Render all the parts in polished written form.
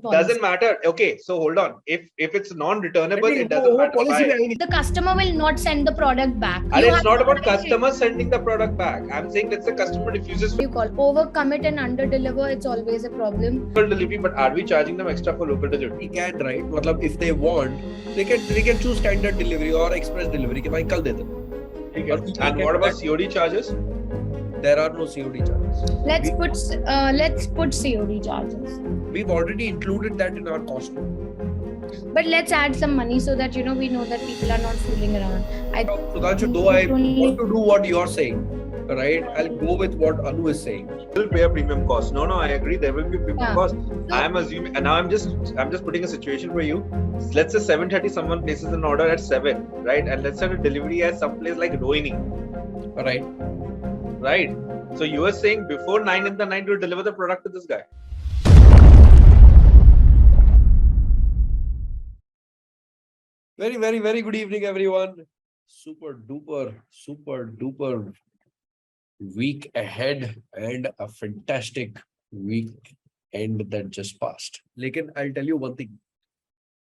policy. Doesn't matter. Okay, so hold on. If it's non-returnable, it doesn't वो matter. policy में Why? आएंगे. The customer will not send the product back. And You it's have not to about hide it. customer sending the product back. I'm saying let's say customer refuses You call overcommit and under-deliver. It's always a problem. local delivery, but are we charging them extra for local delivery? We can, right? मतलब if they want, they can choose standard delivery or express delivery कि भाई कल दे दो. And what about COD charges? There are no COD charges. Let's put COD charges. We've already included that in our cost. But let's add some money so that we know that people are not fooling around. Sudhanshu, though I want to do what you're saying, right? I'll go with what Anu is saying. Will pay a premium cost. No, I agree. There will be premium cost. So, I'm assuming, and now I'm just putting a situation for you. Let's say 7:30, someone places an order at 7, right? And let's say the delivery at some place like Rohini. Right. So you were saying before 9 in the night you deliver the product to this guy. Very, very, very good evening, everyone. Super duper week ahead and a fantastic week end that just passed. Lekin I'll tell you one thing.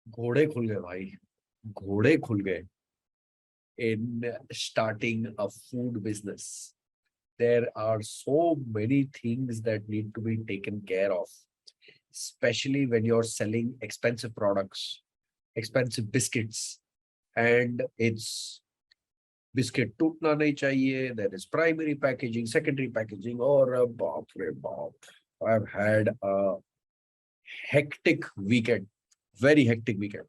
घोड़े खुल गए भाई. घोड़े खुल गए in starting a food business. There are so many things that need to be taken care of, especially when you're selling expensive products, expensive biscuits, and it's biscuit टूटना नहीं चाहिए. There is primary packaging, secondary packaging, or baap re baap. I've had a hectic weekend, very hectic weekend.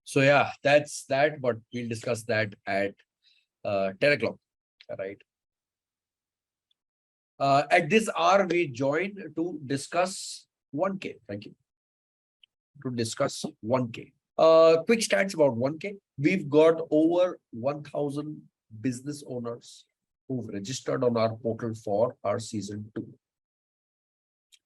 So yeah, that's that, but we'll discuss that at 10 o'clock, right? At this hour, we join to discuss 1K. Thank you. To discuss 1K. Quick stats about 1K. We've got over 1,000 business owners who've registered on our portal for our season 2.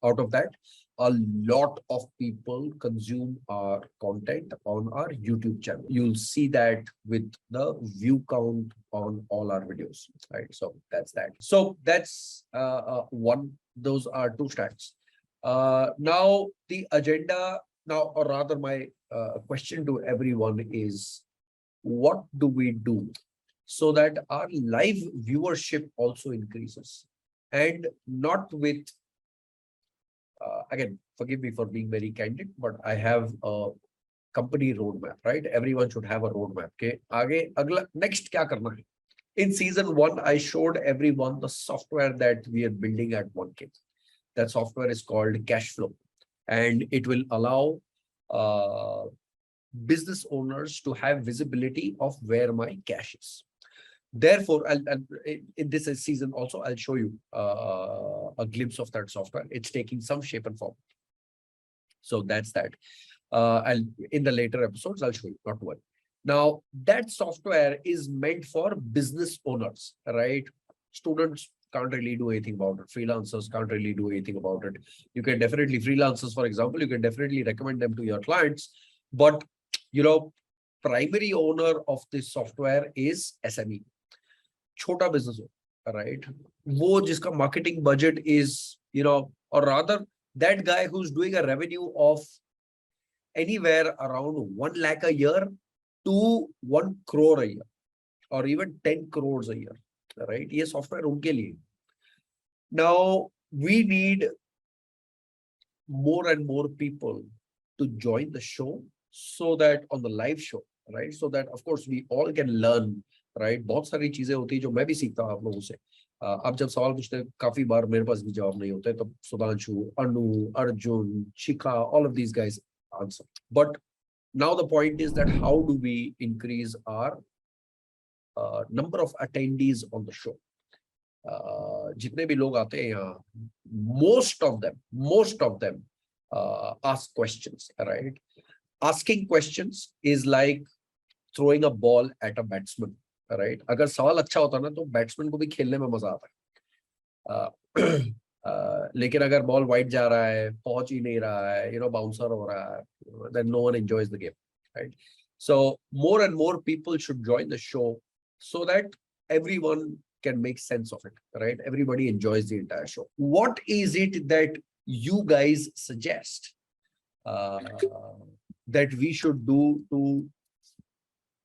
Out of that, a lot of people consume our content on our YouTube channel. You'll see that with the view count on all our videos, right? So that's that. So that's one. Those are 2 stats. Now the agenda. Now, or rather, my question to everyone is, what do we do so that our live viewership also increases, and not with again, forgive me for being very candid, but I have a company roadmap, right? Everyone should have a roadmap. Okay, आगे अगला next क्या करना है? In season 1, I showed everyone the software that we are building at 1K. That software is called Cashflow, and it will allow business owners to have visibility of where my cash is. Therefore, in this season also, I'll show you a glimpse of that software. It's taking some shape and form. So that's that. In the later episodes, I'll show you, not to worry. Now, that software is meant for business owners, right? Students can't really do anything about it. Freelancers can't really do anything about it. You can definitely, freelancers, for example, you can definitely recommend them to your clients. But, primary owner of this software is SME. छोटा business हो, right? वो जिसका marketing budget is, or rather that guy who's doing a revenue of anywhere around 1 lakh a year to 1 crore a year, or even 10 crores a year, right? ये software उनके लिए. Now we need more and more people to join the show, so that on the live show, right? So that of course we all can learn. Right बहुत सारी चीजें होती है जो मैं भी सीखता हूँ आप लोगों से. आप जब सवाल पूछते हैं काफी बार मेरे पास भी जवाब नहीं होते, तब सुधांशु, अनु, अर्जुन, शिखा, all of these guys answer. But now the point is that how do we increase our number of attendees on the show? जितने भी लोग आते हैं यहाँ, most of them ask questions, right? Asking questions is like throwing a ball at a batsman. Right अगर सवाल अच्छा होता ना तो बैट्समैन को भी खेलने में मजा आता है. लेकिन अगर बॉल वाइड जा रहा है, पहुंच ही नहीं रहा है, बाउंसर हो रहा है, then no one enjoys the game, right? So more and more people should join the show so that everyone can make sense of it, right? Everybody enjoys the entire show. What is it that you guys suggest? that we should do to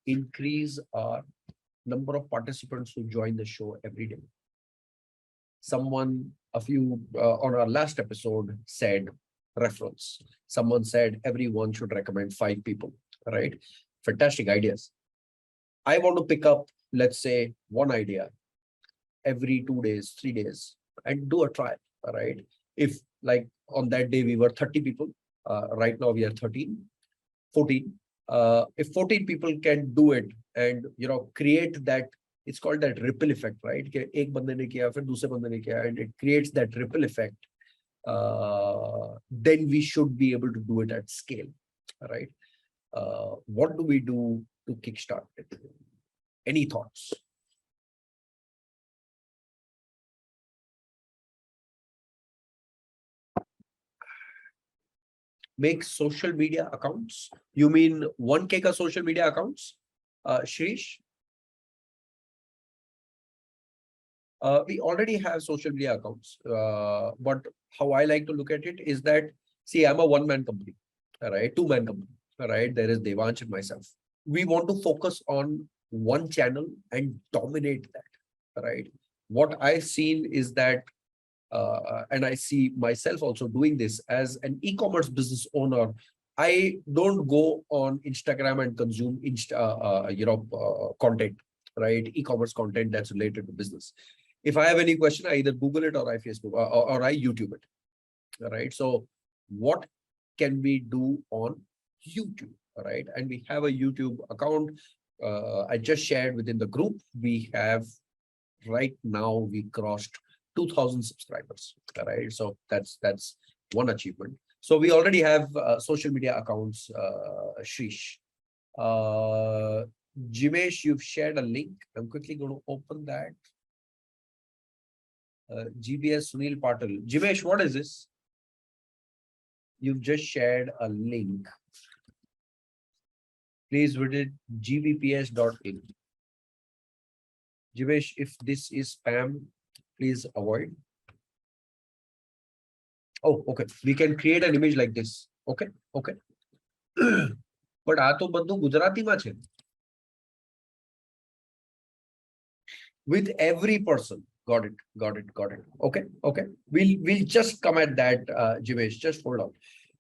increase our number of participants who join the show every day? Someone, a few on our last episode said reference. Someone said everyone should recommend 5 people, right? Fantastic ideas. I want to pick up, let's say, one idea every 2 days, 3 days, and do a trial, right? If like on that day we were 30 people, right now we are 14. If 14 people can do it and create that, it's called that ripple effect, right? कि एक बंदे ने किया, फिर दूसरे बंदे ने किया, and it creates that ripple effect. Then we should be able to do it at scale, right? What do we do to kickstart it? Any thoughts? Make social media accounts? You mean 1K ka social media accounts? Shrish? We already have social media accounts, but how I like to look at it is that, see, I'm a one-man company, right? Two-man company, right? There is Devansh and myself. We want to focus on one channel and dominate that, right? What I've seen is that, and I see myself also doing this as an e-commerce business owner. I don't go on Instagram and consume content, right? E-commerce content that's related to business. If I have any question, I either Google it or I Facebook or I YouTube it, right? So what can we do on YouTube, right? And we have a YouTube account. I just shared within the group. We have right now we crossed 2,000 subscribers, right? So that's one achievement. So we already have social media accounts, Shrish. Jimesh, you've shared a link. I'm quickly going to open that. GBS Sunil Patil. Jimesh, what is this? You've just shared a link. Please visit gbps.in. Jimesh, if this is spam, please avoid. Oh, okay. We can create an image like this. Okay, okay. But આ તો બધું ગુજરાતીમાં છે. With every person. Got it. Okay. We'll just come at that, Jimesh. Just hold on.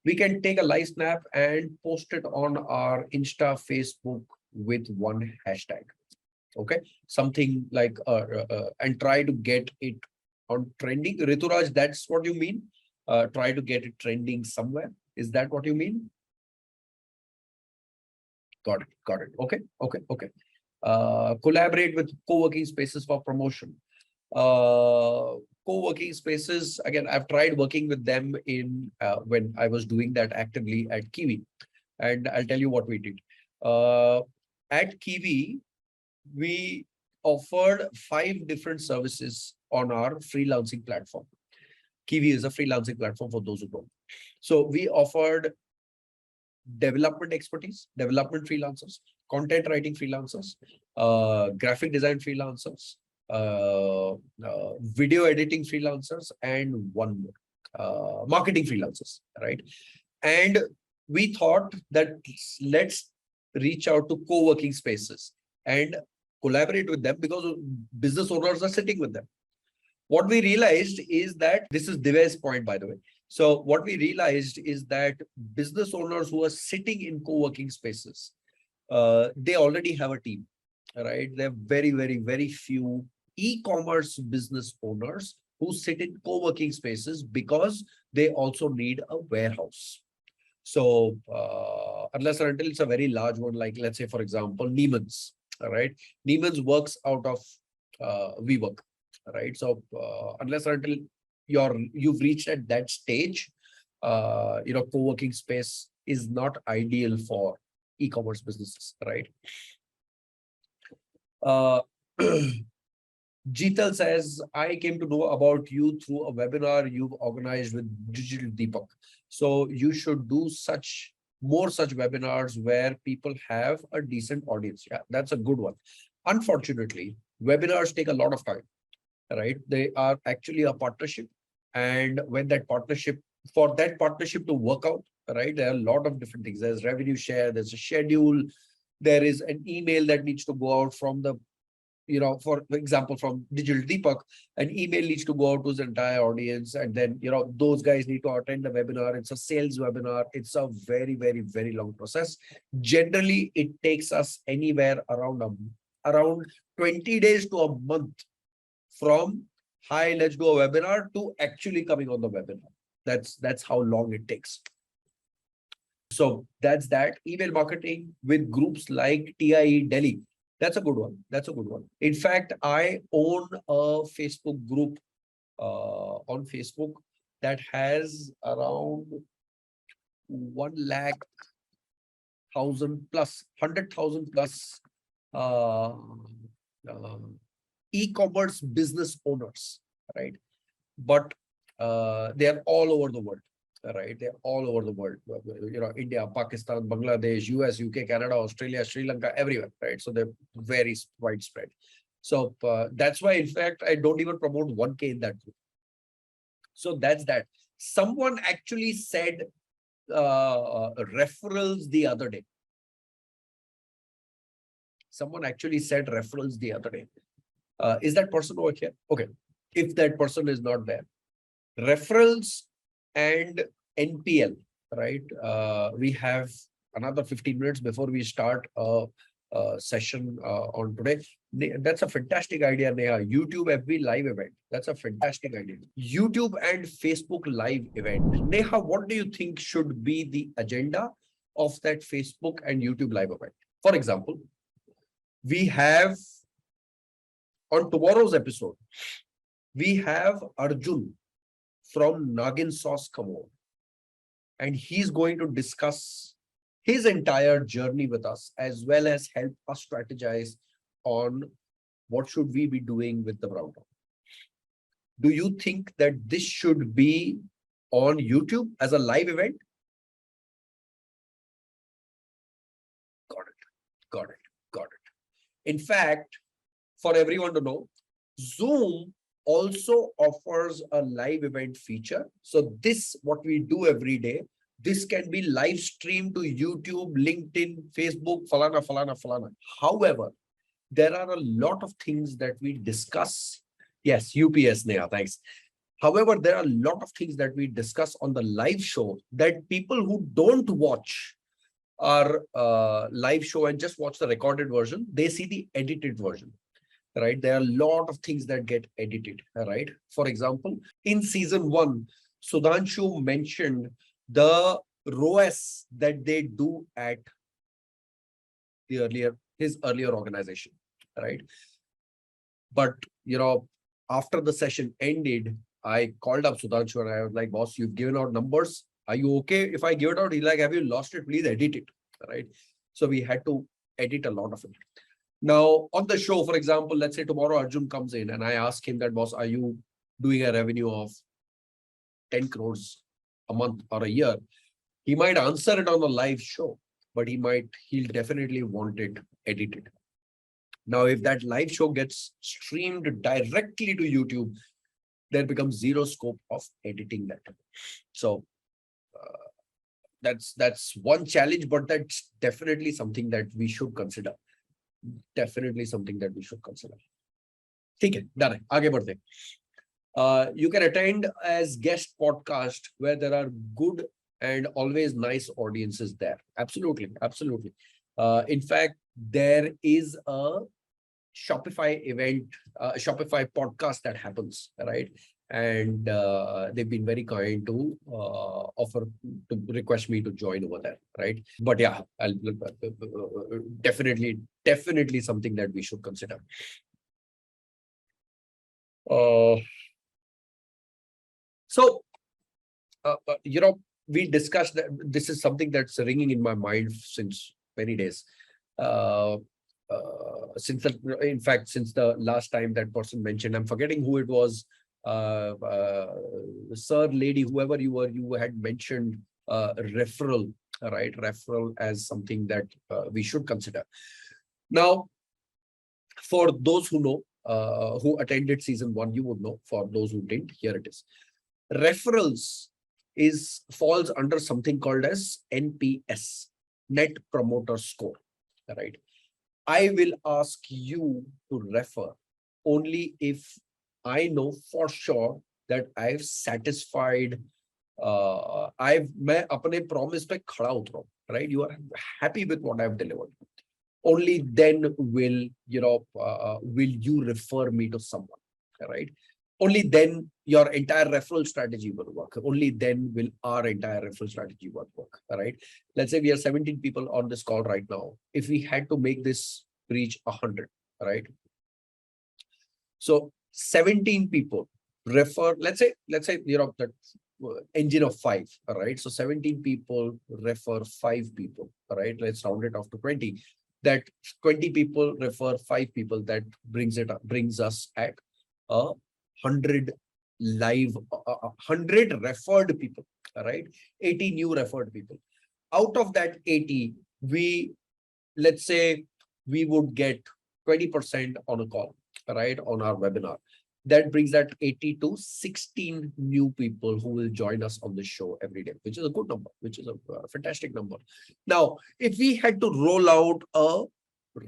We can take a live snap and post it on our Insta, Facebook with one hashtag. Okay, something like and try to get it on trending. Rituraj, that's what you mean? Try to get it trending somewhere. Is that what you mean? Got it. Okay. Collaborate with co-working spaces for promotion. Co-working spaces, again, I've tried working with them in when I was doing that actively at Kiwi, and I'll tell you what we did. At Kiwi, we offered 5 different services on our freelancing platform. Kiwi is a freelancing platform for those who don't. So we offered development expertise, development freelancers, content writing freelancers, graphic design freelancers, video editing freelancers, and one more, marketing freelancers, right? And we thought that let's reach out to co-working spaces and collaborate with them because business owners are sitting with them. What we realized is that, this is Divya's point, by the way. So what we realized is that business owners who are sitting in co-working spaces, they already have a team, right? There are very few e-commerce business owners who sit in co-working spaces because they also need a warehouse. So unless or until it's a very large one, like let's say, for example, Neiman's, right? Neiman's works out of WeWork, right? So unless or until you've reached at that stage, co-working space is not ideal for e-commerce businesses, right? Jeetal says, I came to know about you through a webinar you've organized with Digital Deepak. So you should do more such webinars where people have a decent audience. Yeah, that's a good one. Unfortunately, webinars take a lot of time, right? They are actually a partnership. And when that partnership, for that partnership to work out, right? There are a lot of different things. There's revenue share, there's a schedule, there is an email that needs to go out from the, for example, from Digital Deepak, an email needs to go out to his entire audience. And then, those guys need to attend the webinar. It's a sales webinar. It's a very, very, very long process. Generally, it takes us anywhere around 20 days to a month from, hi, let's do a webinar, to actually coming on the webinar. That's how long it takes. So that's that. Email marketing with groups like TIE Delhi. That's a good one. That's a good one. In fact, I own a Facebook group on Facebook that has around 100,000 plus, 100,000 plus uh, uh, e-commerce business owners, right? But they are all over the world. Right, they're all over the world. India, Pakistan, Bangladesh, US, UK, Canada, Australia, Sri Lanka, everywhere. Right, so they're very widespread. So that's why, in fact, I don't even promote 1K in that group. So that's that. Someone actually said referrals the other day. Someone actually said referrals the other day. Is that person over here? Okay. If that person is not there, referrals and NPL, right? We have another 15 minutes before we start a session on today. That's a fantastic idea, Neha. YouTube FB live event. That's a fantastic idea. YouTube and Facebook live event. Neha, what do you think should be the agenda of that Facebook and YouTube live event? For example, we have on tomorrow's episode, we have Arjun from Nagin Sauce Kamo, and he's going to discuss his entire journey with us, as well as help us strategize on what should we be doing with the browser. Do you think that this should be on YouTube as a live event? Got it. In fact, for everyone to know, Zoom also offers a live event feature. So this, what we do every day, this can be live streamed to YouTube, LinkedIn, Facebook, falana. However, there are a lot of things that we discuss. Yes, UPS, Neha, thanks. However, there are a lot of things that we discuss on the live show that people who don't watch our live show and just watch the recorded version, they see the edited version. Right, there are a lot of things that get edited. Right, for example, in season 1, Sudhanshu mentioned the ROAS that they do at his earlier organization. Right, but after the session ended, I called up Sudhanshu and I was like, boss, you've given out numbers. Are you okay if I give it out? He's like, have you lost it? Please edit it. Right, so we had to edit a lot of it. Now, on the show, for example, let's say tomorrow Arjun comes in and I ask him that, boss, are you doing a revenue of 10 crores a month or a year? He might answer it on the live show, but he'll definitely want it edited. Now, if that live show gets streamed directly to YouTube, there becomes zero scope of editing that. So that's one challenge, but that's definitely something that we should consider. ठीक है, done है, आगे बढ़ते. You can attend as guest podcast where there are good and always nice audiences there. Absolutely. In fact, there is a Shopify event, Shopify podcast that happens, right? And they've been very kind to request me to join over there, right? But yeah, I'll definitely something that we should consider. We discussed that this is something that's ringing in my mind since many days. Since the last time that person mentioned, I'm forgetting who it was. Sir, lady, whoever you were, you had mentioned referral, right? Referral as something that we should consider. Now, for those who know, who attended season 1, you would know. For those who didn't, here it is. Referrals falls under something called as NPS, Net Promoter Score, right? I will ask you to refer only if I know for sure that I've satisfied, मैं अपने promise पे खड़ा उतरा, right? You are happy with what I've delivered. Only then will you refer me to someone, right? Only then your entire referral strategy will work. Only then will our entire referral strategy work, right? Let's say we are 17 people on this call right now. If we had to make this reach 100, right? So 17 people refer, let's say, that engine of 5, all right? So 17 people refer 5 people, all right? Let's round it off to 20. That 20 people refer 5 people, that brings us at 100 live, 100 referred people, all right? 80 new referred people. Out of that 80, let's say we would get 20% on a call, right, on our webinar. That brings that 80 to 16 new people who will join us on the show every day, which is a good number, which is a fantastic number. Now, if we had to roll out a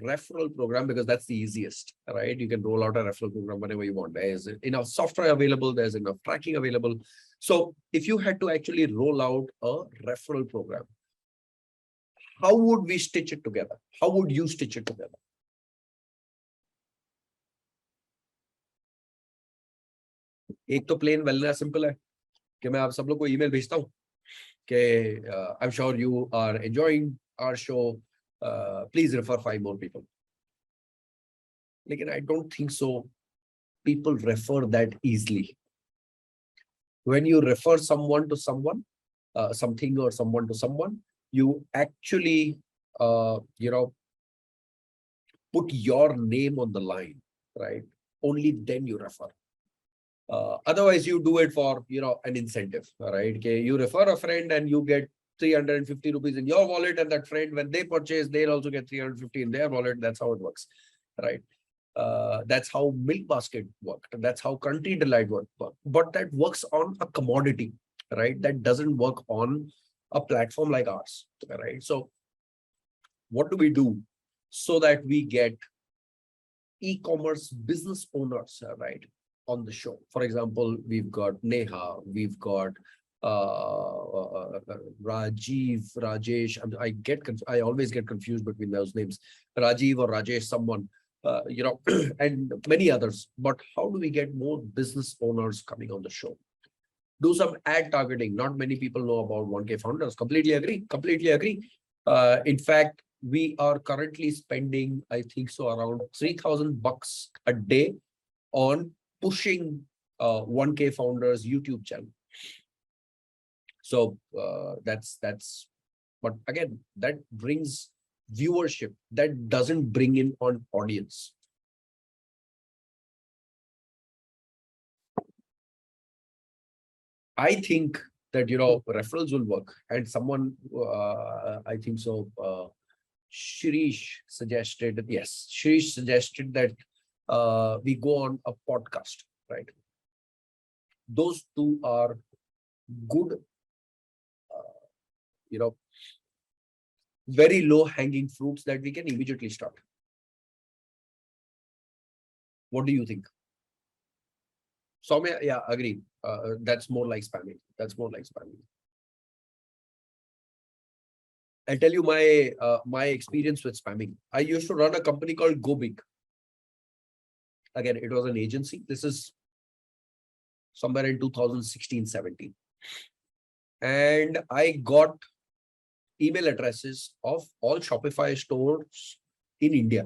referral program, because that's the easiest, right? You can roll out a referral program whenever you want. There's enough software available, there's enough tracking available. So if you had to actually roll out a referral program, how would we stitch it together? How would you stitch it together? एक तो plane वेलना simple है कि मैं आप सब लोग को email भेजता हूँ कि I am sure you are enjoying our show, please refer 5 more people. लेकिन I don't think so people refer that easily. When you refer someone to someone, something or someone to someone, you actually put your name on the line, right? Only then you refer. Otherwise, you do it for an incentive, right? Okay, you refer a friend and you get 350 rupees in your wallet, and that friend, when they purchase, they'll also get 350 in their wallet. That's how it works, right? That's how Milk Basket worked. That's how Country Delight worked. But that works on a commodity, right? That doesn't work on a platform like ours, right? So what do we do so that we get e-commerce business owners, right, on the show? For example, we've got Neha, we've got Rajiv, Rajesh. I always get confused between those names, Rajiv or Rajesh, someone, and many others. But how do we get more business owners coming on the show? Do some ad targeting. Not many people know about 1K founders. Completely agree. Completely agree. In fact, we are currently spending, I think so, around $3,000 a day on pushing 1K founders YouTube channel. So that's, but again, that brings viewership. That doesn't bring in on audience. I think that, referrals will work. And someone, I think so, Shirish suggested that we go on a podcast, right? Those two are good, very low hanging fruits that we can immediately start. What do you think? Soumya, yeah, agree. That's more like spamming. I'll tell you my experience with spamming. I used to run a company called Go Big. Again, it was an agency. This is somewhere in 2016-17. And I got email addresses of all Shopify stores in India.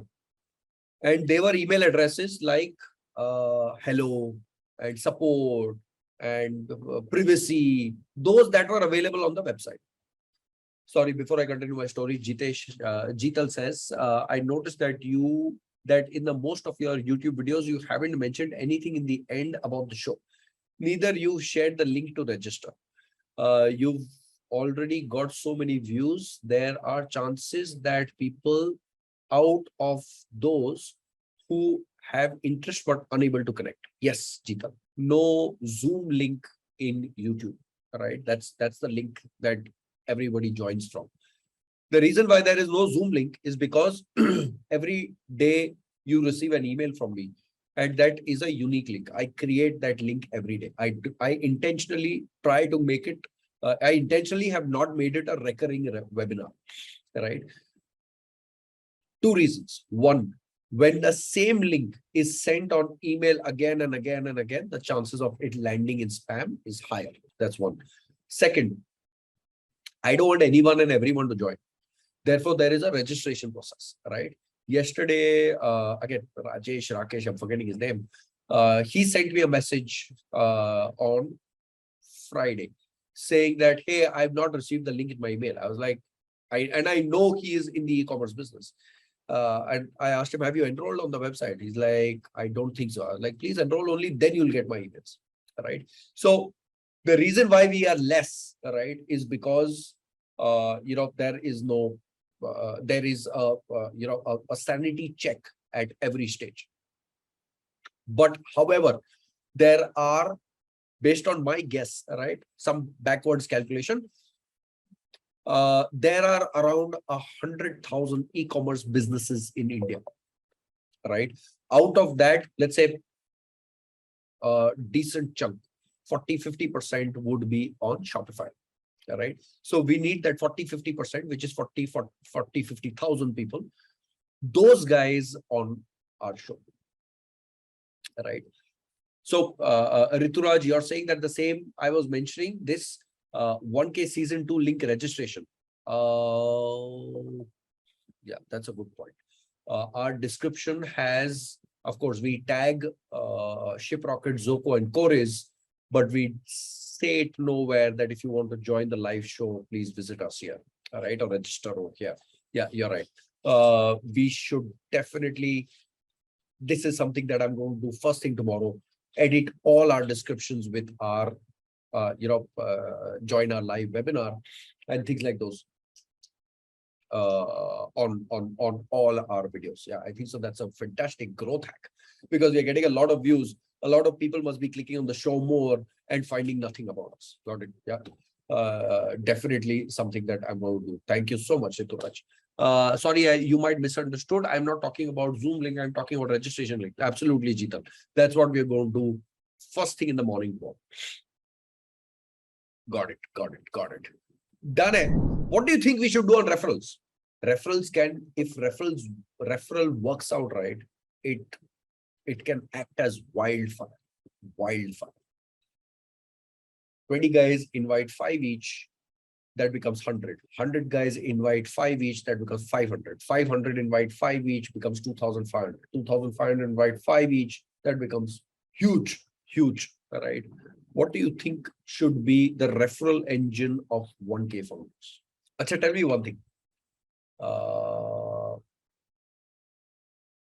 And they were email addresses like hello and support and privacy, those that were available on the website. Sorry, before I continue my story, Jital says, I noticed that in the most of your YouTube videos, you haven't mentioned anything in the end about the show. Neither you shared the link to register. You've already got so many views. There are chances that people out of those who have interest but unable to connect. Yes, Jital. No Zoom link in YouTube. right? That's the link that everybody joins from. The reason why there is no Zoom link is because every day you receive an email from me, and that is a unique link. I create that link every day. I intentionally try to make it. I intentionally have not made it a recurring webinar, right? Two reasons. One, when the same link is sent on email again and again and again, the chances of it landing in spam is higher. That's one. Second, I don't want anyone and everyone to join. Therefore, there is a registration process, right? Yesterday, again, Rakesh, I'm forgetting his name. He sent me a message on Friday saying that, hey, I've not received the link in my email. I was like, I know he is in the e-commerce business. And I asked him, have you enrolled on the website? He's like, I don't think so. I was like, please enroll only, then you'll get my emails, right? So the reason why we are less, right, is because, there is no, there is a sanity check at every stage. But however, there are, based on my guess, right, some backwards calculation, there are around 100,000 e-commerce businesses in India, right? Out of that, let's say a decent chunk, 40-50% would be on Shopify, right? So we need that 40-50%, which is 50,000 people, those guys on our show, right? So Rituraj, you're saying that the same, I was mentioning this 1K season 2 link registration. Yeah, that's a good point. Our description has, of course, we tag Shiprocket, Zoko, and Qoruz, but we say it nowhere that if you want to join the live show, please visit us here, all right, or register over here. Yeah, you're right. We should definitely, this is something that I'm going to do first thing tomorrow, edit all our descriptions with our, join our live webinar and things like those on all our videos. Yeah, I think so. That's a fantastic growth hack because we're getting a lot of views. A lot of people must be clicking on the show more and finding nothing about us. Got it? Yeah. Definitely something that I'm going to do. Thank you so much, Rituraj. Sorry, you might misunderstood. I'm not talking about Zoom link. I'm talking about registration link. Absolutely, Jital. That's what we're going to do first thing in the morning. Got it. Done it. What do you think we should do on referrals? Referrals can, if referral works out right, it can act as wildfire. 20 guys invite 5 each, that becomes 100. 100 guys invite 5 each, that becomes 500. 500 invite 5 each, becomes 2,500. 2,500 invite 5 each, that becomes huge, right? What do you think should be the referral engine of 1K founders? Acha, tell me one thing.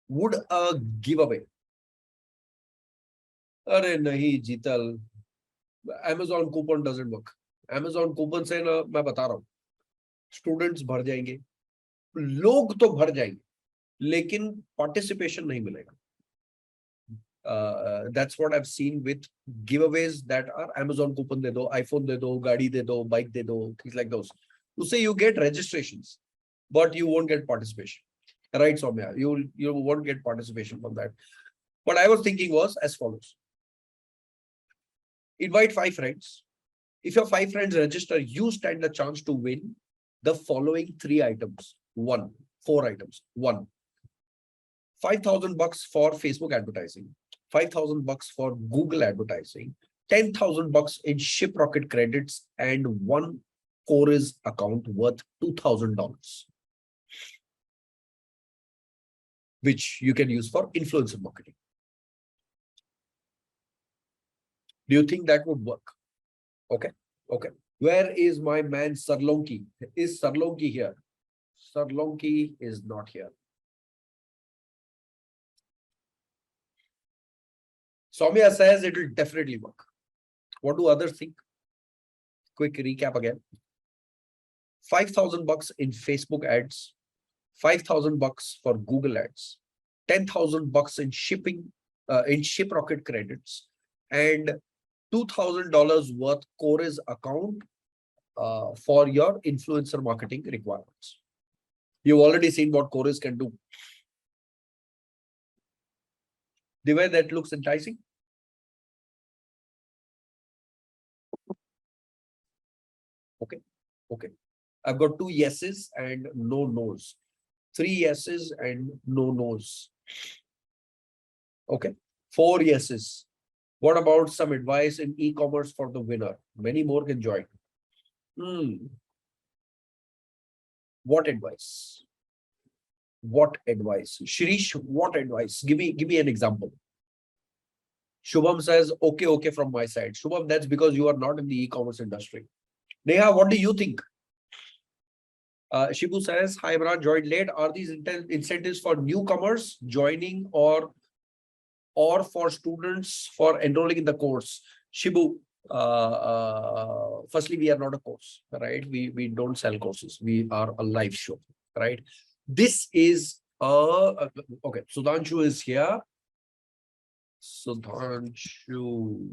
Would a giveaway? Arey nahi, Jital. Amazon coupon doesn't work. Amazon coupon से ना मैं बता रहा हूँ, students भर जाएंगे, लोग तो भर जाएंगे, लेकिन पार्टिसिपेशन नहीं मिलेगा. That's what I've seen with giveaways that are Amazon coupon de do, iPhone de do, gaadi de do, bike de do, things like those. To say you get registrations, but you won't get participation. Right, Soumya? You won't get participation from that. What I was thinking was as follows. Invite 5 friends. If your 5 friends register, you stand a chance to win the following 3 items. 4 items. 1, 5,000 bucks for Facebook advertising. 5,000 bucks for Google advertising, 10,000 bucks in Shiprocket credits, and 1 Qoruz account worth $2,000, which you can use for influencer marketing. Do you think that would work? Okay. Where is my man Sarlonki? Is Sarlonki here? Sarlonki is not here. Soumya says it will definitely work. What do others think? Quick recap again. 5,000 bucks in Facebook ads, 5,000 bucks for Google ads, 10,000 bucks in shipping, in Shiprocket credits, and $2,000 worth Qoruz account for your influencer marketing requirements. You've already seen what Qoruz can do. The way that looks enticing. Okay. Okay. I've got 2 yeses and no nos. 3 yeses and no nos. Okay. 4 yeses. What about some advice in e-commerce for the winner? Many more can join. What advice? What advice? Shirish, what advice? Give me an example. Shubham says, okay from my side. Shubham, that's because you are not in the e-commerce industry. Neha, what do you think? Shibu says, hi, Imran, joined late. Are these incentives for newcomers joining or for students for enrolling in the course? Shibu, firstly, we are not a course, right? We don't sell courses. We are a live show, right? This is okay. Sudhanshu is here. Sudhanshu.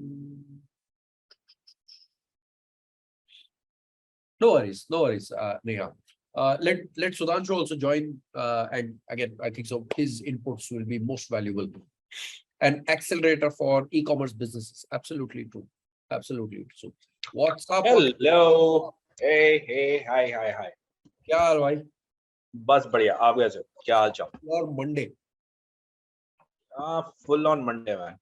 No worries, Neha. Let Sudhanshu also join. And again, I think so. His inputs will be most valuable. An accelerator for e-commerce businesses. Absolutely true. Absolutely true. What's up? Hello. Hey. Hi. क्या हाल भाई? बस बढ़िया. आप कैसे? क्या हाल चाल? और Monday. Full on Monday man.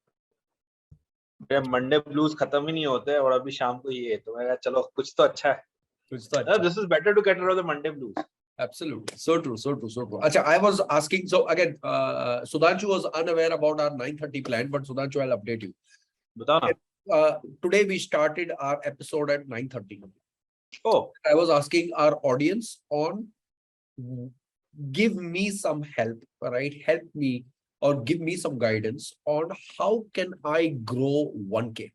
मेरे Monday blues खत्म ही नहीं होते और अभी शाम को ये तो मैं कहा चलो कुछ तो अच्छा है. This is better to get rid of the Monday blues. Absolutely. So true. Achha, I was asking, so again, Sudhanshu was unaware about our 9:30 plan, but Sudhanshu, I'll update you. Today we started our episode at 9:30. Oh. I was asking our audience on, give me some help, right? Help me or give me some guidance on how can I grow 1K.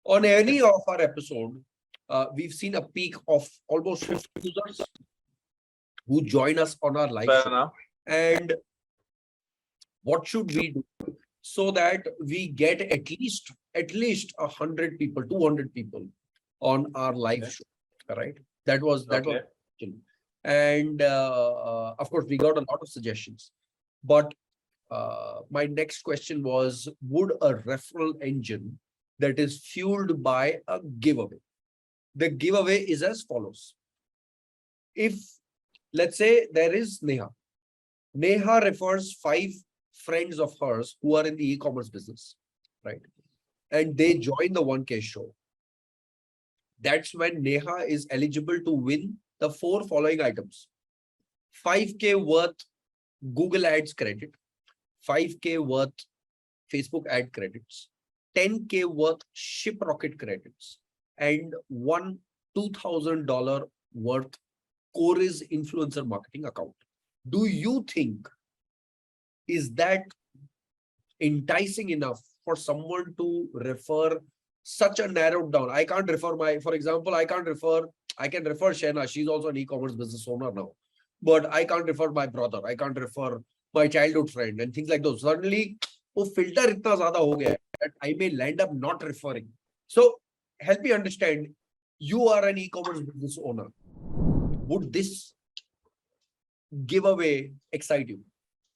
On any of our episode, we've seen a peak of almost 50 users who join us on our live show. And what should we do so that we get at least 100 people, 200 people on our live show, right? That was and of course we got a lot of suggestions, but my next question was, would a referral engine that is fueled by a giveaway? The giveaway is as follows. If let's say there is Neha refers 5 friends of hers who are in the e-commerce business, right? And they join the 1K show. That's when Neha is eligible to win the 4 following items. 5K worth Google Ads credit, 5K worth Facebook ad credits, 10K worth ShipRocket credits, and one $2,000 worth Qoruz influencer marketing account. Do you think is that enticing enough for someone to refer such a narrowed down? I can't refer for example, I can refer Shena. She's also an e-commerce business owner now, but I can't refer my brother. I can't refer my childhood friend and things like those. Suddenly, वो filter इतना ज़्यादा हो गया that I may land up not referring. So help me understand. You are an e-commerce business owner. Would this giveaway excite you?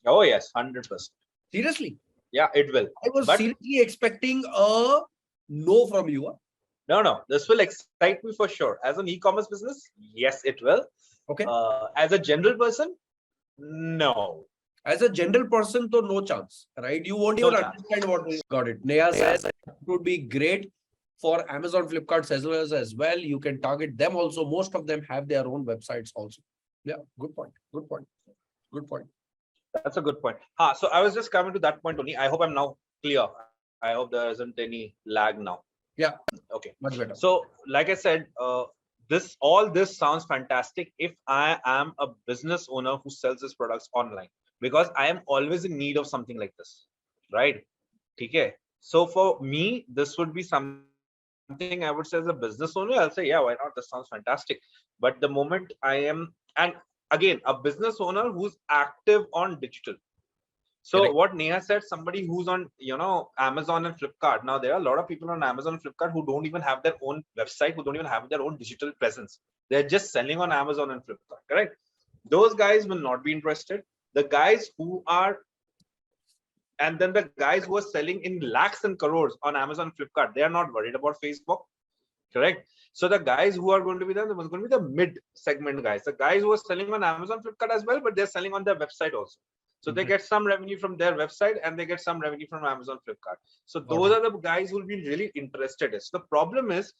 Oh yes, 100%. Seriously? Yeah, it will. I was seriously expecting a no from you. No. This will excite me for sure. As an e-commerce business, yes, it will. Okay. As a general person, no. As a general person, so no chance, right? You won't even understand what we got it. Neha says it would be great for Amazon, Flipkart, sellers as well. You can target them also. Most of them have their own websites also. Yeah, good point. That's a good point. So I was just coming to that point only. I hope I'm now clear. I hope there isn't any lag now. Yeah. Okay. Much better. So, like I said, all this sounds fantastic if I am a business owner who sells his products online, because I am always in need of something like this, right? Okay. So for me, this would be something I would say as a business owner, I'll say, yeah, why not? This sounds fantastic. But the moment I am, and again, a business owner who's active on digital. So Correct. what Neha said, somebody who's on, Amazon and Flipkart. Now there are a lot of people on Amazon and Flipkart who don't even have their own website, who don't even have their own digital presence. They're just selling on Amazon and Flipkart, correct? Those guys will not be interested. The guys who are, and then the guys who are selling in lakhs and crores on Amazon, Flipkart, they are not worried about Facebook, correct? So the guys who are going to be there, they're going to be the mid segment guys, the guys who are selling on Amazon, Flipkart as well, but they're selling on their website also. So they get some revenue from their website and they get some revenue from Amazon, Flipkart. So those are the guys who will be really interested in. So the problem is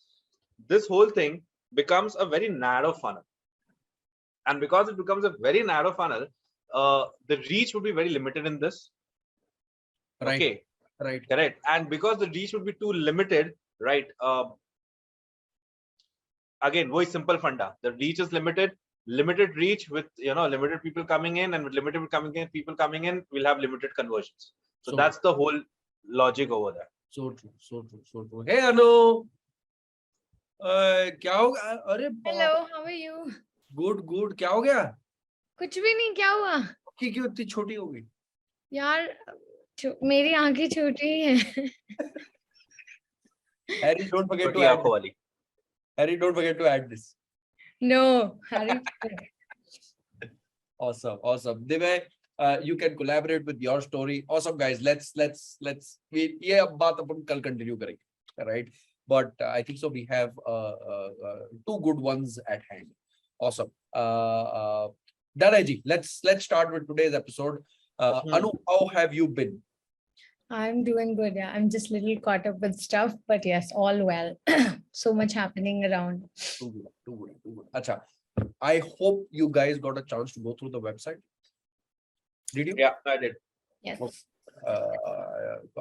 this whole thing becomes a very narrow funnel. And because it becomes a very narrow funnel, the reach would be very limited in this. Right. Okay. Right. Correct. And because the reach would be too limited, right? Again, very simple funda. The reach is limited reach with limited people coming in, and with limited people coming in, we'll have limited conversions. So that's the whole logic over there. So true, so true, so true. Hey Anu, क्या हो गया? अरे Hello, how are you? Good क्या हो गया? कुछ भी नहीं, क्या हुआ? क्यों इतनी छोटी हो गई? यार मेरी आंखें छोटी ही हैं. Harry, don't forget to add. Harry, don't forget to add this. No, Harry. Awesome. Divya, you can collaborate with your story. Awesome, guys. Let's ये अब बात अपन कल continue करेंगे, right? But I think so. We have two good ones at hand. Awesome. Danaji, let's start with today's episode. Anu, how have you been? I'm doing good. Yeah, I'm just a little caught up with stuff, but yes, all well. So much happening around. Too good. Acha, I hope you guys got a chance to go through the website. Did you? Yeah, I did. Yes.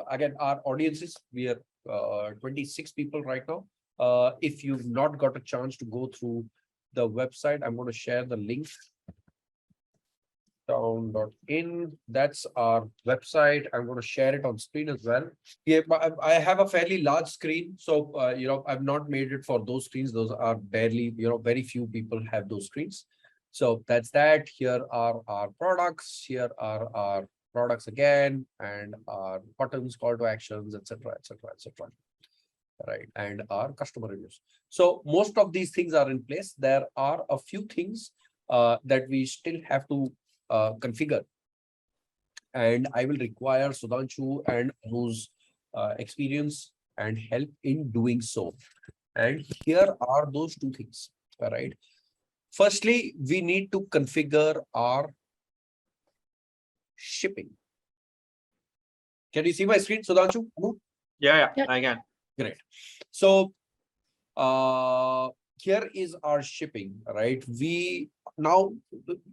Again, our audiences, we are 26 people right now. If you've not got a chance to go through the website, I'm going to share the link. Town.in, that's our website. I'm going to share it on screen as well. Yeah, I have a fairly large screen, so I've not made it for those screens. Those are barely, very few people have those screens. So that's that. Here are our products. Here are our products again, and our buttons, call to actions, etc. Right, and our customer reviews. So most of these things are in place. There are a few things that we still have to configure, and I will require Sudhanshu and Anu's experience and help in doing so. And here are those two things. All right. Firstly, we need to configure our shipping. Can you see my screen, Sudhanshu? Yeah, I can. Great. So here is our shipping, right? We now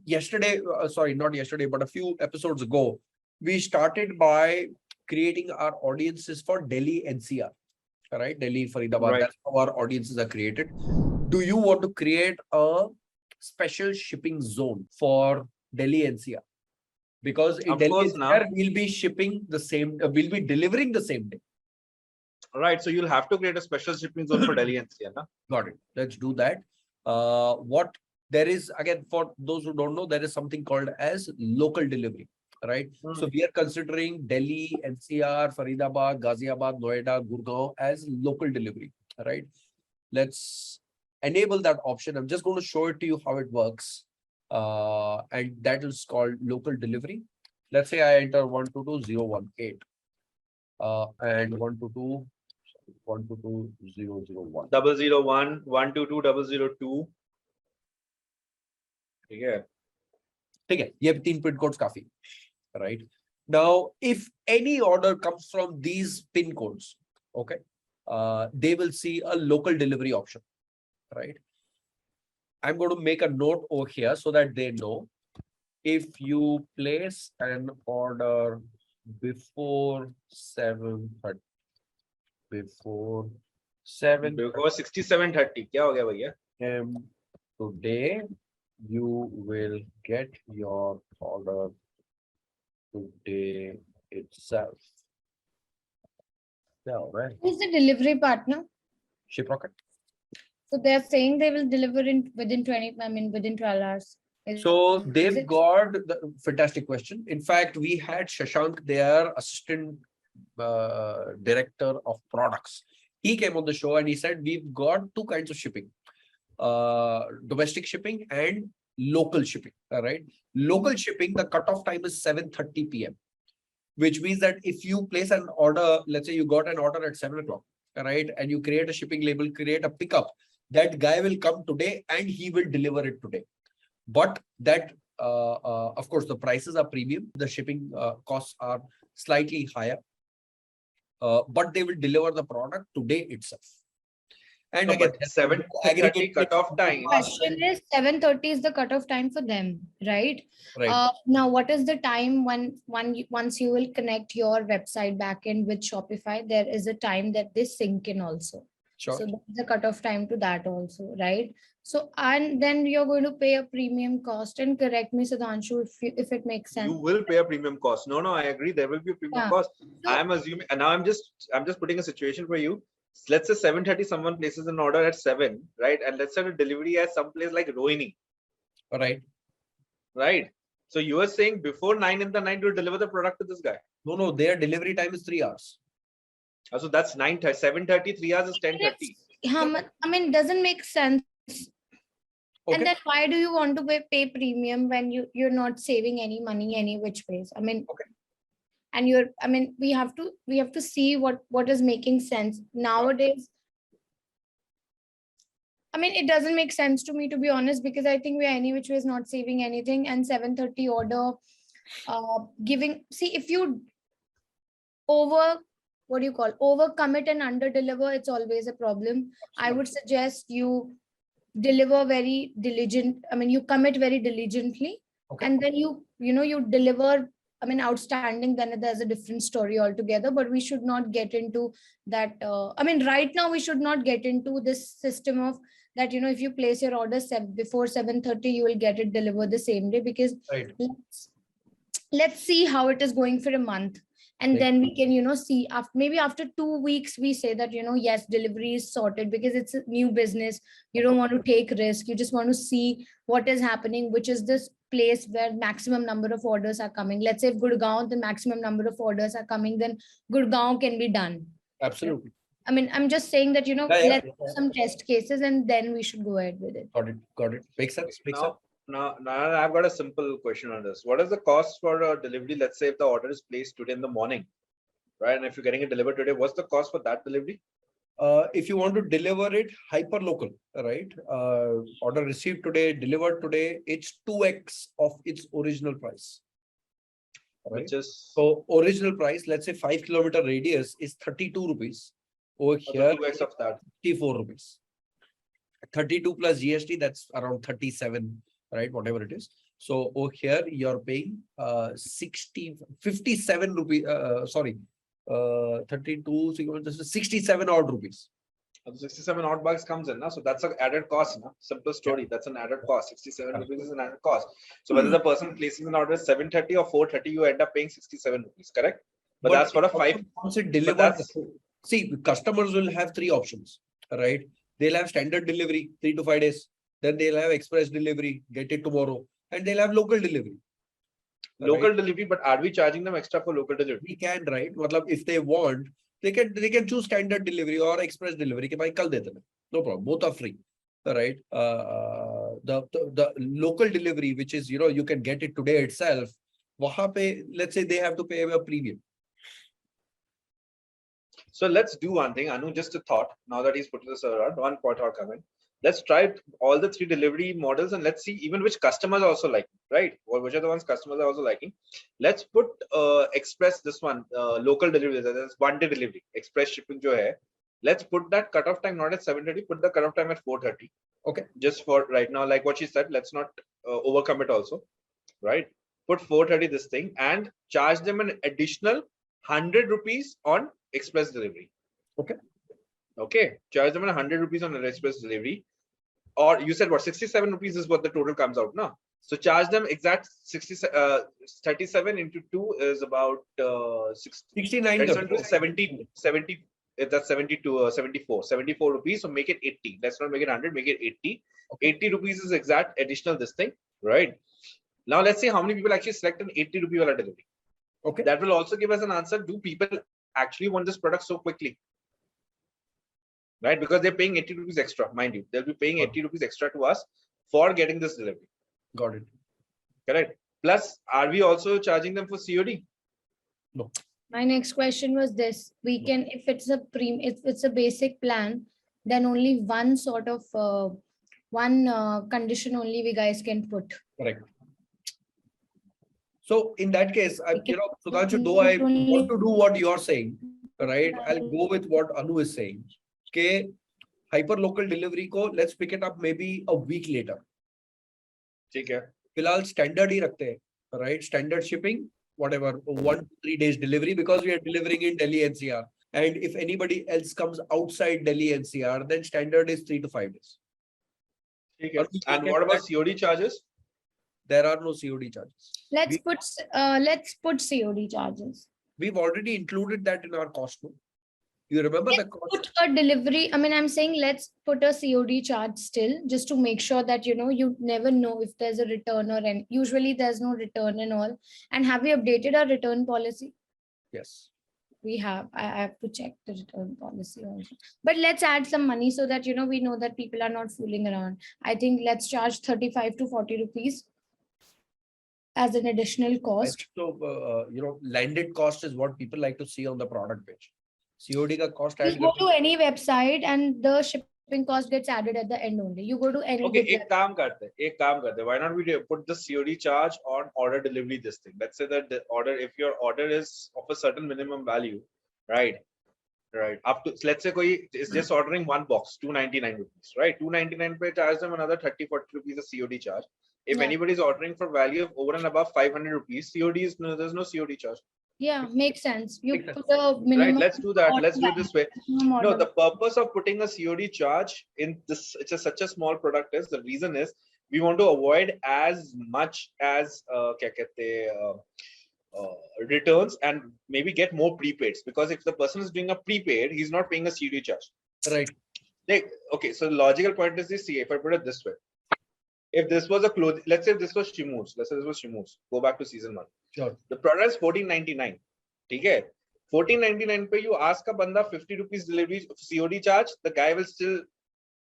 yesterday, sorry, not yesterday, but a few episodes ago, we started by creating our audiences for Delhi NCR, right? Delhi, Faridabad, Right. That's how our audiences are created. Do you want to create a special shipping zone for Delhi NCR? Because in Of Delhi course, NCR, we'll be shipping the same, we'll be delivering the same day. Right, so you'll have to create a special shipping zone for Delhi NCR. Na? Got it. Let's do that. What there is, again, for those who don't know, there is something called as local delivery, right? So we are considering Delhi, NCR, Faridabad, Ghaziabad, Noida, Gurgaon as local delivery, right? Let's enable that option. I'm just going to show it to you how it works. And that is called local delivery. Let's say I enter 122.018 and 122.001. 001, 122.002. Yeah. Okay, you have 3 pin codes काफी, right? Now, if any order comes from these pin codes, okay, they will see a local delivery option, right? I'm going to make a note over here so that they know if you place an order before 7:30, before 67:30. क्या हो गया भैया? Today, you will get your order today itself. Yeah, right. Who's the delivery partner? Shiprocket. So they're saying they will deliver within 12 hours. So Is they've it? got the fantastic question. In fact, we had Shashank, their assistant director of products. He came on the show and he said, we've got two kinds of shipping, domestic shipping and local shipping. All right. Local shipping, the cutoff time is 7:30 p.m., which means that if you place an order, let's say you got an order at 7 o'clock, right, and you create a shipping label, create a pickup, that guy will come today and he will deliver it today. But that, of course, the prices are premium. The shipping costs are slightly higher, but they will deliver the product today itself. And No, again, but 7:30 cutoff time. Question is 7:30 is the cutoff time for them, right? Right. Now, what is the time once you will connect your website backend with Shopify? There is a time that they sync in also. Sure. So there's a cutoff time to that also, right? So and then you're going to pay a premium cost. And correct me, Sudhanshu, if it makes sense. You will pay a premium cost. No, I agree. There will be a premium Yeah. cost. So- I'm assuming, and now I'm just putting a situation for you. Let's say 7:30, someone places an order at 7, right? And let's say the delivery at some place like Rohini, Right. right? So you are saying before 9 in the night, you deliver the product to this guy. No, their delivery time is 3 hours. So that's 9:30, 7:30, 3 hours is 10:30. I mean, doesn't make sense. Okay. And then why do you want to pay premium when you're not saving any money any which ways? I mean, Okay. And we have to see what is making sense nowadays. I mean, it doesn't make sense to me, to be honest, because I think we are any which ways not saving anything. And 7:30 order, if you over commit and under deliver, it's always a problem. I would suggest you deliver very diligent. I mean, you commit very diligently, Okay. and then you deliver. I mean, outstanding. Then there's a different story altogether. But we should not get into that. I mean, right now we should not get into this system of that. If you place your order before 7:30, you will get it delivered the same day. Because Right. let's see how it is going for a month. And Right. then we can, see maybe after 2 weeks, we say that, yes, delivery is sorted because it's a new business. You don't want to take risk. You just want to see what is happening, which is this place where maximum number of orders are coming. Let's say if Gurgaon, the maximum number of orders are coming, then Gurgaon can be done. Absolutely. I mean, I'm just saying that, Yeah. let's do some test cases and then we should go ahead with it. Got it. Makes sense. Now I've got a simple question on this. What is the cost for a delivery? Let's say if the order is placed today in the morning, right? And if you're getting it delivered today, what's the cost for that delivery? If you want to deliver it hyper local, right? Order received today, delivered today, it's 2x of its original price. Right? Which is So original price, let's say 5-kilometer radius is 32 rupees. Over here, 2x of that. 54 rupees. 32 plus GST, that's around 37, right? Whatever it is. So over here, you're paying 57 rupees. 32, this is 67 odd rupees. 67 odd bucks comes in now. So that's an added cost. No? Simple story. That's an added cost. 67 rupees is an added cost. So whether the person placing an order is 7:30 or 4:30, you end up paying 67 rupees, correct? But that's for a 5. Once it delivers, see, customers will have 3 options, right? They'll have standard delivery, 3 to 5 days. Then they'll have express delivery, get it tomorrow. And they'll have local delivery. Local delivery, but are we charging them extra for local delivery? We can, right? If they want, they can choose standard delivery or express delivery. No problem. Both are free, right? The local delivery, which is, you can get it today itself. Let's say they have to pay a premium. So let's do one thing. Anu, just a thought. Now that he's put this around, one thought comment. Let's try all the 3 delivery models and let's see even which customers are also liking, right? Or which are the ones customers are also liking. Let's put express this one, local delivery. That's 1-day delivery. Express shipping jo hai. Let's put that cutoff time not at 7:30. Put the cutoff time at 4:30. Okay. Just for right now, like what she said. Let's not overcommit also, right? Put 4:30 this thing and charge them an additional 100 rupees on express delivery. Okay. Charge them 100 rupees on an express delivery. Or you said what, 67 rupees is what the total comes out now. So charge them exact 37 into 2 is about 69. 70. That's 72, 74 rupees. So make it 80. Let's not make it 100, make it 80. 80 rupees is exact additional this thing. right? Now let's see how many people actually select an 80 rupee wala delivery. Okay. That will also give us an answer. Do people actually want this product so quickly? Right? Because they're paying 80 rupees extra, mind you. They'll be paying 80 rupees extra to us for getting this delivery. Got it. Correct. Plus, are we also charging them for COD? No. My next question was this: we can, if it's a basic plan, then only one sort of condition only we guys can put. Correct. So in that case, Sudhanshu, though Not I only- want to do what you're saying, right? I'll go with what Anu is saying. Okay, hyper local delivery ko, let's pick it up maybe a week later. ठीक है. फिलहाल standard ही रखते हैं, right? Standard shipping, whatever, 1 to 3 days delivery, because we are delivering in Delhi NCR. And if anybody else comes outside Delhi NCR, then standard is 3 to 5 days. ठीक है. And what about COD charges? There are no COD charges. Let's put COD charges. We've already included that in our cost. No? You remember the cost? Put a delivery. I mean, I'm saying let's put a COD charge still, just to make sure that you never know if there's a return or any. Usually there's no return and all. And have we updated our return policy? Yes. We have. I have to check the return policy also. But let's add some money so that we know that people are not fooling around. I think let's charge 35 to 40 rupees as an additional cost. So, landed cost is what people like to see on the product page. COD ka cost. You go to any website and the shipping cost gets added at the end only. You go to any. Okay, एक काम करते हैं. Why not we put the COD charge on order delivery this thing? Let's say that the order, if your order is of a certain minimum value, right? Right. Up to, let's say koi is just ordering one box, 299 rupees, right? 299 pe charge them another 30-40 rupees a COD charge. If anybody is ordering for value of over and above 500 rupees, COD is there's no COD charge. Yeah, makes sense. You Makes put a minimum. Right, let's do that. Let's do it this way. No, order. the purpose of putting a COD charge in this, such a small product is, the reason is we want to avoid as much as returns and maybe get more prepaids, because if the person is doing a prepaid, he's not paying a COD charge. Right. Okay, so the logical point is this. See, if I put it this way, if this was a clothing, let's say this was Shimoo's. Go back to season 1. Sure. The product is 1499. Okay, 1499 pe you ask a banda 50 rupees delivery COD charge, the guy will still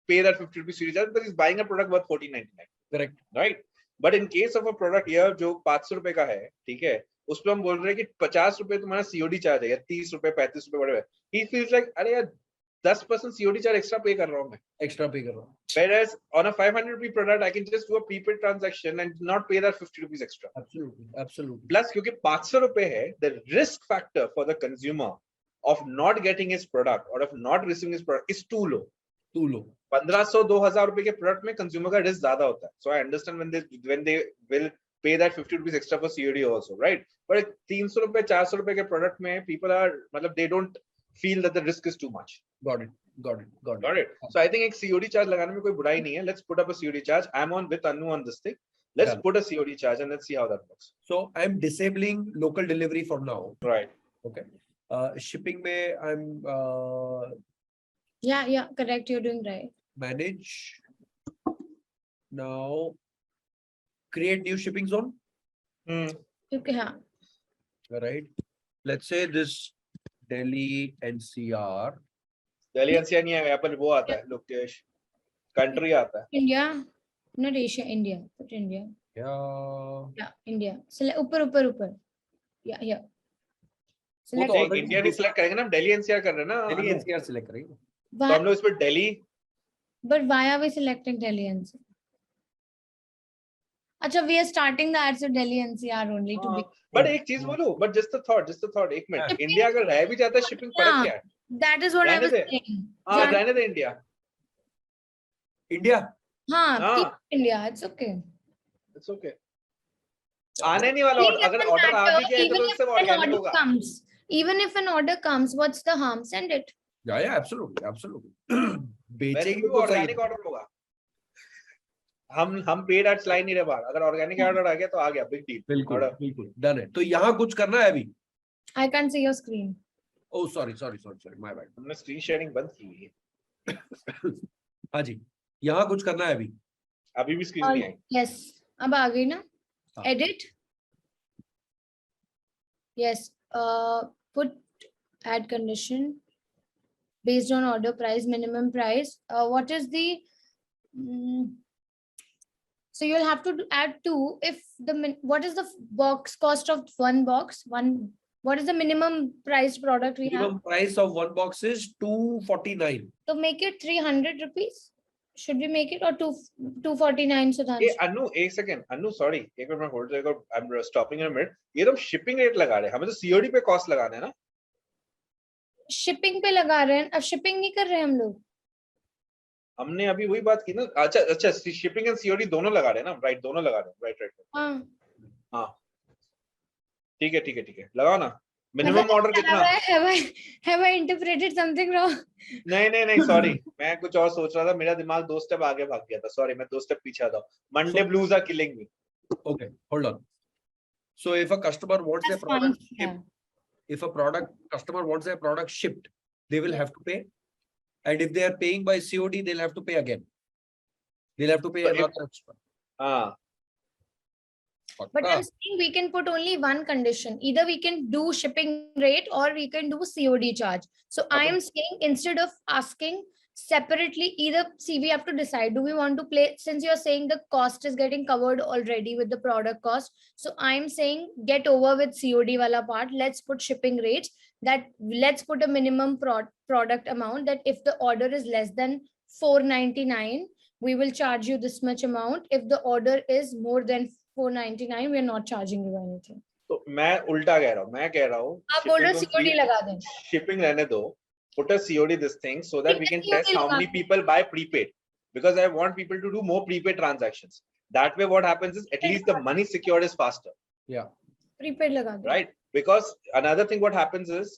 pay that 50 rupees COD charge because he's buying a product worth 1499. Correct. Right. But in case of a product here जो 500 रुपए का है, ठीक है, उस पे हम बोल रहे हैं कि 50 रुपए तुम्हारा COD चार्ज है या 30 रुपए 35 रुपए whatever. He feels like अरे यार 10% COD charge extra pay कर रहा हूँ मैं. Extra pay कर रहा हूँ. Whereas on a 500 rupee product, I can just do a prepaid transaction and not pay that 50 rupees extra. Absolutely. Plus, क्योंकि 500 रुपए है, the risk factor for the consumer of not getting his product or of not receiving his product is too low. 1500-2000 रुपए के product में consumer का risk ज़्यादा होता है. So I understand when they will pay that 50 rupees extra for COD also, right? But 300 रुपए 400 रुपए के product में people are, मतलब they don't feel that the risk is too much. Got it. So I think एक COD charge लगाने में कोई बुराई नहीं है. Let's put up a COD charge. I'm on with Anu on this thing. Let's put a COD charge and let's see how that works. So I'm disabling local delivery for now. Right. Okay. Shipping mein I'm Yeah, correct. You're doing right. manage. Now create new shipping zone. Okay, हाँ. Right. Let's say this Delhi NCR. Delhi NCR नहीं है, यहाँ पर वो आता है, Lokesh, country आता है. India, not Asia, India. Put India. Yeah. India. Select ऊपर. Yeah, here. Select. तो India नहीं select करेंगे ना, हम Delhi NCR कर रहे हैं ना. Delhi NCR select करेंगे. तो हम लोग इस पर Delhi. But why are we selecting Delhi NCR? अच्छा, we are starting the ads with Delhi NCR only to be. But एक चीज बोलूं, but just a thought, एक मिनट. India अगर रह भी जाता है, shipping फर्क क्या है? That is what I was saying. रहने दे India. हाँ, keep India. It's okay. It's okay. आने नहीं वाला, अगर order आ भी गया तो उससे organic होगा. Even if an order comes, what's the harm? Send it. Yeah, absolutely. बेचेंगे तो organic order होगा. हम paid ads line नहीं रहे बाहर. अगर organic order आ गया तो आ गया, big deal. बिल्कुल डन है. तो यहाँ कुछ करना है अभी. I can't see your screen. Oh, sorry, my bad. हमने screen sharing बंद की हुई है. हाँ जी, यहाँ कुछ करना है अभी. अभी भी screen नहीं आई. Yes, अब आ गई ना? हाँ. Edit. Yes. Put add condition based on order price, minimum price. What is the so you'll have to add 2 if what is the box cost of one box? What is the minimum price product we have? Minimum price of one box is 249. So make it 300 rupees. Should we make it or 249? Sudhanshu? ए अनु एक second अनु sorry एक minute मैं hold करेगा I am stopping in a minute ये तो shipping rate लगा रहे हैं हमें तो सीओडी पे कॉस्ट लगाना है ना शिपिंग पे लगा रहे हैं अब शिपिंग नहीं कर रहे हैं हम लोग हमने अभी वही बात की ना अच्छा अच्छा शिपिंग एंड सीओडी दोनों लगा रहे हैं ना राइट दोनों लगा रहे हैं राइट राइट हाँ हाँ ठीक है ठीक है ठीक है लगाओ ना मिनिमम ऑर्डर कितना have I interpreted something wrong? नहीं नहीं नहीं सॉरी मैं कुछ और सोच रहा था मेरा दिमाग 2 स्टेप आगे भाग गया था सॉरी मैं 2 स्टेप पीछे था Monday blues are killing me Okay, hold on. So if a customer wants their That's product fine. shipped, if a customer wants their product shipped, they will have to pay. And if they are paying by COD, they'll have to pay again. They'll have to pay So if- another extra. हाँ But I'm saying we can put only one condition. Either we can do shipping rate or we can do COD charge. So I am saying instead of asking separately, either see we have to decide, do we want to play, since you're saying the cost is getting covered already with the product cost. So I'm saying get over with COD wala part. Let's put shipping rates, that let's put a minimum product amount, that if the order is less than 499, we will charge you this much amount. If the order is more than 499, we are not charging you anything. तो मैं उल्टा कह रहा हूँ मैं कह रहा हूँ आप बोल रहे COD लगा दें. shipping रहने दो put a COD this thing so that we can COD test how लगा many दें. people buy prepaid because I want people to do more prepaid transactions that way what happens is at least the money secured is faster Yeah. Prepaid लगा दें. right because another thing what happens is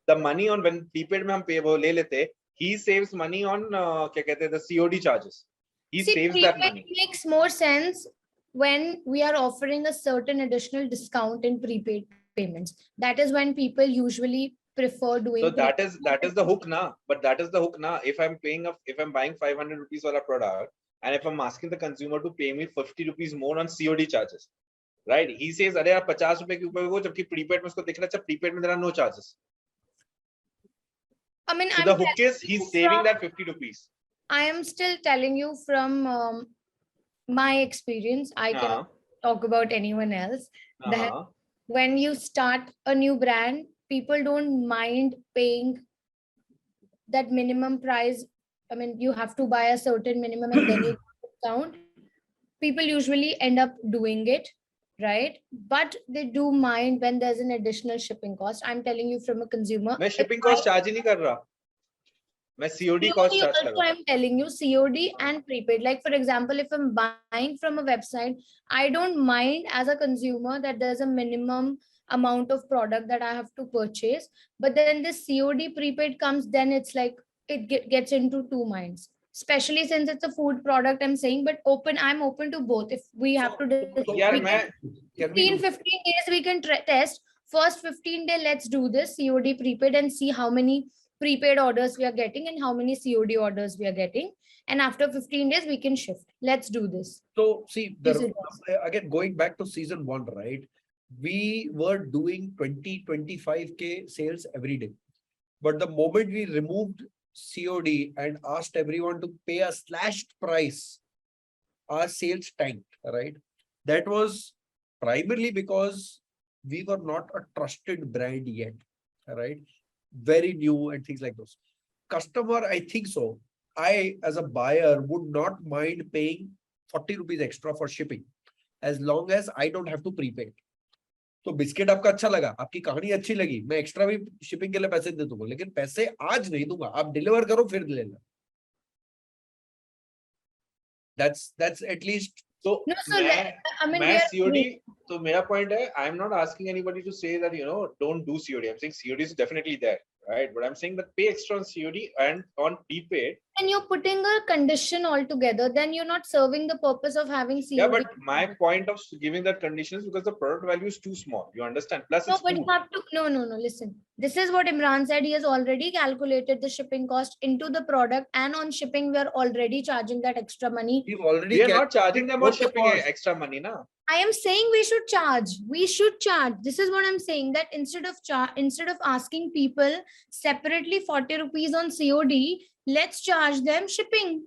the money on when prepaid में हम pay वो ले लेते he saves money on क्या कहते हैं the COD charges he See, saves that prepaid money makes more sense when we are offering a certain additional discount in prepaid payments. That is when people usually prefer doing. so that is the hook na but that is the hook na if I'm buying 500 rupees wala product and if I'm asking the consumer to pay me 50 rupees more on COD charges right he says अरे यार 50 रुपए के ऊपर वो जबकि prepaid में उसको देखना चाहिए prepaid में there are no charges I mean, so the hook is he's saving that 50 rupees I am still telling you from my experience. I cannot talk about anyone else. That when you start a new brand, people don't mind paying that minimum price. I mean, you have to buy a certain minimum and then you discount. People usually end up doing it, right? But they do mind when there's an additional shipping cost. I'm telling you from a consumer. मैं shipping cost charge ही नहीं कर रहा मैं COD cost charge कर रहा I'm telling you COD and prepaid. Like for example, if I'm buying from a website, I don't mind as a consumer that there's a minimum amount of product that I have to purchase. But then this COD prepaid comes, then it's like it gets into two minds. Especially since it's a food product, I'm saying, but I'm open to both. If we have to, यार मैं 15 days we can test. First 15 day, let's do this COD prepaid and see how many prepaid orders we are getting and how many COD orders we are getting. And after 15 days, we can shift. Let's do this. So see, again, going back to season 1, right? We were doing 20-25K sales every day. But the moment we removed COD and asked everyone to pay a slashed price, our sales tanked, right? That was primarily because we were not a trusted brand yet, right? Very new and things like those. Customer, I think so. I, as a buyer, would not mind paying 40 rupees extra for shipping as long as I don't have to prepay. तो biscuit आपका अच्छा लगा, आपकी कहानी अच्छी लगी, मैं extra भी शिपिंग के लिए पैसे दे दूंगा, लेकिन पैसे आज नहीं दूंगा, आप डिलीवर करो फिर ले लेना. That's at least. So मैं COD, so मेरा point है, I'm not asking anybody to say that, you know, don't do COD. I'm saying COD is definitely there, right? But I'm saying that pay extra on COD and on prepaid And you're putting a condition altogether, then you're not serving the purpose of having COD. Yeah, but my point of giving that condition is because the product value is too small. You understand? Plus, No, it's but you food. have to, no, listen. This is what Imran said. He has already calculated the shipping cost into the product, and on shipping, we are already charging that extra money. We've already We are not charging them on both the shipping costs. extra money, na? I am saying we should charge. We should charge. This is what I'm saying, that instead of asking people separately 40 rupees on COD, let's charge them shipping.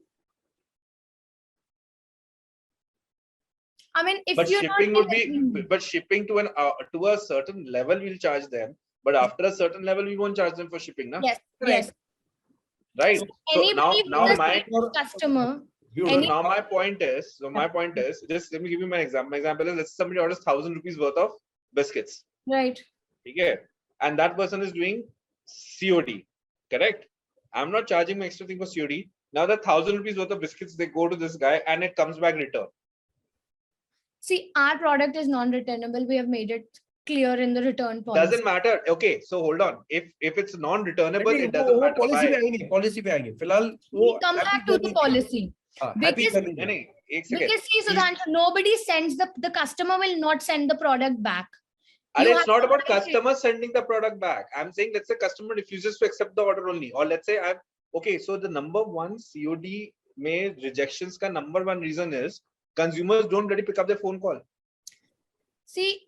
I mean, if But you're shipping not would be, but shipping to a certain level, we'll charge them. But after a certain level, we won't charge them for shipping, na? yes, yes. Right. So Anybody now who's a my sales customer, You so know, any, now my point is, just let me give you my example. My example is, let's say somebody orders 1,000 rupees worth of biscuits. right? Okay. And that person is doing COD, correct? I'm not charging my extra thing for COD. Now that 1,000 rupees worth of biscuits, they go to this guy and it comes back return. See, our product is non-returnable. We have made it clear in the return policy. Doesn't matter. Okay, so hold on. If it's non-returnable, नहीं, it doesn't matter. Policy पे Why? आएंगे, policy पे आएंगे फिलहाल We वो come happy back to the करने- policy. happy Because- करने नहीं, के- नहीं, एक second. Because see, Sudhanshu, nobody sends the customer will not send the product back. And You it's have not to about write it. customer sending the product back. I'm saying, let's say customer refuses to accept the order only, or let's say okay, so the number one COD may rejections ka number one reason is consumers don't really pick up their phone call. See,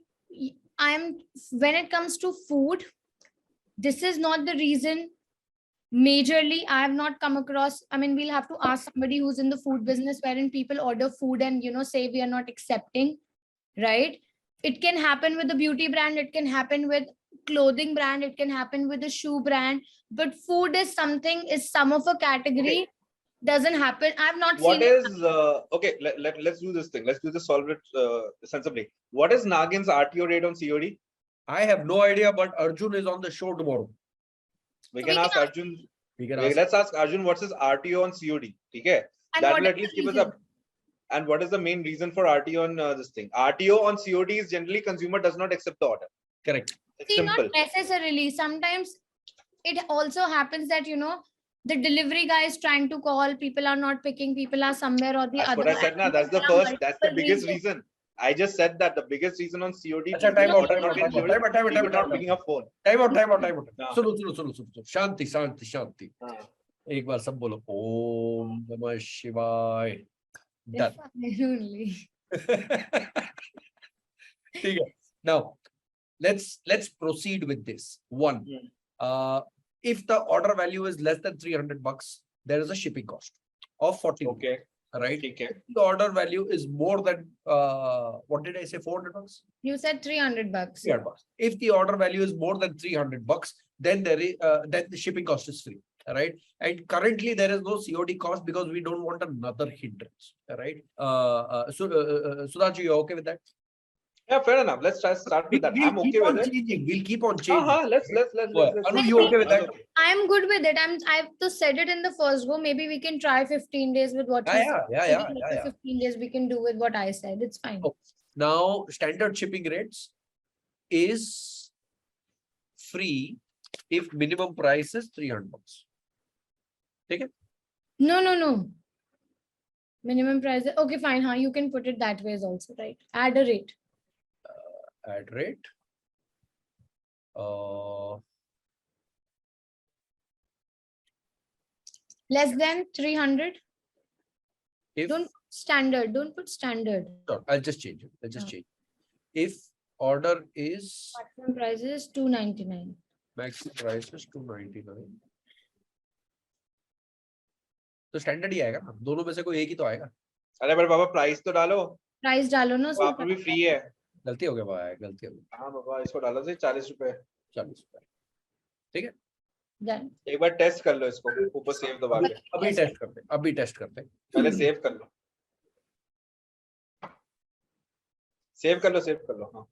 when it comes to food, this is not the reason. Majorly, I have not come across. I mean, we'll have to ask somebody who's in the food business, wherein people order food and say we are not accepting, right? It can happen with the beauty brand, it can happen with clothing brand, it can happen with the shoe brand, but food is some of a category. Okay. Doesn't happen. I've not What seen is okay? Let's do this thing. Let's do this, solve it sensibly. What is Nagin's RTO rate on COD? I have no idea, but Arjun is on the show tomorrow. We So can we ask can Arjun. We can ask. Let's ask Arjun what's his RTO on COD. Okay, And that what will is at least the give us reason? a. And what is the main reason for RTO on this thing? RTO on COD is generally consumer does not accept the order. Correct. It's See, simple. not necessarily. Sometimes it also happens that the delivery guy is trying to call, people are not picking, people are somewhere or the That's other. what I said now. That's the There are first. That's the multiple biggest reasons. reason. I just said that the biggest reason on COD. अच्छा, time out, time out, time out, time out, time out, People time not out. picking up phone. Time out, time out, time out. हाँ. सुनो शांति शांति शांति हाँ. एक बार सब बोलो ओम नमः शिवाय done. If I only. ठीक है. Now let's proceed with this. One, if the order value is less than $300, there is a shipping cost of 40. Okay. Right. Okay. If the order value is more than what did I say, $400? You said $300. $300. If the order value is more than $300, then there is then the shipping cost is free. Right. And currently there is no COD cost because we don't want another hindrance. Right. Sudhanshu, you okay with that? Yeah, fair enough. Let's start with that. We'll I'm keep okay on with it. changing. We'll keep on changing. Let's. Anu, you okay with that? Okay. I'm good with it. I've just said it in the first go. Maybe we can try 15 days with what you said. Yeah. Maybe like the 15 days we can do with what I said. It's fine. Oh. Now, standard shipping rates is free if minimum price is $300. Take it? No. Minimum price. Okay, fine. Huh? You can put it that way also, right? Add a rate. Add rate. Less than 300. If Don't put standard. no, I'll just change it. Oh. Change. If order is Maximum price is 299. maximum price is 299. तो standard ही आएगा ना, दोनों में से कोई एक ही तो आएगा. अरे पर बाबा प्राइस तो डालो. Price डालो ना. वहाँ पर भी फ्री है. गलती हो गया भाई, गलती हो गई. हाँ बाबा इसको डालो से 40 रुपए. 40 रुपए. ठीक है. Done. एक बार टेस्ट कर लो इसको ऊपर सेव दबा के. अभी टेस्ट करते हैं. पहले सेव कर लो. सेव कर लो. हाँ.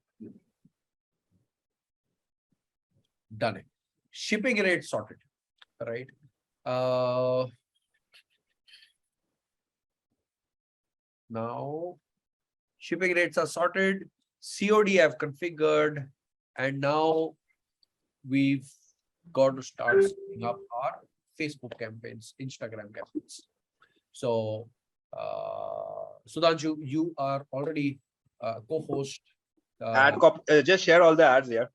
Done it. Shipping rate sorted. Right. Now shipping rates are sorted, COD I've configured, and now we've got to start setting up our Facebook campaigns, Instagram campaigns. So, Sudhanshu, you are already co-host. Just share all the ads here.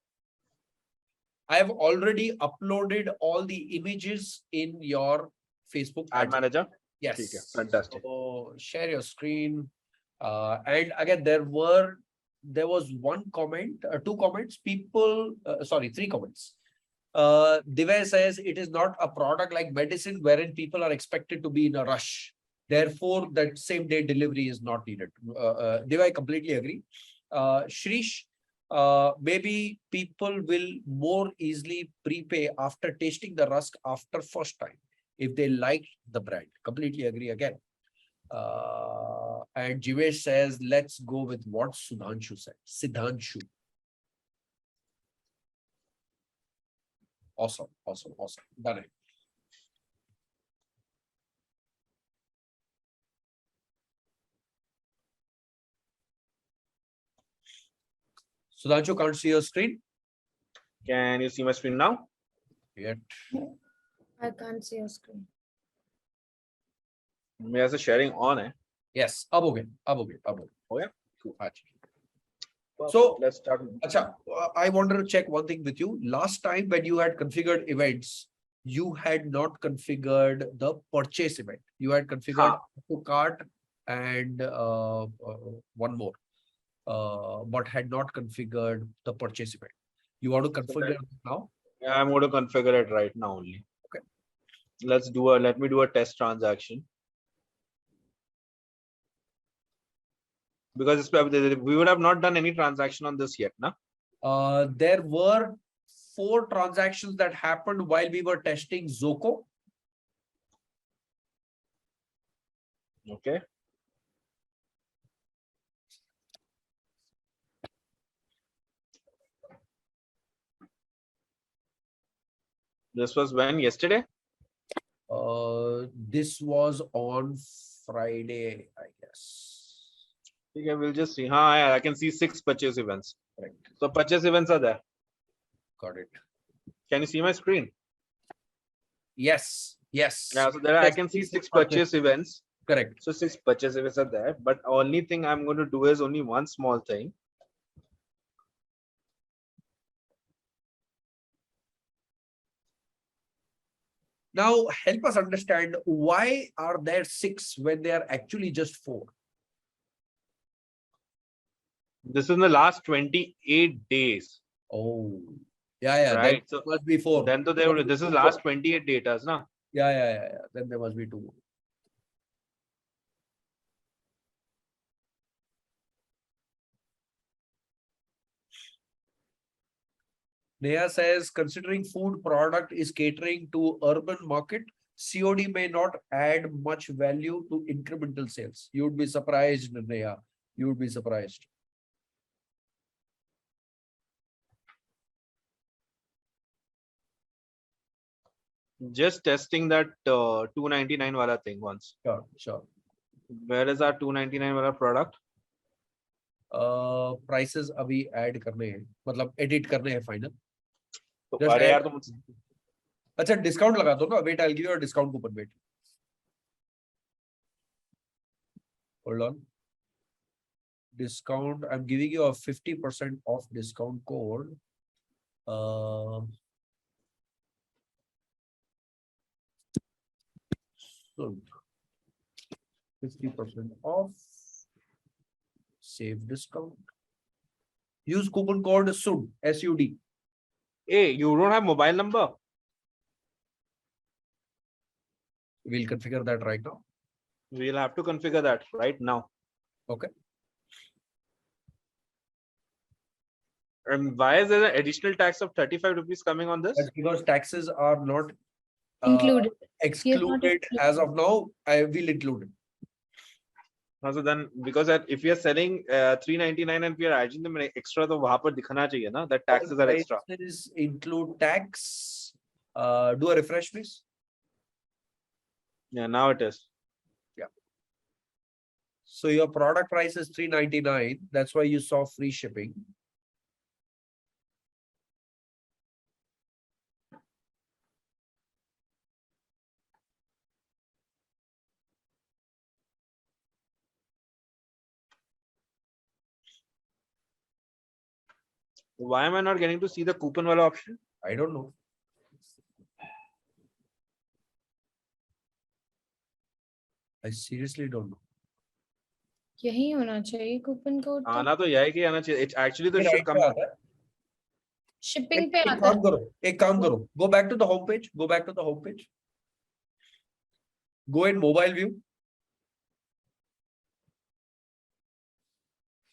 I have already uploaded all the images in your Facebook Ad manager. Yes. Okay, fantastic. So share your screen. And again, there was one comment, two comments. People, sorry, three comments. Divya says it is not a product like medicine wherein people are expected to be in a rush. Therefore, that same day delivery is not needed. Divya, I completely agree. Shrish, maybe people will more easily prepay after tasting the rusk after first time if they like the brand. Completely agree again. And Jivesh says, let's go with what Sudhanshu said. Siddhanshu. Awesome. Done it. Sudhanshu, can't see your screen? Can you see my screen now? Yet. I can't see your screen. There's a sharing on it. Yes. Ab ho gaya. Oh yeah. Cool. So let's start. Acha, I wanted to check one thing with you. Last time when you had configured events, you had not configured the purchase event. You had configured to cart and one more, but had not configured the purchase event. You want to configure it now? Yeah, I'm going to configure it right now only. Okay. Let me do a test transaction. Because we would have not done any transaction on this yet, na? There were 4 transactions that happened while we were testing Zoko. Okay. This was when? Yesterday? This was on Friday, I guess. Okay, we'll just see. I can see 6 purchase events. Correct. So purchase events are there. Got it. Can you see my screen? Yes. Yeah, so there I can see 6 purchase events. Correct. So 6 purchase events are there. But only thing I'm going to do is only one small thing. Now help us understand why are there 6 when they are actually just 4? This is in the last 28 days. Oh, yeah. Right. So must be 4. Then to there, this is last 28 data, na? Yeah. Then there must be 2. Neha says, considering food product is catering to urban market, COD may not add much value to incremental sales. You would be surprised, Neha. You would be surprised. Just testing that 299 wala thing once. Sure. Where is our 299 wala product? Prices अभी add करने हैं, मतलब edit करने हैं final. अरे यार तुम अच्छा discount लगा दो ना. Wait, I'll give you a discount coupon. Wait. Hold on. Discount. I'm giving you a 50% off discount code. So 50% off. Save discount. Use coupon code SUD. SUD. Hey, you don't have mobile number? We'll configure that right now. We'll have to configure that right now. Okay. And why is there an additional tax of 35 rupees coming on this? That's because taxes are not Included. excluded as of now. I will include it. So then, because if we are selling 399 and we are adding them extra, तो वहाँ पर दिखना चाहिए ना that taxes are extra. Prices include tax. Do a refresh, please. Yeah, now it is. Yeah. So your product price is 399. That's why you saw free shipping. Why am I not getting to see the coupon wala option? I don't know. I seriously don't know. यही होना चाहिए coupon code तो आना तो यही आना चाहिए. It actually ये should right come. पे आता है. शिपिंग पे एक आता है. काम करो, एक काम करो. Go back to the home page. Go back to the home page. Go in mobile view.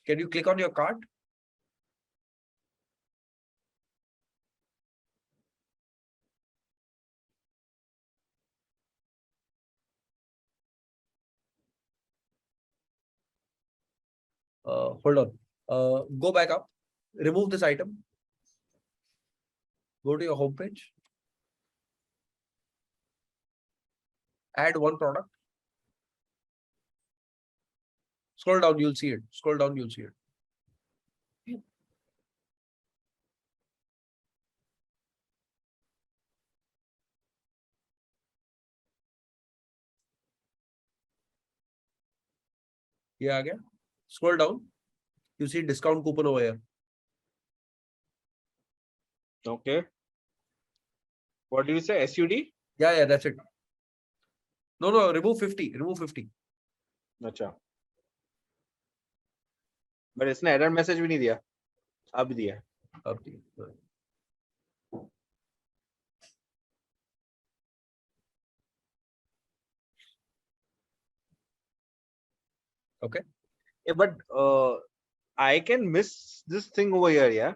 Can you click on your card? Hold on. Go back up. Remove this item. Go to your home page. Add one product. Scroll down, you'll see it. Scroll down, you'll see it. ये आ गया. Scroll down. You see discount coupon over here. Okay. What did you say? SUD? Yeah, that's it. No, remove 50. Remove 50. अच्छा. But इसने error message भी नहीं दिया. अब दिया. अब दिया. Okay. Yeah, but I can miss this thing over here, yeah.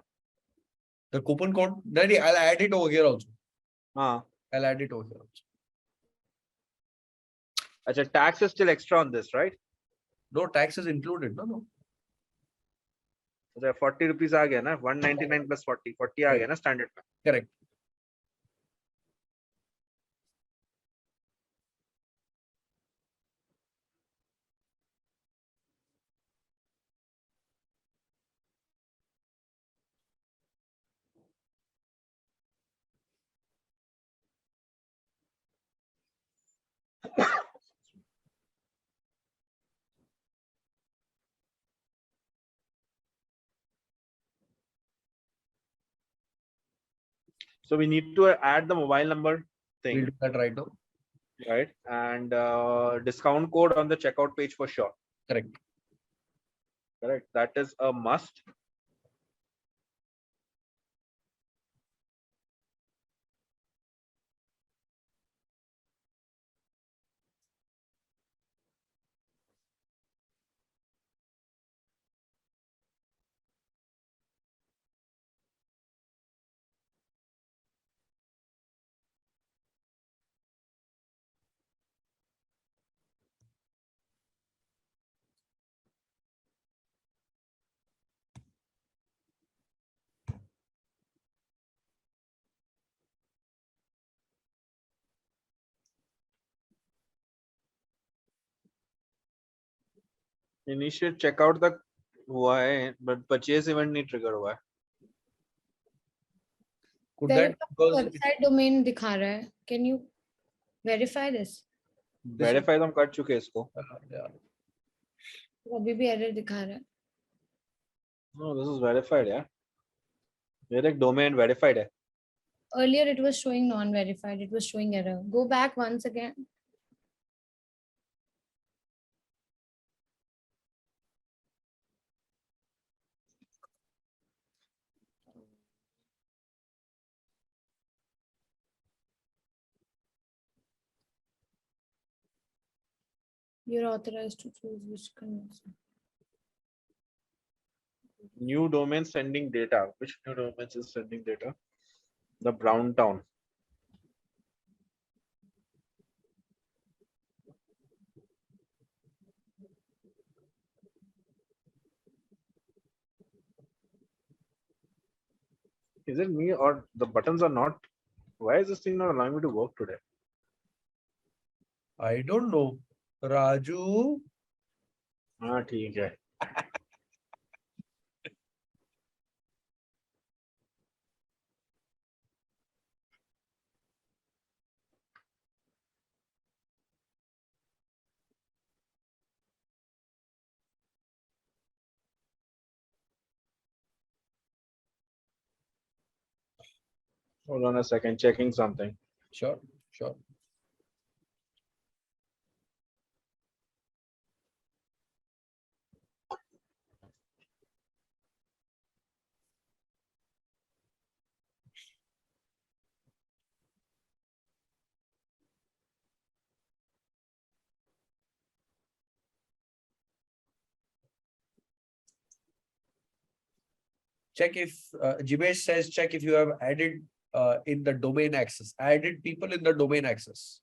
The coupon code. Daddy, I'll add it over here also. हाँ. I'll add it over here also. अच्छा, tax is still extra on this, right? No, tax is included. No. अच्छा, 40 rupees आ गया ना. 199 plus 40. 40 आ गया ना standard में. Correct. So we need to add the mobile number thing. We'll do that right now. Right, and discount code on the checkout page for sure. Correct. That is a must. Initiate checkout तक हुआ है, but purchase event नहीं trigger हुआ है. Could that because website domain दिखा रहा है. Can you verify this? Verify तो हम कर चुके हैं इसको. yeah. अभी भी एरर दिखा रहा है. No, this is verified, yeah. मेरा एक domain verified है. Earlier it was showing non-verified. It was showing error. Go back once again. You're authorized to choose which connection. New domain sending data. Which new domain is sending data? The Brown Town. Is it me or the buttons are not? Why is this thing not allowing me to work today? I don't know. Raju. हाँ ठीक है. Hold on a second, checking something. Sure, sure. Check if Jimesh says check if you have added in the domain access. Added people in the domain access.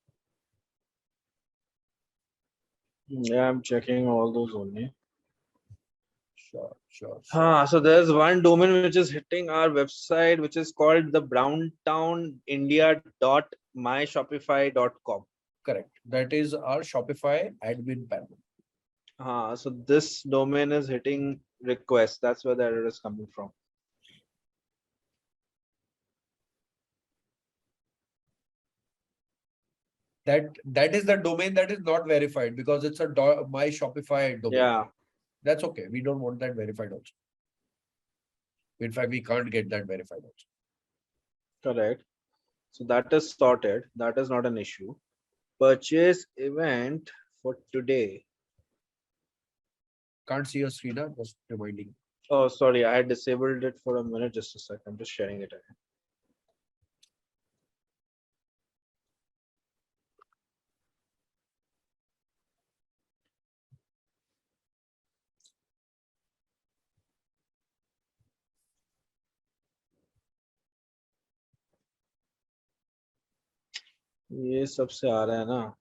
Yeah, I'm checking all those only. Sure, sure, sure. So there's one domain which is hitting our website, which is called the browntown.india.myshopify.com. Correct. That is our Shopify admin panel. So this domain is hitting request. That's where the error is coming from. That is the domain that is not verified because it's a my Shopify domain. Yeah, That's okay. We don't want that verified also. In fact, we can't get that verified also. correct. So that is sorted. That is not an issue. Purchase event for today. Can't see your screen, just reminding. Oh, sorry, I had disabled it for a minute. Just a sec. I'm just sharing it again. ये सबसे आ रहा है ना.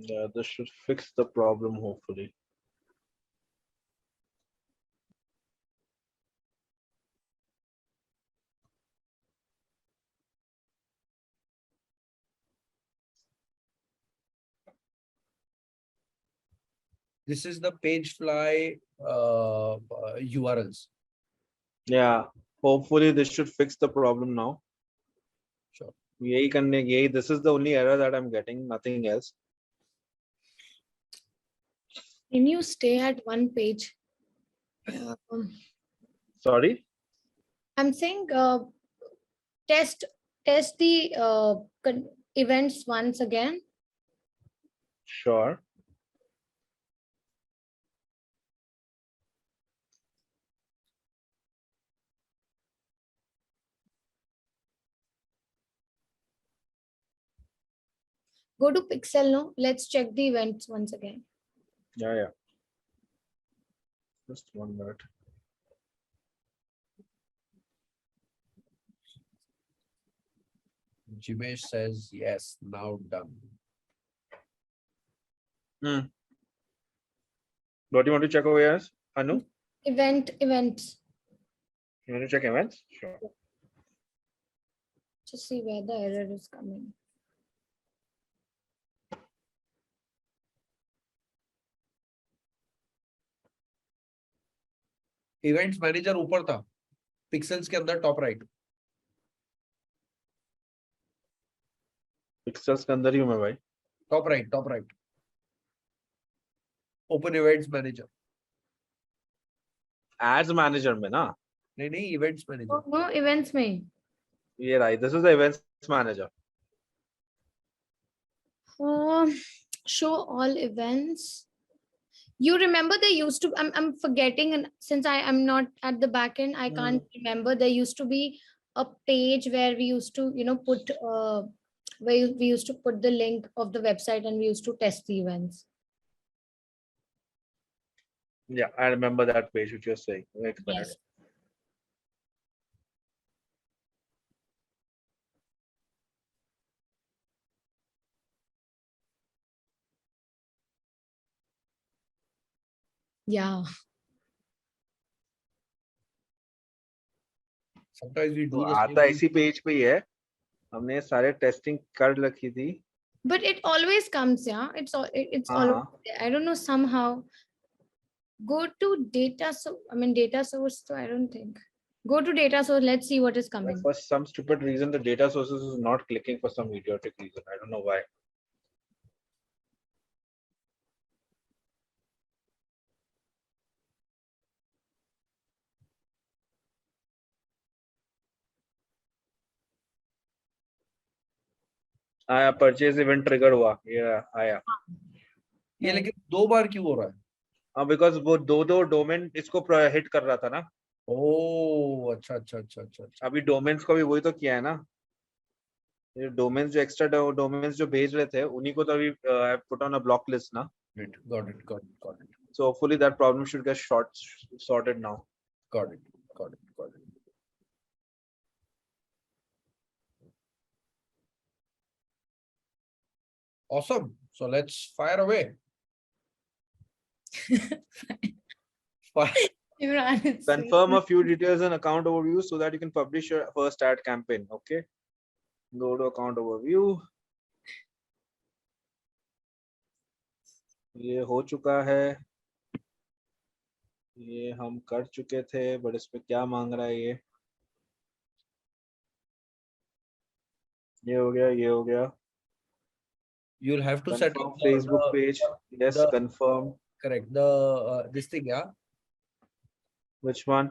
Yeah, this should fix the problem, hopefully. This is the Pagefly URLs. Yeah, hopefully this should fix the problem now. Sure. This is the only error that I'm getting, nothing else. Can you stay at one page? Sorry? I'm saying test the events once again. Sure. Go to Pixel, no? Let's check the events once again. Yeah. Just 1 minute. Jimesh says yes, now done. What do you want to check over here, Anu? Events. You want to check events? Sure. Just see where the error is coming. Events manager ऊपर था, pixels के अंदर top right. Pixels के अंदर ही हूँ मैं भाई. Top right. Open events manager. Ads manager में ना? नहीं, events manager. No, events में. Yeah, right. This is the events manager. Show all events. You remember they used to, I'm forgetting, and since I am not at the back end, I can't remember. There used to be a page where we used to, put where we used to put the link of the website and we used to test the events. Yeah, I remember that page which you're saying. Wait a minute. Yes. Yeah. Sometimes we तो do the आता same. इसी page पे ही है, हमने सारे testing कर रखी थी. But it always comes, yeah. It's हाँ always हाँ. there. I don't know, somehow. Go to data, so I mean data source, so I don't think. Go to data source, let's see what is But coming. for some stupid reason, the data sources is not clicking for some idiotic reason. I don't know why. आया purchase event trigger हुआ, ये आया. ये लेकिन 2 बार क्यों हो रहा है? हाँ, बिकॉज वो दो डोमेन इसको हिट कर रहा था ना. ओह, अच्छा अच्छा अच्छा अच्छा अच्छा. अभी डोमेन्स को भी वही तो किया है ना. ये डोमेन्स जो एक्स्ट्रा डोमेन्स जो भेज रहे थे उन्हीं को तो अभी put on a block list ना. Got it, got it, got it, So hopefully that problem should get sorted now. got it, got it, got it. Awesome. So let's fire away. Fire. Imran, it's Confirm a few details and account overview so that you can publish your first ad campaign. Okay. Go to account overview. ये हो चुका है. ये हम कर चुके थे, but इस पे क्या मांग रहा है ये हो गया, ये हो गया. You'll have to set Confirm up Facebook page. Yes, the- confirm. correct the this thing, yeah. Which one?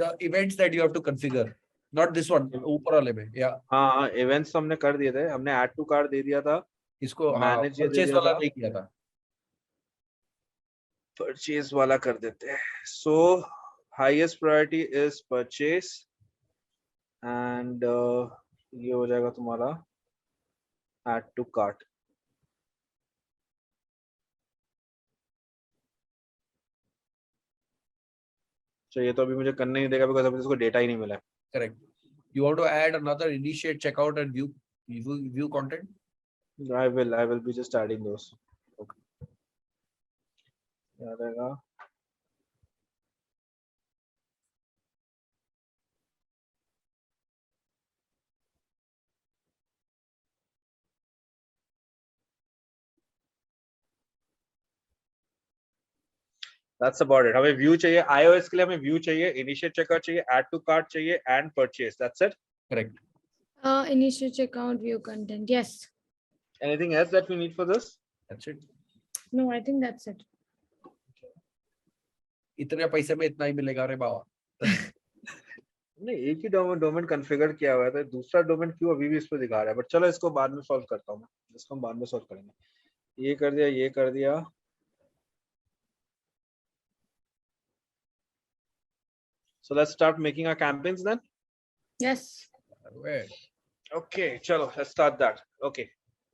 The events that you have to configure, not this one. ऊपर वाले में, yeah. हाँ हाँ, events हमने कर दिए थे. हमने add to cart दे दिया था. इसको Manage ये दे purchase दिया वाला था. नहीं किया था. Purchase वाला कर देते हैं. So highest priority is purchase and ये हो जाएगा तुम्हारा add to cart. तो ये तो अभी मुझे करने नहीं देगा बिकॉज़ अभी इसको डेटा ही नहीं मिला है. Correct. You want to add another initiate checkout and view content? I will be just adding those. Okay. क्या रहेगा? That's about it. हमें view चाहिए, iOS के लिए हमें view चाहिए, initiate checkout चाहिए, add to cart चाहिए and purchase. That's it. Correct. Initial checkout, view content. Yes. Anything else that we need for this? That's it. No, I think that's it. इतने पैसे में इतना ही मिलेगा रे बाबा. नहीं, एक ही डोमेन कॉन्फ़िगर किया हुआ है, तो दूसरा डोमेन क्यों अभी भी इस पे दिखा रहा है. बट चलो इसको बाद में सॉल्व करता हूँ मैं. इसको हम बाद में सॉल्व करेंगे. ये कर दिया, ये कर दिया. So let's start making our campaigns then. Yes. Okay, chalo, let's start that. Okay.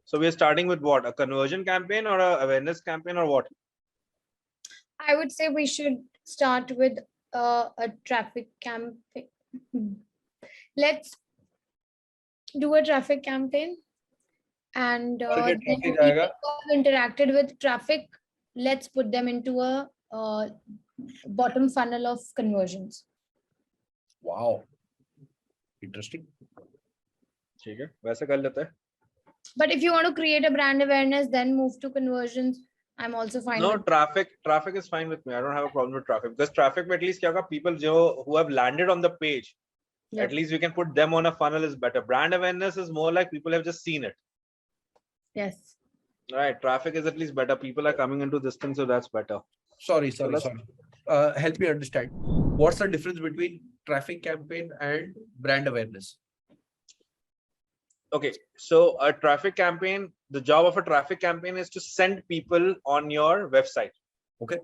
So we're starting with what? A conversion campaign or a awareness campaign or what? I would say we should start with a traffic campaign. Let's do a traffic campaign, and Target then traffic people आएगा. who have interacted with traffic, let's put them into a bottom funnel of conversions. Wow. Interesting. ठीक है, वैसे कर लेते हैं. But if you want to create a brand awareness, then move to conversions. I'm also fine. No, with traffic is fine with me. I don't have a problem with traffic because traffic में at least क्या होगा, people who have landed on the page, Yeah. at least we can put them on a funnel is better. Brand awareness is more like people have just seen it. Yes. Right, traffic is at least better. People are coming into this thing, so that's better. Sorry. let's- Help me understand. What's the difference between traffic campaign and brand awareness? Okay, so a traffic campaign, the job of a traffic campaign is to send people on your website. Okay.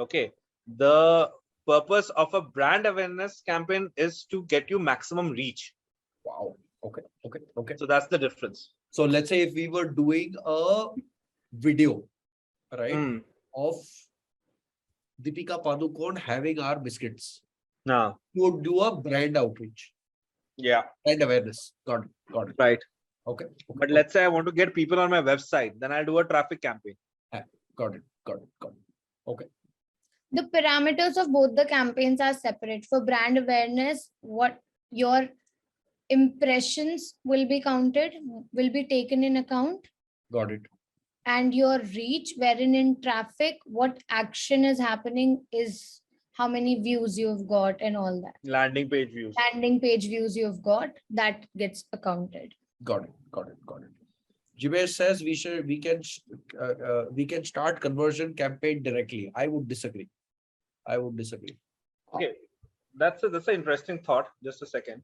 Okay. The purpose of a brand awareness campaign is to get you maximum reach. Wow. Okay. So that's the difference. So let's say if we were doing a video, right, Hmm. of Deepika Padukone having our biscuits, No. you would do a brand outreach, Yeah. brand awareness. Got it. Right. Okay. But let's say I want to get people on my website, then I'll do a traffic campaign. Got it. Okay. the parameters of both the campaigns are separate. For brand awareness, what your impressions will be counted, will be taken in account, Got it. and your reach, wherein in traffic, what action is happening is how many views you've got and all that. Landing page views. Landing page views you've got, that gets accounted. Got it. Got it. Got it. Jimesh says we can start conversion campaign directly. I would disagree. I would disagree. Okay, that's an interesting thought. Just a second.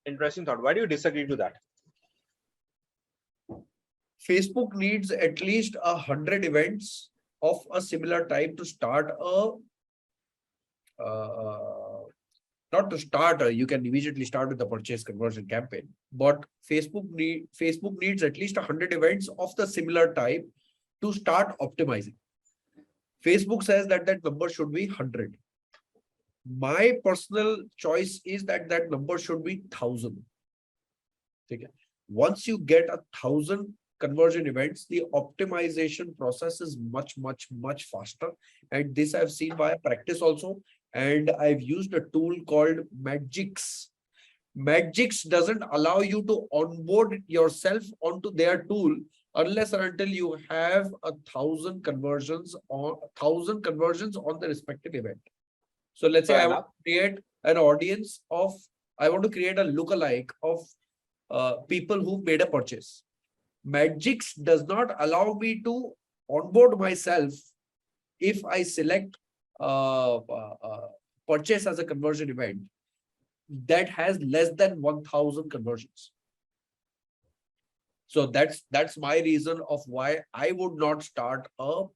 Interesting thought. Why do you disagree to that? Facebook needs at least 100 events of a similar type to start a not to start you can immediately start with the purchase conversion campaign, but Facebook needs at least 100 events of the similar type to start optimizing. Facebook says that number should be 100. My personal choice is that number should be 1,000. Okay. Once you get 1,000 conversion events, the optimization process is much faster. And this I've seen by practice also. And I've used a tool called Magix. Magix doesn't allow you to onboard yourself onto their tool unless or until you have 1,000 conversions on the respective event. So let's say I want to create an audience of, I want to create a lookalike of people who made a purchase. Magix does not allow me to onboard myself if I select purchase as a conversion event that has less than 1,000 conversions. So that's my reason of why I would not start a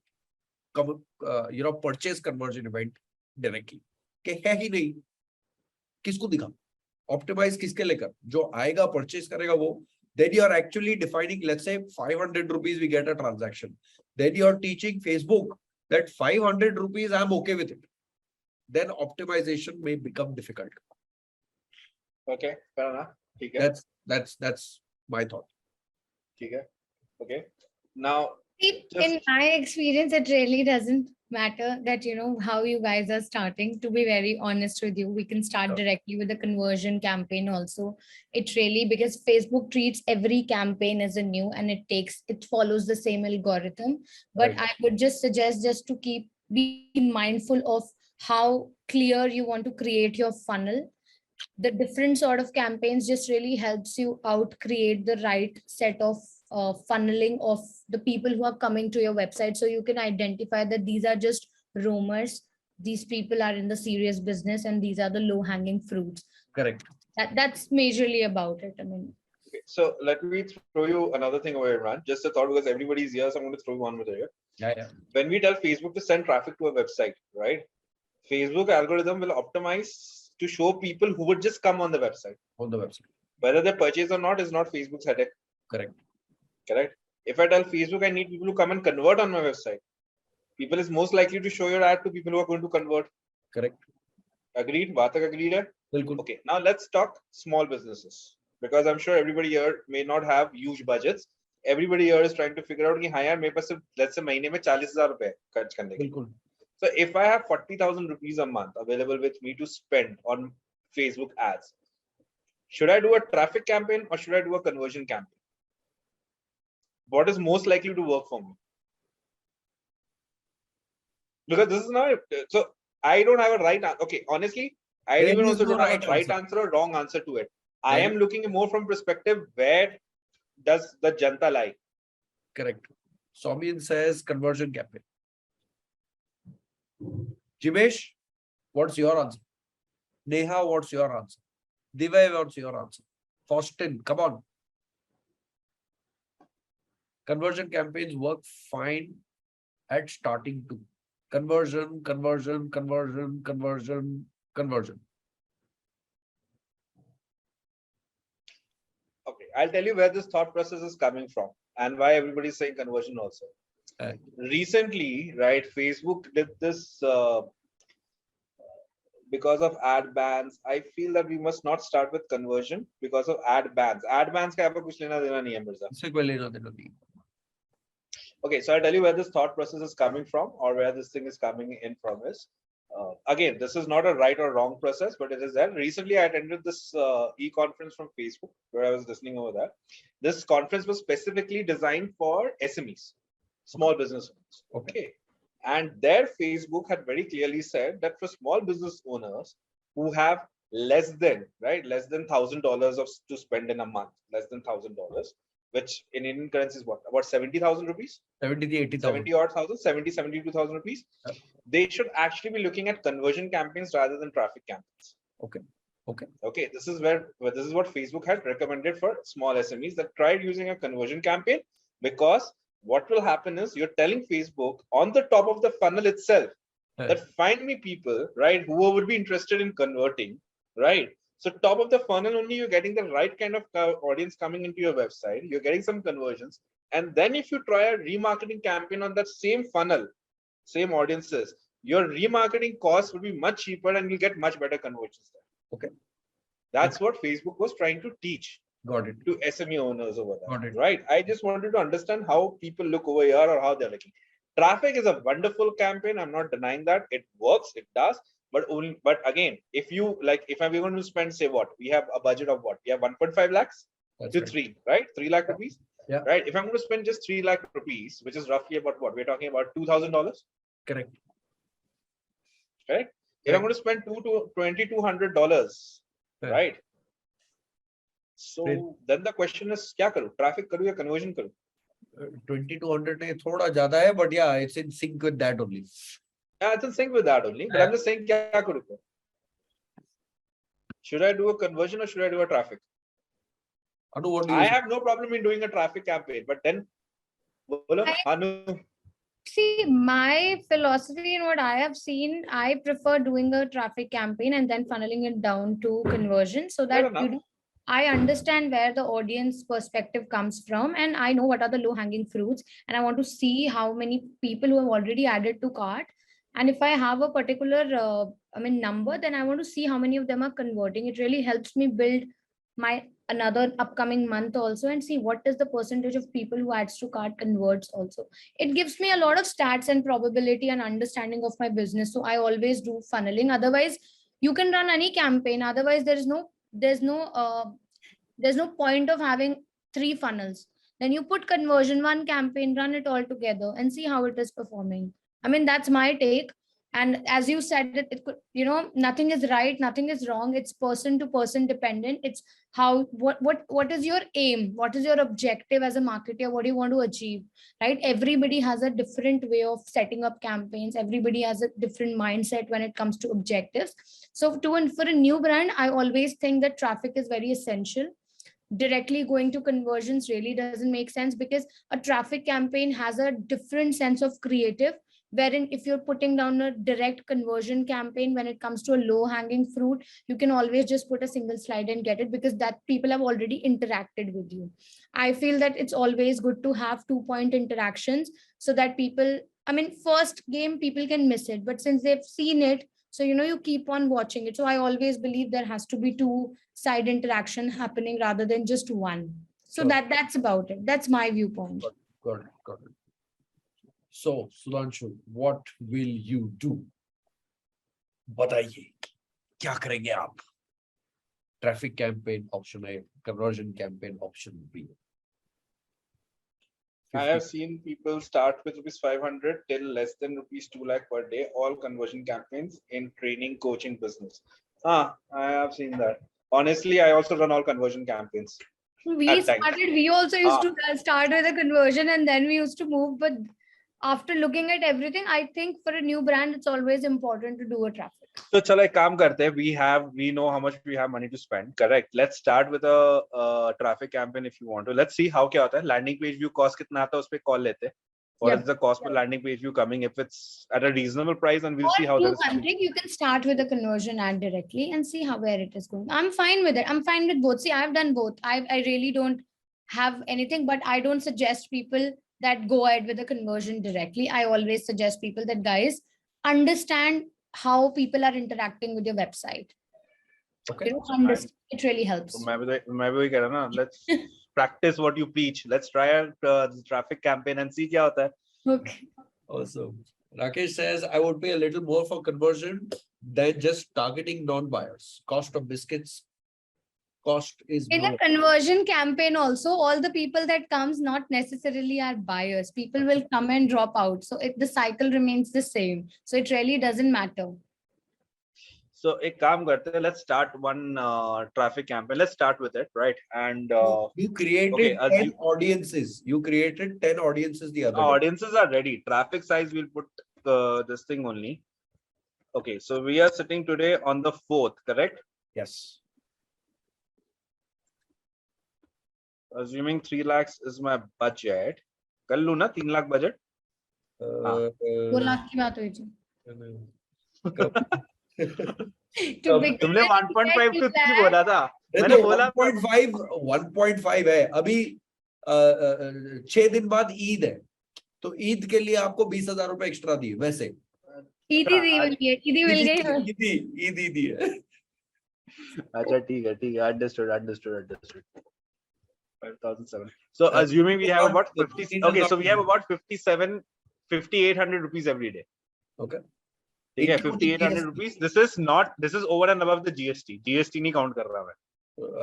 purchase conversion event directly. कि है ही नहीं, किसको दिखा, optimise किसके लेकर, जो आएगा purchase करेगा वो. Then you are actually defining, let's say 500 rupees we get a transaction. Then you are teaching Facebook that 500 rupees I'm okay with it. Then optimization may become difficult. Okay, fair enough. That's my thought. Okay. Now, in my experience, it really doesn't matter that, how you guys are starting. To be very honest with you, we can start directly with the conversion campaign also. It really, because Facebook treats every campaign as a new, and it follows the same algorithm. But Right. I would just suggest just to be mindful of how clear you want to create your funnel. The different sort of campaigns just really helps you out create the right set of funneling of the people who are coming to your website, so you can identify that these are just roamers, these people are in the serious business, and these are the low hanging fruits. Correct. That's majorly about it. I mean, okay, so let me throw you another thing away, Imran. Just a thought, because everybody's here, so I'm going to throw you one more here. Yeah. When we tell Facebook to send traffic to a website, right? Facebook algorithm will optimize to show people who would just come on the website. Whether they purchase or not is not Facebook's headache. Correct. If I tell Facebook I need people to come and convert on my website, people is most likely to show your ad to people who are going to convert. Correct. Agreed? Baat tak agreed hai? Bilkul. Okay, now let's talk small businesses, because I'm sure everybody here may not have huge budgets. Everybody here is trying to figure out कि हाँ यार मेरे पास let's say महीने में 40,000 रुपए खर्च करने के. Bilkul. So if I have 40,000 rupees a month available with me to spend on Facebook ads, should I do a traffic campaign or should I do a conversion campaign? What is most likely to work for me? Because this is not, so I don't have a right answer. Okay, honestly, I even also don't have a right answer or wrong answer to it. I am looking more from perspective, where does the janta lie? Correct. Somin says conversion campaign. Jimesh, what's your answer? Neha, what's your answer? Divay, what's your answer? Faustin, come on. Conversion campaigns work fine at starting too. Conversion. Okay, I'll tell you where this thought process is coming from and why everybody's saying conversion also. Recently, right, Facebook did this because of ad bans. I feel that we must not start with conversion because of ad bans. Ad bans का आपको कुछ लेना देना नहीं है Mirza. Okay, so I'll tell you where this thought process is coming from, or where this thing is coming in from is. Again, this is not a right or wrong process, but it is that recently I attended this e-conference from Facebook where I was listening over that. This conference was specifically designed for SMEs, small business owners. Okay. And their Facebook had very clearly said that for small business owners who have less than $1,000 of to spend in a month, less than $1,000, which in Indian currency is what, about 70,000 rupees, 70, 80,000. 70 odd thousand, 72,000 rupees. They should actually be looking at conversion campaigns rather than traffic campaigns. Okay. This is what Facebook had recommended for small SMEs that tried using a conversion campaign, because what will happen is you're telling Facebook on the top of the funnel itself that find me people, right, who would be interested in converting, right? So top of the funnel only, you're getting the right kind of audience coming into your website. You're getting some conversions. And then if you try a remarketing campaign on that same funnel, same audiences, your remarketing costs will be much cheaper and you'll get much better conversions there. Okay. That's what Facebook was trying to teach. Got it. To SME owners over there. Got it. Right. I just wanted to understand how people look over here or how they're looking. Traffic is a wonderful campaign. I'm not denying that. It works, it does. But again, if you like, if I'm going to spend, say what, we have a budget of what? We have 1.5 lakhs to 3, right? 3 lakh rupees. Yeah. Right. If I'm going to spend just 3 lakh rupees, which is roughly about what? We're talking about $2,000. Correct. Correct. If I'm going to spend $2,200, right? So then the question is, क्या करूँ? Traffic करूँ या conversion करूँ? 2,200 है थोड़ा ज़्यादा है, but yeah, it's in sync with that only. Yeah, it's in sync with that only. But I'm just saying, क्या करूँ? Should I do a conversion or should I do a traffic? I have no problem in doing a traffic campaign, but then, Anu. See, my philosophy and what I have seen, I prefer doing a traffic campaign and then funneling it down to conversion, so that I understand where the audience perspective comes from, and I know what are the low hanging fruits, and I want to see how many people who have already added to cart. And if I have a particular, number, then I want to see how many of them are converting. It really helps me build my another upcoming month also, and see what is the percentage of people who adds to cart converts also. It gives me a lot of stats and probability and understanding of my business. So I always do funneling. Otherwise, you can run any campaign. Otherwise, there's no point of having 3 funnels. Then you put conversion, 1 campaign, run it all together and see how it is performing. I mean, that's my take. And as you said, it could, nothing is right, nothing is wrong. It's person to person dependent. It's what is your aim? What is your objective as a marketer? What do you want to achieve? Right? Everybody has a different way of setting up campaigns. Everybody has a different mindset when it comes to objectives. So for a new brand, I always think that traffic is very essential. Directly going to conversions really doesn't make sense, because a traffic campaign has a different sense of creative, wherein if you're putting down a direct conversion campaign, when it comes to a low hanging fruit, you can always just put a single slide and get it, because that people have already interacted with you. I feel that it's always good to have 2-point interactions, so that people, first game people can miss it, but since they've seen it, so you keep on watching it. So I always believe there has to be 2-side interaction happening rather than just one. So Sure. that's about it. That's my viewpoint. Got it. So, Sudhanshu, what will you do? बताइए, क्या करेंगे आप? Traffic campaign option A, conversion campaign option B. I have seen people start with ₹500 till less than ₹2 lakh per day, all conversion campaigns in training, coaching, business. I have seen that. Honestly, I also run all conversion campaigns. We also used to start with a conversion and then we used to move. But after looking at everything, I think for a new brand, it's always important to do a traffic. So chalo ek kaam karte hain. We know how much we have money to spend. Correct. Let's start with a traffic campaign if you want to. Let's see how kya hota hai. Landing page view cost kitna aata hai, us pe call lete. What is the cost per landing page view coming? If it's at a reasonable price, and we'll see how that is coming. You can start with a conversion ad directly and see where it is going. I'm fine with it. I'm fine with both. See, I've done both. I really don't have anything, but I don't suggest people that go ahead with a conversion directly. I always suggest people that, guys, understand how people are interacting with your website. Okay. It really helps. So maybe we can, let's practice what you preach. Let's try the traffic campaign and see kya hota hai. Okay. Awesome. Rakesh says, I would pay a little more for conversion than just targeting non-buyers. Cost of biscuits, cost is In a more. conversion campaign also, all the people that comes not necessarily are buyers. People will come and drop out. So the cycle remains the same. So it really doesn't matter. So ek kaam karte hain, let's start one traffic campaign. Let's start with it, right? And You created okay, 10 audiences. You created 10 audiences the other day. audiences are ready. Traffic size we'll put this thing only. Okay, so we are sitting today on the 4th, correct? Yes. Assuming 3 lakhs is my budget. Kar lu na 3 lakh budget? 2 lakh की बात हुई थी. तुमने 1.5 to 3 बोला था. मैंने बोला 1.5 है. अभी 6 दिन बाद ईद है, तो ईद के लिए आपको 20,000 रुपए एक्स्ट्रा दिए. वैसे ईदी मिल गई. ईदी है. अच्छा ठीक है. Understood. 5,007. So assuming we have about 50. Okay, so we have about 5,800 rupees every day. Okay. Okay, 5,800 rupees. This is over and above the GST. GST नहीं count कर रहा मैं.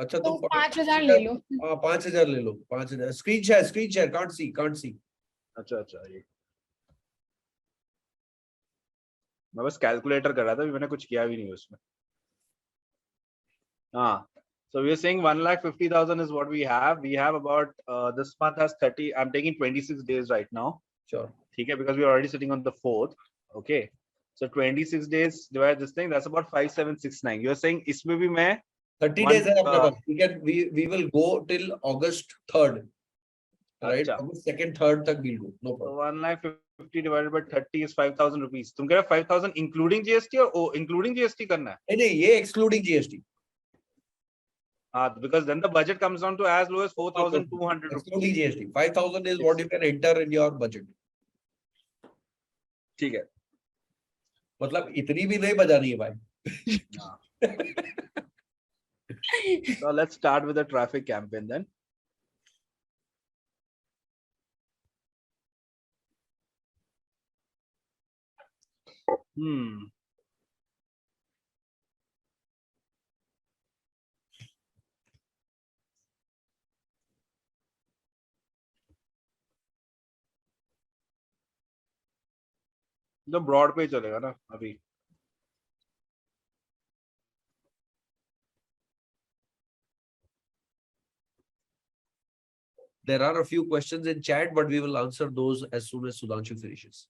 अच्छा तो 5,000 ले लो. हाँ 5,000 ले लो. 5,000. Screen share. Can't see. अच्छा ये. मैं बस कैलकुलेटर कर रहा था, मैंने कुछ किया भी नहीं उसमें. हाँ. So we are saying 1,50,000 is what we have. We have about this month has 30. I'm taking 26 days right now. Sure. Okay, because we are already sitting on the 4th. Okay. So 26 days divided this thing, that's about 5,769. You're saying इसमें भी मैं 30 days है अपने पास. We will go till August 3rd. Right? August 2nd, 3rd तक we'll go. No problem. 1,50,000 divided by 30 is 5,000 rupees. तुम कह रहे 5,000 including GST or including GST करना है? नहीं, ये excluding GST. Because then the budget comes down to as low as 4,200 rupees. Excluding GST. 5,000 is what you can enter in your budget. ठीक है. मतलब इतनी भी नहीं बजानी है भाई. So let's start with the traffic campaign then. तो ब्रॉड पे चलेगा ना अभी. There are a few questions in chat, but we will answer those as soon as Sudhanshu finishes.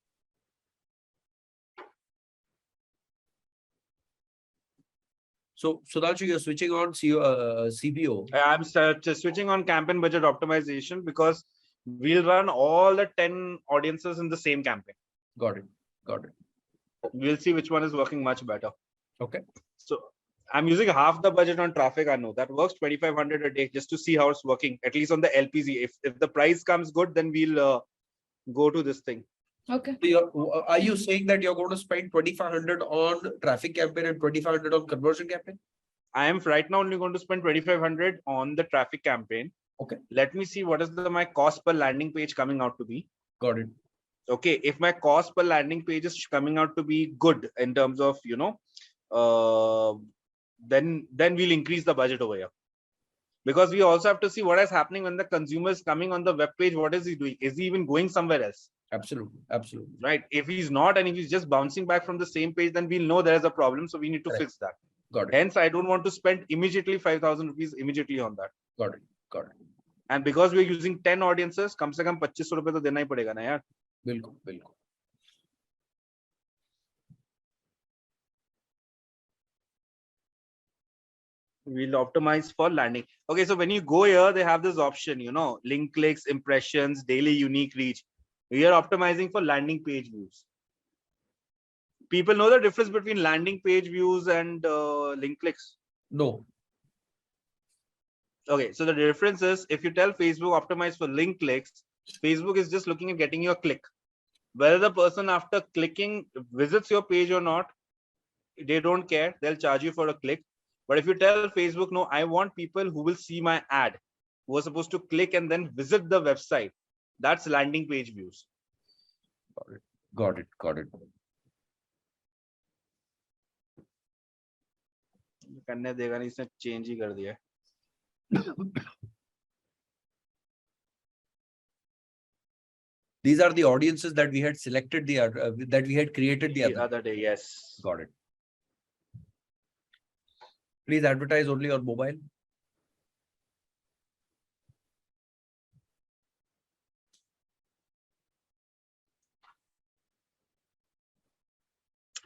So Sudhanshu, you're switching on CPO. I'm switching on campaign budget optimization because we'll run all the 10 audiences in the same campaign. Got it. We'll see which one is working much better. Okay. So I'm using half the budget on traffic. I know that works 2,500 a day just to see how it's working, at least on the LPZ. If the price comes good, then we'll go to this thing. Okay. So are you saying that you're going to spend 2,500 on traffic campaign and 2,500 on conversion campaign? I am right now only going to spend 2,500 on the traffic campaign. Okay. Let me see what is my cost per landing page coming out to be. Got it. Okay. If my cost per landing page is coming out to be good in terms of, then we'll increase the budget over here. Because we also have to see what is happening when the consumer is coming on the web page. What is he doing? Is he even going somewhere else? Absolutely. Right. If he's not, and if he's just bouncing back from the same page, then we'll know there is a problem. So we need to fix that. Got it. Hence, I don't want to spend immediately 5,000 rupees immediately on that. Got it. And because we're using 10 audiences, कम से कम 2,500 रुपए तो देना ही पड़ेगा ना यार. बिल्कुल. We'll optimize for landing. Okay, so when you go here, they have this option, link clicks, impressions, daily unique reach. We are optimizing for landing page views. People know the difference between landing page views and link clicks? No. Okay, so the difference is if you tell Facebook optimize for link clicks, Facebook is just looking at getting your click. Whether the person after clicking visits your page or not, they don't care. They'll charge you for a click. But if you tell Facebook, no, I want people who will see my ad. who are supposed to click and then visit the website. That's landing page views. Got it. Got it. करने देगा नहीं, इसने change ही कर दिया. These are the audiences that we had selected that we had created the other day. Yes. Got it. Please advertise only on mobile.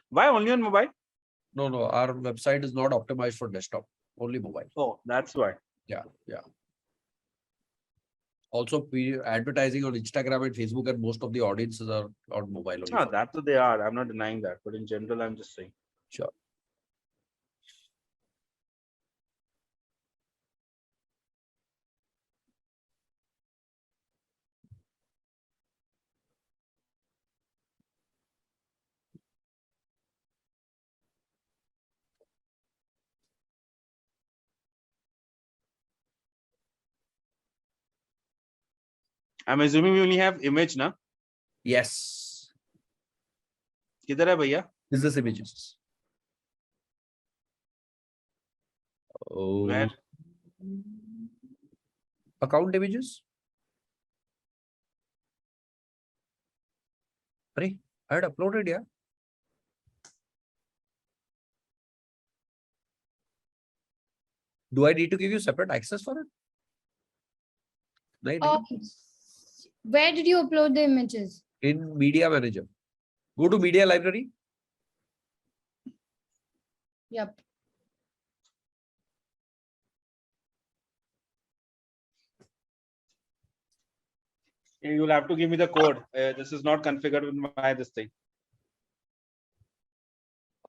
Why only on mobile? No, our website is not optimized for desktop, only mobile. Oh, that's why. Yeah. Also, we advertising on Instagram and Facebook, and most of the audiences are on mobile only. That's what they are. I'm not denying that, but in general, I'm just saying. Sure. I'm assuming we only have image, na? Yes. किधर है भैया? Business images. Oh. Where? Account images. I had uploaded, yeah. Do I need to give you separate access for it? Where did you upload the images? In Media Manager. Go to Media Library. Yep. You'll have to give me the code. This is not configured with this thing.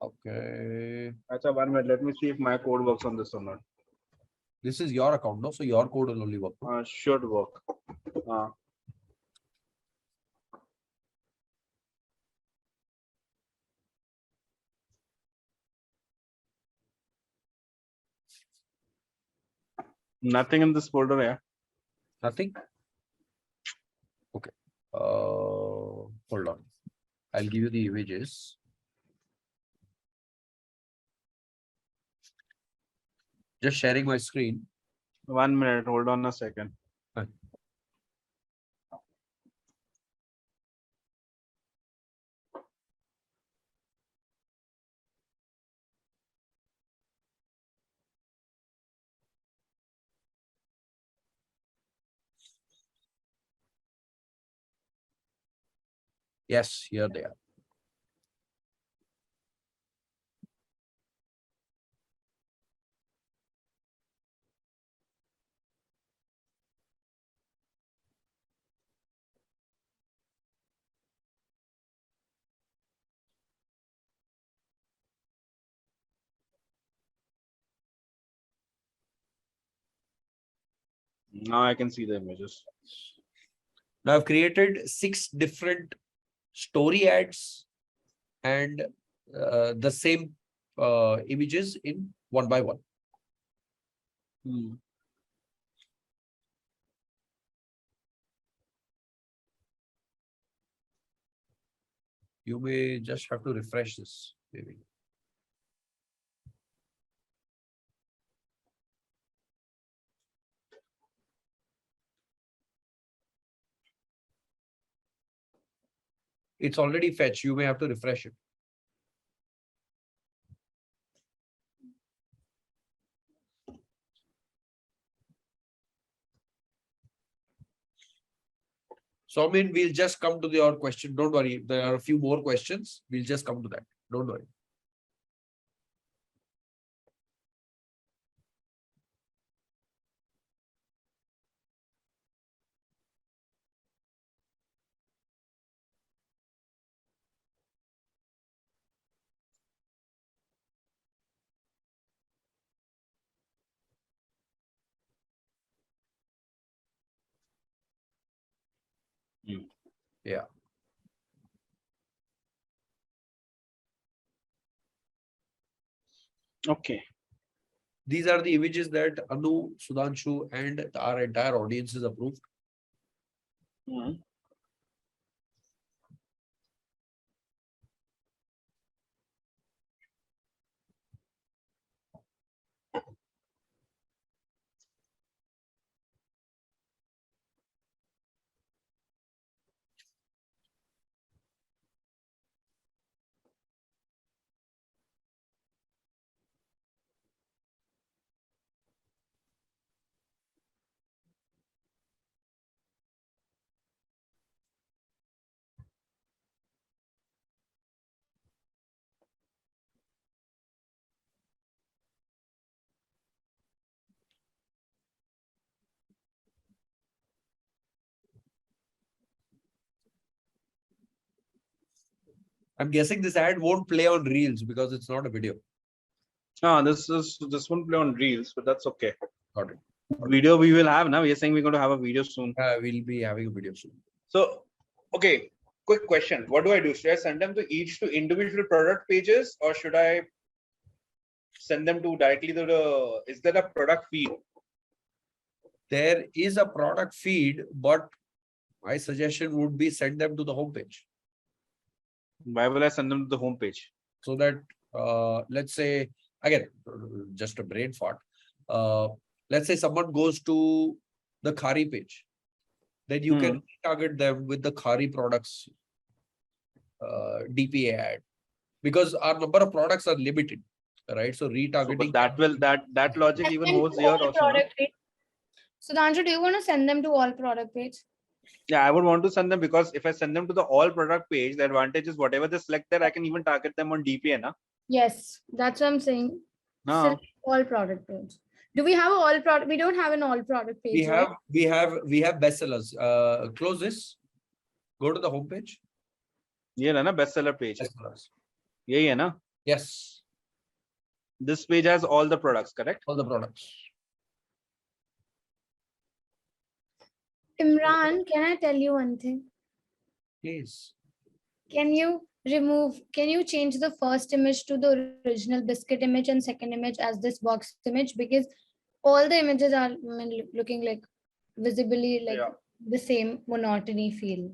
Okay. Achha, 1 minute. Let me see if my code works on this or not. This is your account, no? So your code will only work. Should work. Nothing in this folder, yeah. Nothing. Okay. Hold on. I'll give you the images. Just sharing my screen. 1 minute. Hold on a second. Yes, here they are. Now I can see the images. Now I've created 6 different story ads and the same images in 1 by 1. You may just have to refresh this, maybe. It's already fetched. You may have to refresh it. So, I mean, we'll just come to your question. Don't worry. There are a few more questions. We'll just come to that. Don't worry. Yeah. Okay. These are the images that Anu, Sudhanshu, and our entire audience is approved. Mhm. I'm guessing this ad won't play on Reels because it's not a video. This won't play on Reels, but that's okay. Got it. Video we will have now. We are saying we're going to have a video soon. We'll be having a video soon. So, okay, quick question. What do I do? Should I send them to individual product pages, or should I send them to directly to the, is there a product feed? There is a product feed, but my suggestion would be send them to the homepage. Why will I send them to the homepage? So that, let's say, again, just a brain fart. Let's say someone goes to the Khari page. Then you can target them with the Khari products DPA ad. Because our number of products are limited, right? So retargeting. But that logic Send even them to holds here all also. No? product page. Sudhanshu, do you want to send them to all product page? Yeah, I would want to send them, because if I send them to the all product page, the advantage is whatever they select there, I can even target them on DPA. Na? Yes, that's what I'm saying. No. Select all product page. Do we have all product? We don't have an all product page. We have bestsellers. Close this. Go to the homepage. ये है ना bestseller page. Bestsellers. यही है ना? Yes. This page has all the products, correct? All the products. Imran, can I tell you one thing? Please. Can you change the first image to the original biscuit image and second image as this box image? Because all the images are looking like visibly like the same monotony feel.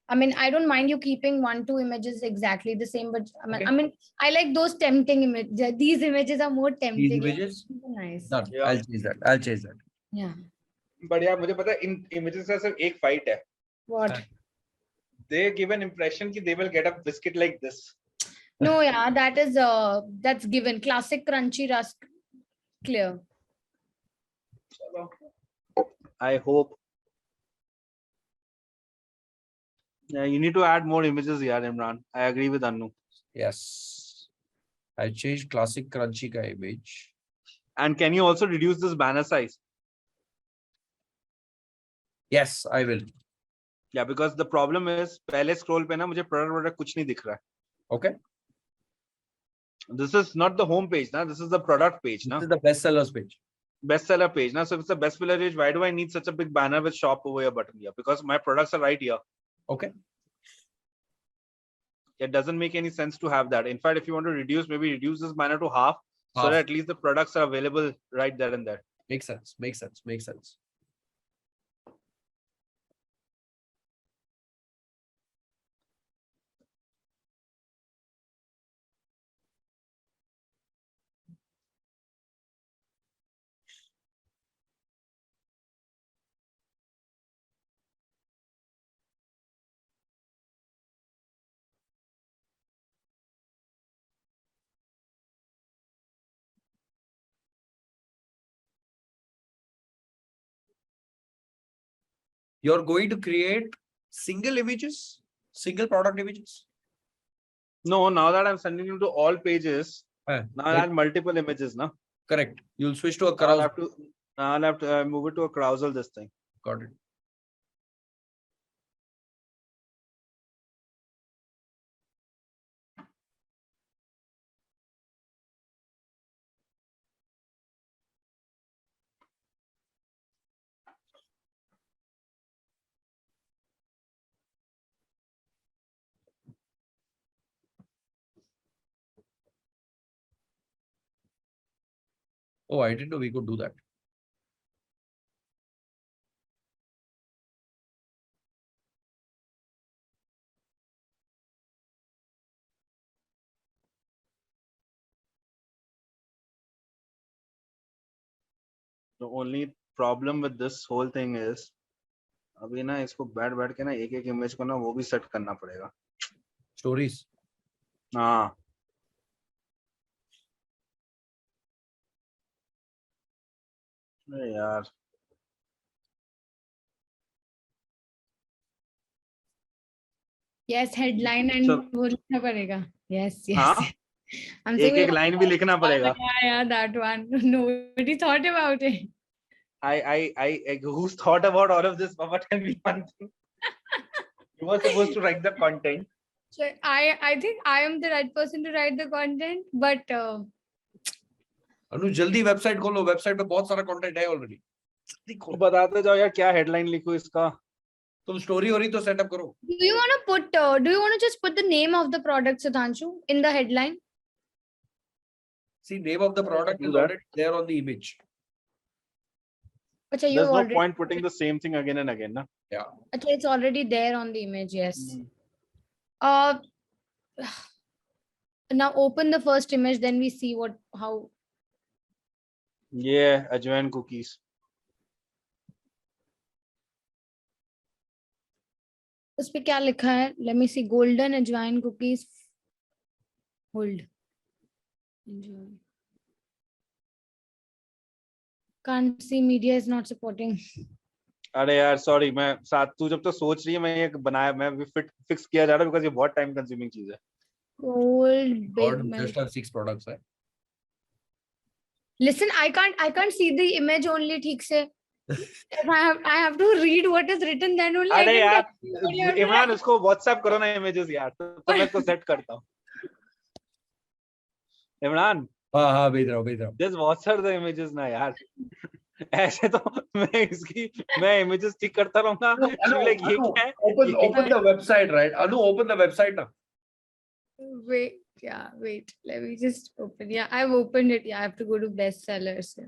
I mean, I don't mind you keeping 1-2 images exactly the same, but I mean, I like those tempting images. These images are more tempting. These images? Nice. Done. Yeah. I'll change that. Yeah. But yeah, मुझे पता है इन images का सिर्फ एक fight है. What? They give an impression that they will get a biscuit like this. No, yeah, that's given. Classic crunchy rusk, clear. I hope. Yeah, you need to add more images here, Imran. I agree with Anu. Yes. I changed classic crunchy ka image. And can you also reduce this banner size? Yes, I will. Yeah, because the problem is पहले scroll पे ना मुझे product कुछ नहीं दिख रहा है. Okay. This is not the home page, na. This is the product page, na. This is the bestsellers page. Bestseller page, na. So if it's a bestseller page, why do I need such a big banner with shop over here button here? Because my products are right here. Okay. It doesn't make any sense to have that. In fact, if you want to reduce, maybe reduce this banner to half. So that at least the products are available right there and there. Makes sense. Makes sense. Makes sense. You're going to create single images, single product images? No, now that I'm sending you to all pages, now I have multiple images, na. Correct. You'll switch to a carousel. I'll have to move it to a carousel, this thing. Got it. Oh, I didn't know we could do that. The only problem with this whole thing is अभी ना इसको बैठ बैठ के ना एक एक image को ना वो भी सेट करना पड़ेगा. Stories. हाँ. अरे यार. Yes, headline and चल. वो लिखना पड़ेगा. Yes, yes. हाँ. I'm एक saying एक लाइन भी लिखना पड़ेगा. yeah, that one. Nobody thought about it. Who's thought about all of this? But tell me one thing. You were supposed to write the content. So I think I am the right person to write the content, but अनु जल्दी website खोलो, website पे बहुत सारा content है already. बताते जाओ यार क्या हेडलाइन लिखूं इसका. तुम स्टोरी हो रही तो सेटअप करो. do you want to just put the name of the product, Sudhanshu, in the headline? See, name of the product is already there on the image. Acha, you There's no already, point putting the same thing again and again, na? Yeah. acha, it's already there on the image. Yes. Hmm. Now open the first image, then we see how. Yeah, ajwain cookies. उस पे क्या लिखा है? Let me see. Golden ajwain cookies. Hold. Enjoy. Can't see, media is not supporting. अरे यार sorry मैं साथ तू जब तो सोच रही है मैं ये बनाया मैं फिक्स किया जा रहा है बिकॉज़ ये बहुत टाइम कंज्यूमिंग चीज है. Gold big God, milk. just have 6 products. Hai. Listen, I can't see the image only ठीक से. If I have to read what is written, then only I अरे can यार tell you what you have to Imran write. उसको WhatsApp करो ना images यार तो मैं इसको सेट करता हूँ. इमरान हाँ हाँ भेज रहा हूँ. जस्ट व्हाट्सएप द इमेजेस ना यार. ऐसे तो मैं इमेजेस ठीक करता रहूंगा. Like ये क्या है? Open the website, right? Anu, open the website now. Wait. Let me just open. Yeah, I've opened it. Yeah, I have to go to bestsellers.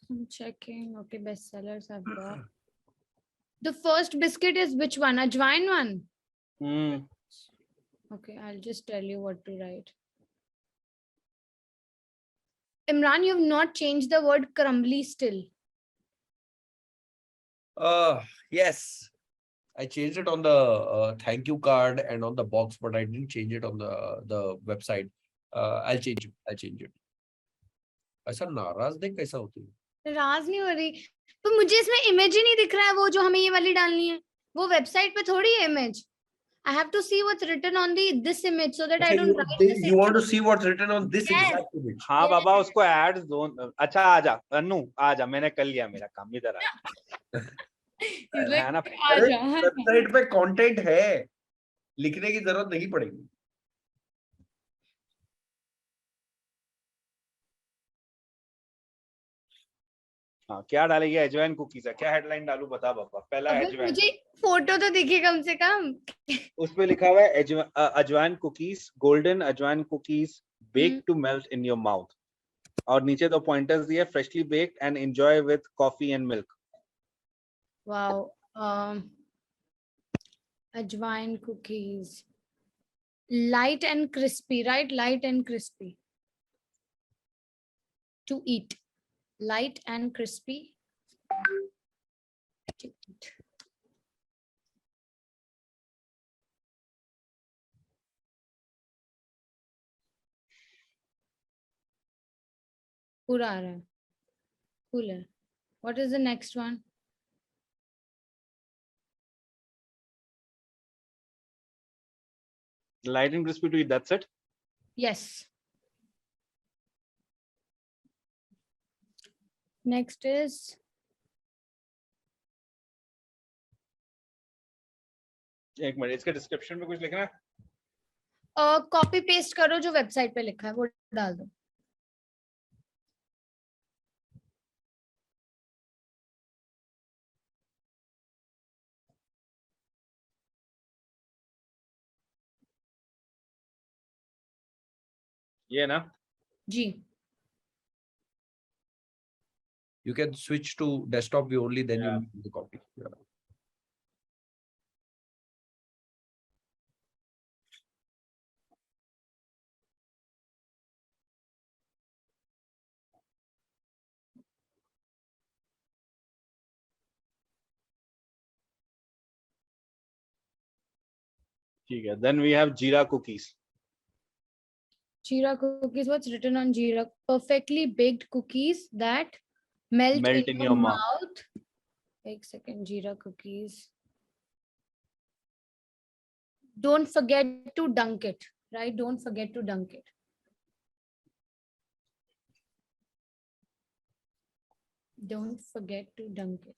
I'm checking. Okay, bestsellers I've got. The first biscuit is which one? Ajwain one? Hmm. Okay, I'll just tell you what to write. Imran, you have not changed the word crumbly still. Yes. I changed it on the thank you card and on the box, but I didn't change it on the website. I'll change it. ऐसा नाराज देख कैसा होती है. नाराज नहीं हो रही तो मुझे इसमें इमेज ही नहीं दिख रहा है वो जो हमें ये वाली डालनी है वो वेबसाइट पे थोड़ी है image. I have to see what's written on this image so that I don't write the same. You want to see what's written on this Yes. exact image? हाँ बाबा उसको एड्स दो. अच्छा आजा अनु आजा मैंने कर लिया मेरा काम इधर आ. He's like, है ना. आजा. वेबसाइट पे कंटेंट है, लिखने की जरूरत नहीं पड़ेगी. हाँ क्या डालेगी? अजवाइन कुकीज है. क्या हेडलाइन डालूं बता बाबा. पहला अबे अजवाइन. मुझे फोटो तो दिखे कम से कम. उस पे लिखा हुआ है ajwain cookies golden ajwain cookies bake to melt in your mouth. और नीचे दो पॉइंटर्स दिए freshly baked and enjoy with coffee and milk. Wow. Ajwain cookies. Light and crispy, right? Light and crispy. To eat. Light and crispy. To eat. पूरा आ रहा है. Cool है. What is the next one? Light and crispy to eat. That's it. Yes. Next is एक minute, इसके description में कुछ लिखना है? कॉपी पेस्ट करो जो वेबसाइट पे लिखा है वो डाल दो। ये ना? जी You can switch to desktop view only, then you Yeah. need the copy. Yeah. ठीक है, then we have Jira cookies. Jira cookies, what's written on Jira? Perfectly baked cookies that melt Melt in in your your mouth. mouth. Wait a second, Jira cookies. Don't forget to dunk it, right? Don't forget to dunk it. Don't forget to dunk it.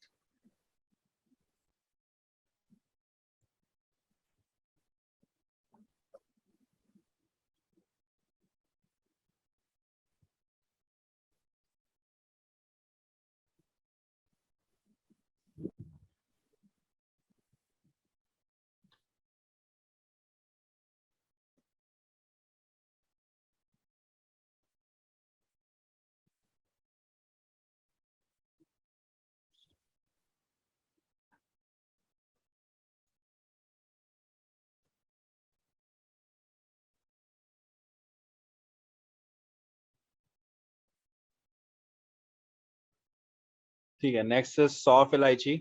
ठीक है, next is soft इलायची.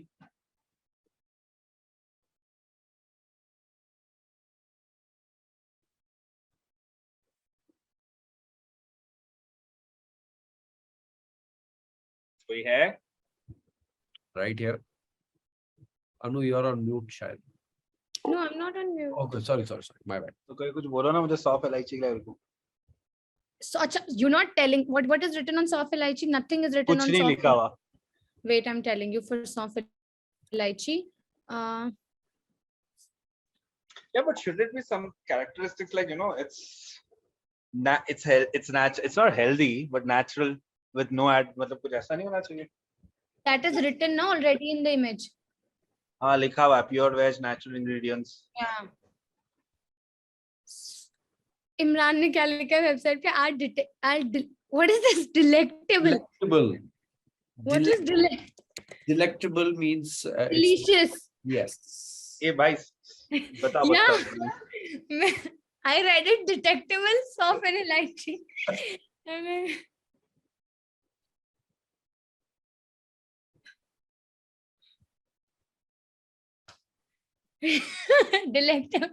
कोई है? Right here. Anu, you are on mute, शायद. No, I'm not on mute. Okay, sorry, my bad. तो कोई कुछ बोलो ना मुझे soft इलायची के लिए. So, you're not telling what is written on soft elaichi? Nothing is written कुछ on नहीं soft. लिखा हुआ. Wait, I'm telling you for soft elaichi. Yeah, but should it be some characteristics like, it's it's not healthy but natural with no add, मतलब कुछ ऐसा नहीं होना चाहिए? That is written now already in the image. हाँ लिखा हुआ है pure veg natural ingredients. Yeah. Imran ने क्या लिखा है वेबसाइट पे? What is this? Delectable. Delectable. What is Delectable means delicious? Yes. ए भाई बता Yeah. बता. I read it detectable soft and elaichi. Delectable.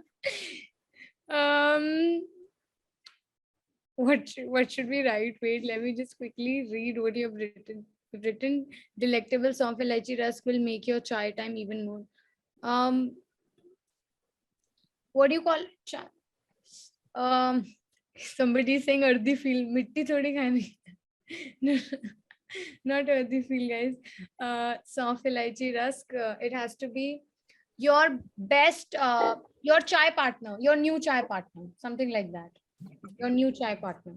What should we write? Wait, let me just quickly read what you have written. You've written delectable soft elaichi rusk will make your chai time even more. What do you call chai? Somebody is saying earthy feel. Mitti thodi khani. No, not earthy feel, guys. Soft elaichi rusk. It has to be your best, your chai partner, your new chai partner, something like that. Your new chai partner.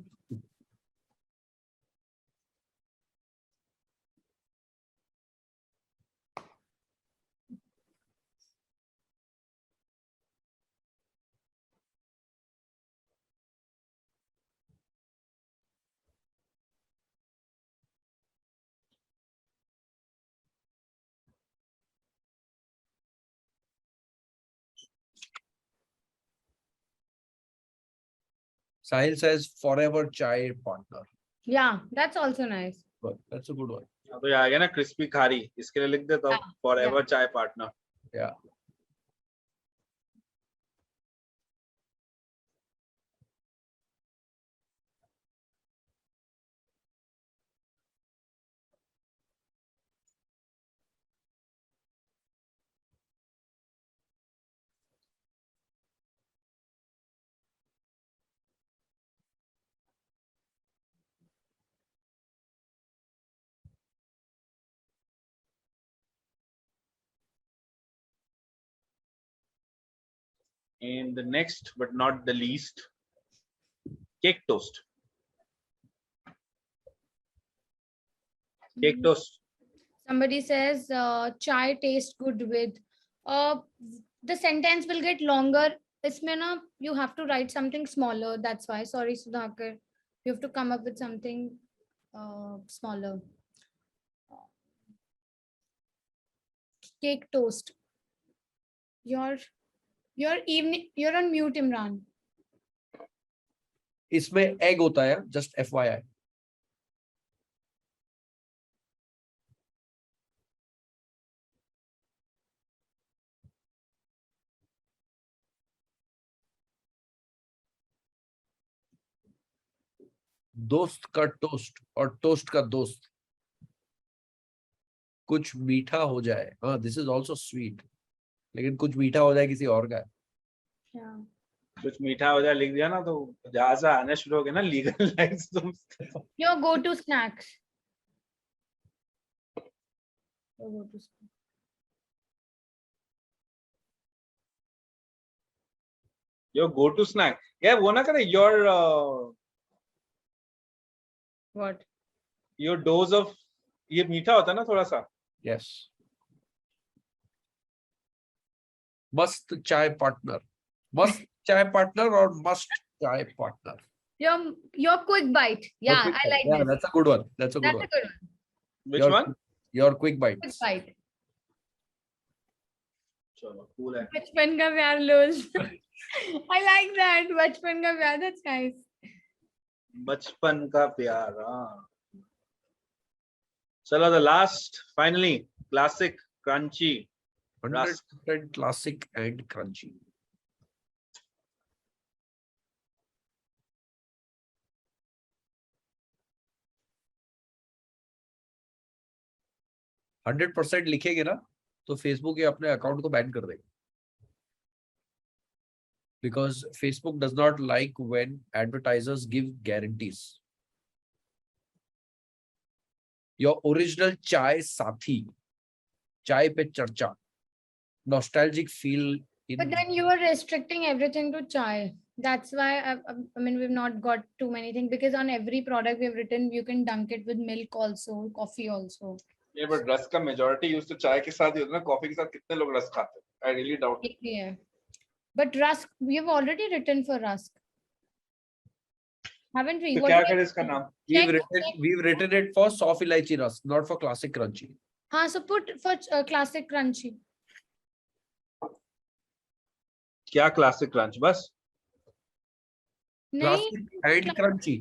Sahil says forever chai partner. Yeah, that's also nice. But that's a good one. तो ये आ गया ना crispy खारी, इसके लिए लिख देता हूँ forever chai partner. Yeah. And the next, but not the least, cake toast. Cake toast. Somebody says chai tastes good with. Uh, the sentence will get longer. इसमें ना you have to write something smaller. That's why. Sorry, Sudhakar. You have to come up with something smaller. Cake toast. Your evening. You're on mute, Imran. इसमें egg होता है, just FYI. दोस्त का toast और toast का दोस्त कुछ मीठा हो जाए. हाँ, दिस इज ऑल्सो स्वीट, लेकिन कुछ मीठा हो जाए किसी और का. Yeah. कुछ मीठा हो जाए लिख दिया ना तो जहां से आने शुरू हो गए ना लीगल लाइन्स तुम. Your go-to snacks. Your go-to snack. Your go-to snack. Yeah, वो ना करे What? your dose of ये मीठा होता है ना थोड़ा सा. Yes. मस्त चाय पार्टनर. मस्त चाय पार्टनर और मस्त चाय partner. Your quick bite. Yeah, I like Yeah, this. that's a good one. That's a good That's one. a good one. Which one? Your quick Quick bites. bite. चलो cool है. बचपन का प्यार lose. I like that. बचपन का प्यार. That's nice. बचपन का प्यार. हाँ. चलो the last, finally, classic, crunchy. 100% classic and crunchy. %100% लिखेंगे ना तो फेसबुक ये अपने अकाउंट को बैन कर देगा. Because Facebook does not like when advertisers give guarantees. Your original chai sathi, chai pe charcha, nostalgic feel. But then you are restricting everything to chai. That's why I mean we've not got too many things, because on every product we've written you can dunk it with milk also, coffee also. Yeah, but रस का majority use तो चाय के साथ ही होता है ना. Coffee के साथ कितने लोग रस खाते हैं? I really doubt it. Yeah. But rusk, we've already written for rusk. Haven't we? तो What क्या do we- करे इसका नाम? We've written it for soft elaichi rusk, not for classic crunchy. हाँ, so put for classic crunchy. क्या classic crunch बस? नहीं, Classic and crunchy.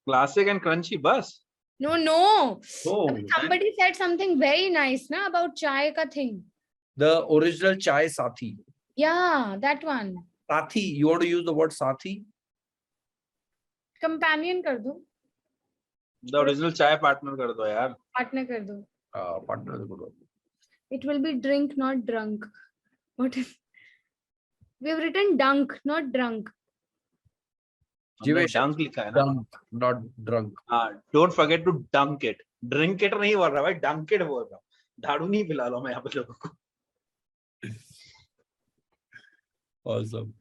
Classic and crunchy बस? no, no. Oh, Somebody said something very nice na about chai ka thing. the original chai sathi. Yeah, that one. Sathi, you want to use the word sathi? Companion कर दो. The original chai partner कर दो यार. Partner कर दो. Partner is a good one. It will be drink, not drunk. What if we've written dunk, not drunk? हमने dunk लिखा है ना. Dunk, not drunk. Don't forget to dunk it. Drink it नहीं बोल रहा भाई, dunk it बोल रहा हूँ. झाड़ू नहीं पिला लो मैं यहाँ पे लोगों को. Awesome.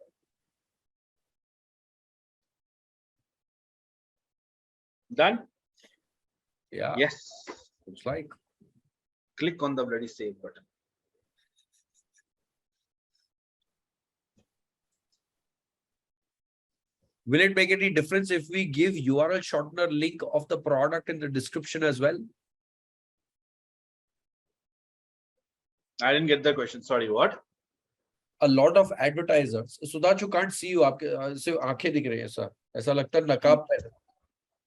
Done? Yeah. Yes. Looks like. Click on the bloody save button. Will it make any difference if we give URL shortener link of the product in the description as well? I didn't get the question. Sorry, what? A lot of advertisers, so that you can't see you, आपके सिर्फ आंखें दिख रही है sir, ऐसा लगता है नकाब पहने.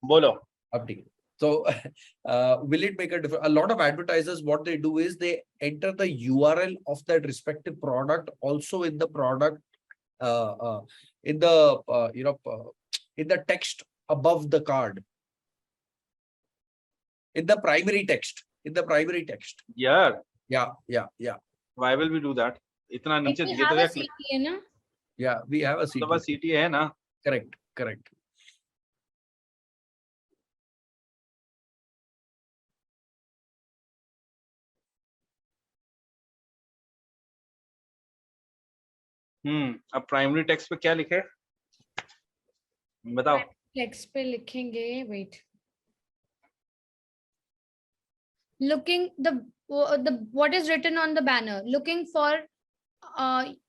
बोलो. अब ठीक है. So, will it make a difference? A lot of advertisers, what they do is they enter the URL of that respective product also in the product, in the in the text above the card, in the primary text, Yeah. Yeah. Why will we do that? इतना Like नीचे we ये have तो a क्या CTA, na? Yeah, we have a तो बस CT. CT है ना. Correct, correct. अब प्राइमरी टेक्स्ट पे क्या लिखे बताओ. Flex पे लिखेंगे. Wait. Looking the what is written on the banner? Looking for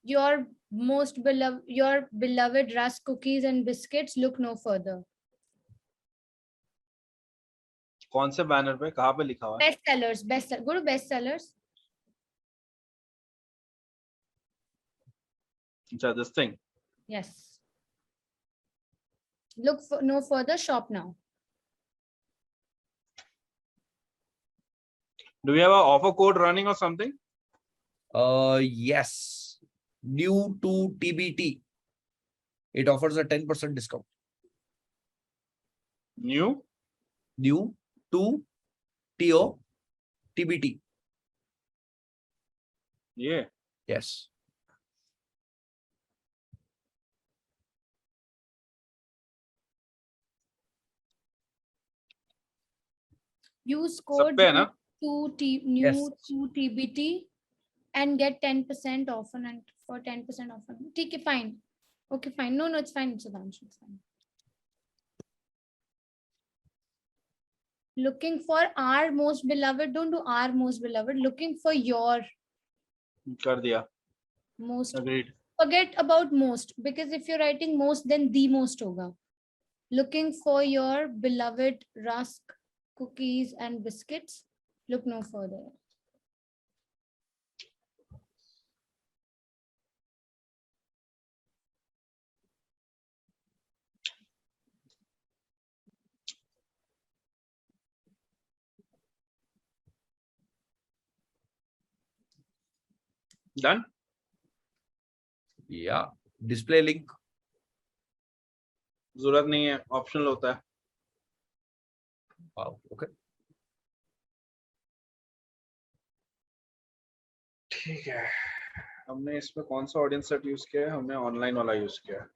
your beloved rusk cookies and biscuits. Look no further. कौन से बैनर पे कहाँ पे लिखा हुआ है. Bestsellers. Go to bestsellers. अच्छा, this thing. Yes. Look for no further. Shop now. Do we have a offer code running or something? Yes. New to TBT. It offers a 10% discount. New to TO TBT. Yeah. Yes. Use सब code पे है ना. Yes. to TBT and get 10% off and for 10% off. Okay, fine. Okay, fine. No, it's fine. It's fine. Looking for our most beloved. Don't do our most beloved. Looking for your कर दिया. most. Agreed. Forget about most, because if you're writing most, then the most hoga. Looking for your beloved rusk cookies and biscuits. Look no further. Done. Yeah. Display link. जरूरत नहीं है, optional होता है. Wow. Okay. ठीक है. हमने इसमें कौन सा ऑडियंस सेट यूज किया है. हमने ऑनलाइन वाला यूज किया है.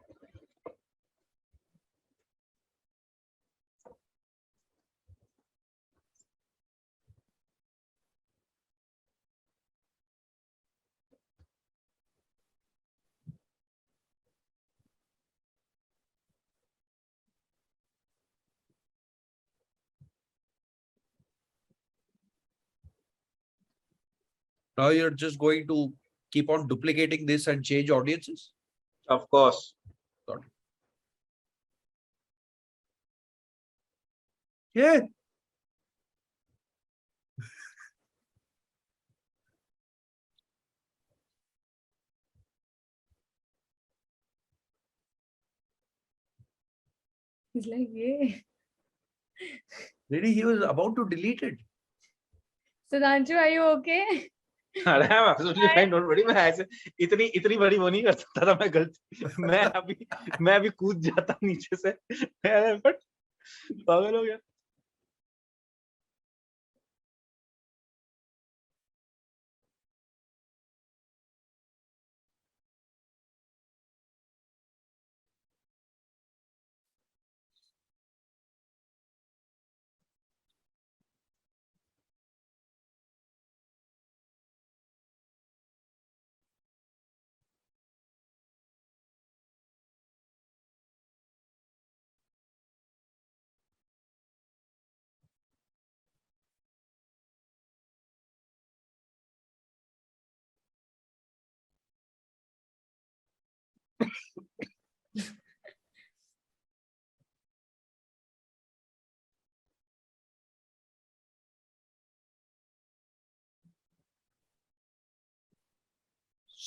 Now you're just going to keep on duplicating this and change audiences? Of course. Got it. Yeah. He's like, yeah. Really, he was about to delete it. Sudhanshu, are you okay? अरे I'm absolutely fine, don't worry. मैं ऐसे इतनी बड़ी वो नहीं कर सकता था. मैं गलती मैं अभी कूद जाता नीचे से. बट पागल हो गया.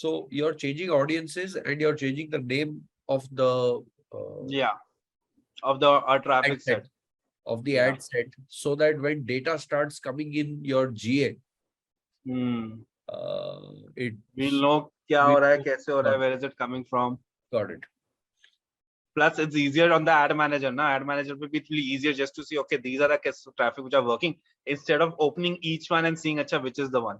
So you're changing audiences and you're changing the name of the Yeah. Of the traffic ad set, set. of the Yeah. ad set, so that when data starts coming in your GA, it We'll know क्या हो रहा है, कैसे हो रहा है, where is it coming from. got it. Plus, it's easier on the ad manager. Now, ad manager will be really easier just to see, okay, these are the traffic which are working, instead of opening each one and seeing, acha, which is the one.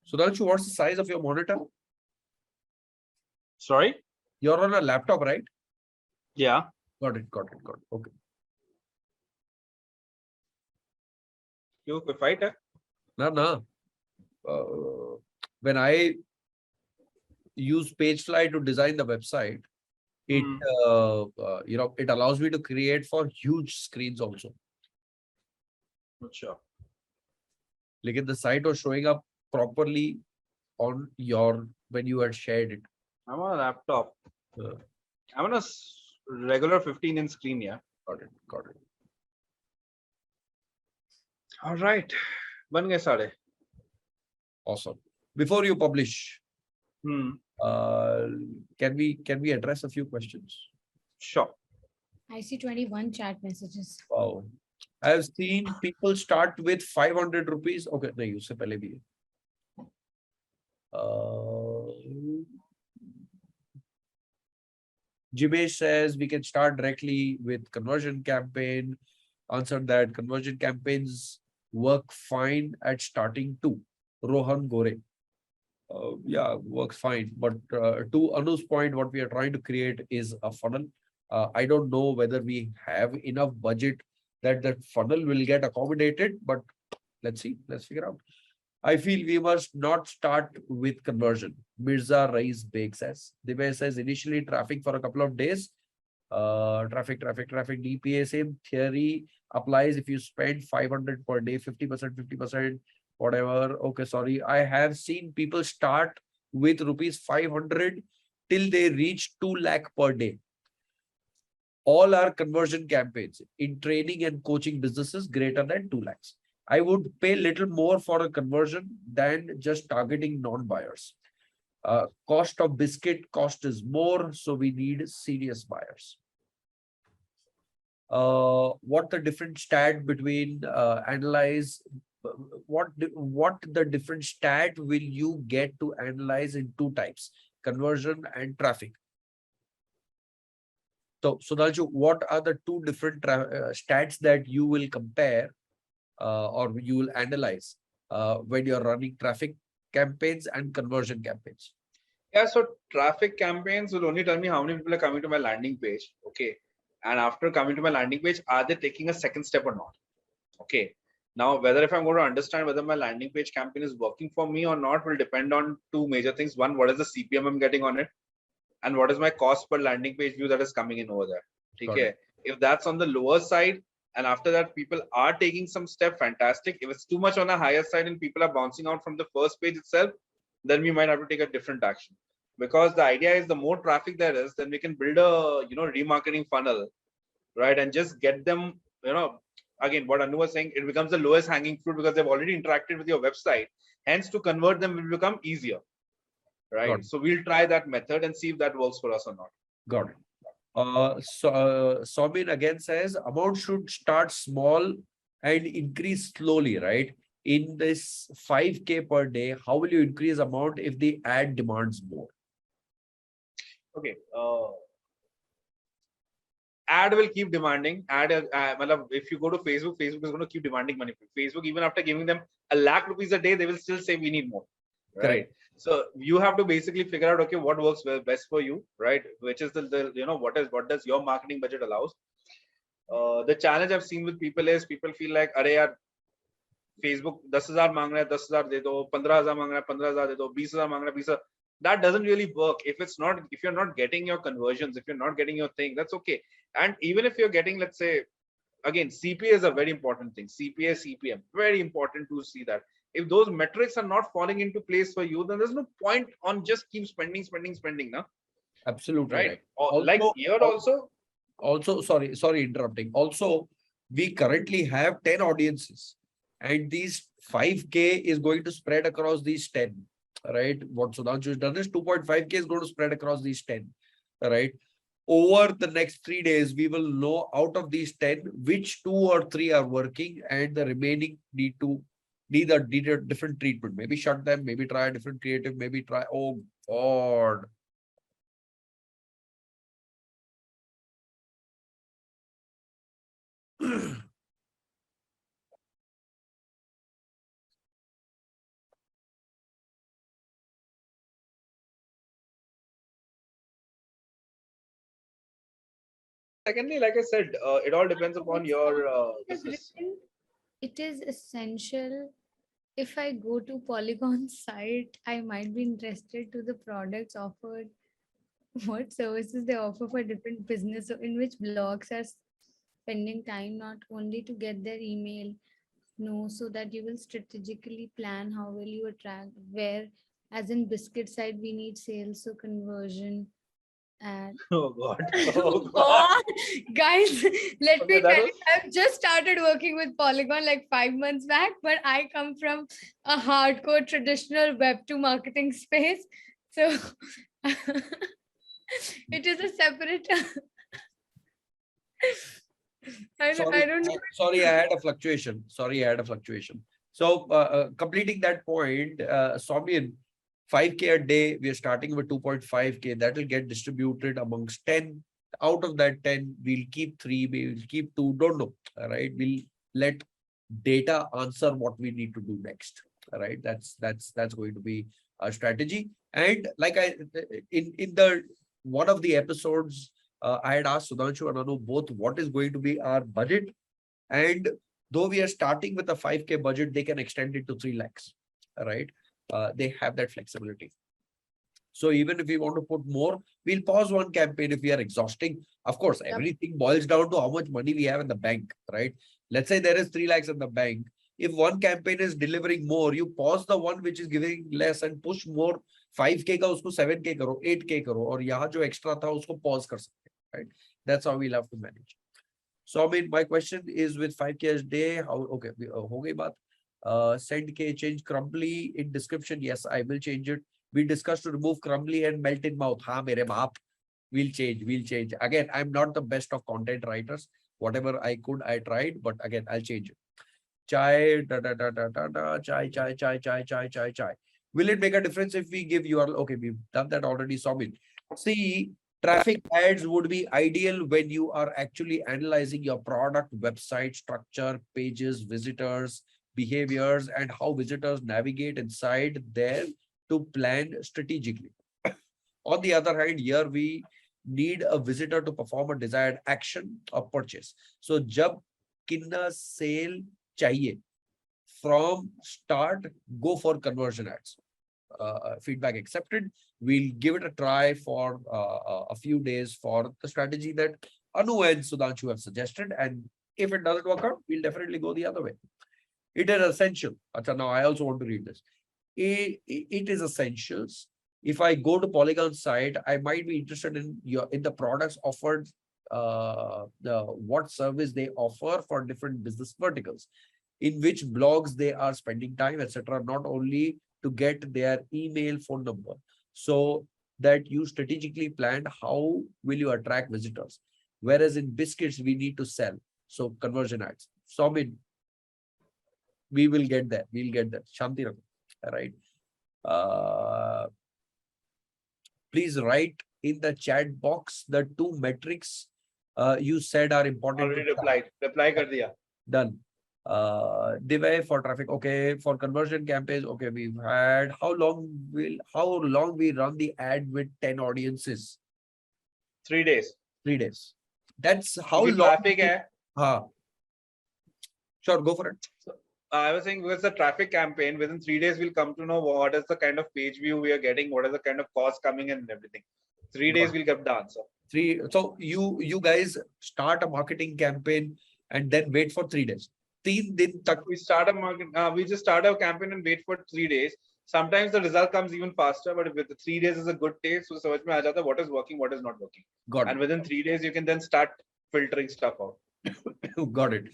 So Sudhanshu, what's the size of your monitor? Sorry? You're on a laptop, right? Yeah. Got it, got it, got it. Okay. You could fight it. No. When I use Pagefly to design the website, it it allows me to create for huge screens also. Sure. Like the site was showing up properly on your when you had shared it. I'm on a laptop. Uh, I'm on a regular 15-inch screen. Yeah. got it, got it. All right. Ban gaye sare. Awesome. Before you publish, can we address a few questions? Sure. I see 21 chat messages. Wow. I have seen people start with 500 rupees. Okay, no, you say pehle bhi hai. Jimesh says we can start directly with conversion campaign. Answered that conversion campaigns work fine at starting too. Rohan Gore. Yeah, works fine. But to Anu's point, what we are trying to create is a funnel. I don't know whether we have enough budget that funnel will get accommodated, but let's see. Let's figure out. I feel we must not start with conversion. Mirza Rais Beg says. Divya says initially traffic for a couple of days. Traffic, DPA, same theory applies if you spend 500 per day, 50%, 50%, whatever. Okay, sorry. I have seen people start with rupees 500 till they reach 2 lakh per day. All our conversion campaigns in training and coaching businesses greater than 2 lakhs. I would pay little more for a conversion than just targeting non-buyers. Cost of biscuit cost is more, so we need serious buyers. What the different stat between analyze, what the different stat will you get to analyze in two types, conversion and traffic? So Sudhanshu, what are the two different stats that you will compare or you will analyze when you're running traffic campaigns and conversion campaigns? Yeah, so traffic campaigns will only tell me how many people are coming to my landing page. Okay. And after coming to my landing page, are they taking a second step or not? Okay. Now, whether if I'm going to understand whether my landing page campaign is working for me or not will depend on two major things. One, what is the CPM I'm getting on it? And what is my cost per landing page view that is coming in over there? Okay. If that's on the lower side, and after that people are taking some step, fantastic. If it's too much on the higher side and people are bouncing out from the first page itself, then we might have to take a different action. Because the idea is the more traffic there is, then we can build a remarketing funnel, right? And just get them, again, what Anu was saying, it becomes the lowest hanging fruit because they've already interacted with your website. Hence, to convert them will become easier, right? So we'll try that method and see if that works for us or not. Got it. Somin again says amount should start small and increase slowly, right? In this 5K per day, how will you increase amount if the ad demands more? Okay. Ad will keep demanding. If you go to Facebook, Facebook is going to keep demanding money. Facebook, even after giving them ₹1 lakh a day, they will still say we need more. Right. Correct. So you have to basically figure out, okay, what works best for you, right? Which is what does your marketing budget allows? The challenge I've seen with people is people feel like, "Arey yaar, Facebook 10,000 मांग रहा है 10,000 दे दो, 15,000 मांग रहा है 15,000 दे दो, 20,000 मांग रहा है 20,000. That doesn't really work if it's not, if you're not getting your conversions, if you're not getting your thing, that's okay. And even if you're getting, let's say, again, CPA is a very important thing. CPA, CPM, very important to see that. If those metrics are not falling into place for you, then there's no point on just keep spending, no? Absolutely Right? right. Or like here also, sorry interrupting. Also, we currently have 10 audiences, and these 5K is going to spread across these 10, right? What Sudhanshu has done is 2.5K is going to spread across these 10, right? Over the next 3 days, we will know out of these 10 which 2 or 3 are working, and the remaining need a different treatment. Maybe shut them, maybe try a different creative, maybe try. Oh God. secondly, like I said, it all depends upon your It is business. written, it is essential. If I go to Polygon site, I might be interested to the products offered, what services they offer for different business, so in which blogs are spending time not only to get their email, no, so that you will strategically plan how will you attract, where, as in biscuit side, we need sales, so conversion. And Oh God. Oh God. oh, guys, let Okay, me that tell was you, I've just started working with Polygon like 5 months back, but I come from a hardcore traditional Web2 marketing space. So it is a separate. I don't know. Sorry, I had a fluctuation. So, completing that point, Soumyan, 5K a day, we are starting with 2.5K. That will get distributed amongst 10. Out of that 10, we'll keep 3, we'll keep 2, don't know, all right? We'll let data answer what we need to do next, all right? That's going to be our strategy. And like in the one of the episodes, I had asked Sudhanshu and Anu both what is going to be our budget. And though we are starting with a 5K budget, they can extend it to 3 lakhs, right? They have that flexibility. So even if we want to put more, we'll pause one campaign if we are exhausting. Of course, everything boils down to how much money we have in the bank, right? Let's say there is 3 lakhs in the bank. If one campaign is delivering more, you pause the one which is giving less and push more. 5K का उसको 7K करो, 8K करो, और यहाँ जो extra था उसको pause कर सकते हैं, right? That's how we'll have to manage. So I mean, my question is with 5K a day, how, okay, हो गई बात. Send K, change crumbly in description. Yes, I will change it. We discussed to remove crumbly and melt in mouth. हाँ मेरे बाप, we'll change. Again, I'm not the best of content writers. Whatever I could, I tried, but again, I'll change it. Chai, chai. Will it make a difference if we give URL? Okay, we've done that already, Somin. See, traffic ads would be ideal when you are actually analyzing your product, website structure, pages, visitors, behaviors, and how visitors navigate inside there to plan strategically. On the other hand, here we need a visitor to perform a desired action or purchase. So, jab kinna sale chahiye, from start, go for conversion ads. Feedback accepted. We'll give it a try for a few days for the strategy that Anu and Sudhanshu have suggested. And if it doesn't work out, we'll definitely go the other way. It is essential. Achha, now I also want to read this. It is essentials. If I go to Polygon site, I might be interested in the products offered, what service they offer for different business verticals, in which blogs they are spending time, etc. Not only to get their email, phone number, so that you strategically planned how will you attract visitors. Whereas in biscuits, we need to sell. So conversion ads. So I mean, we will get there. We'll get there. Shanti Rakho. All right. Please write in the chat box the 2 metrics you said are important. Already replied. Reply kar diya. Done. Divay for traffic. Okay. For conversion campaigns. Okay. We've had how long we run the ad with 10 audiences? 3 days. 3 days. That's how Because long. traffic hai. Sure. Go for it. I was saying because the traffic campaign within 3 days we'll come to know what is the kind of page view we are getting, what is the kind of cost coming in and everything. 3 days we'll get the answer. So you guys start a marketing campaign and then wait for 3 days. 3 दिन तक We start a market. We just start a campaign and wait for 3 days. Sometimes the result comes even faster, but if the 3 days is a good day, so समझ में आ जाता है what is working, what is not working. got And within 3 days you can then start filtering stuff out. it. Got it.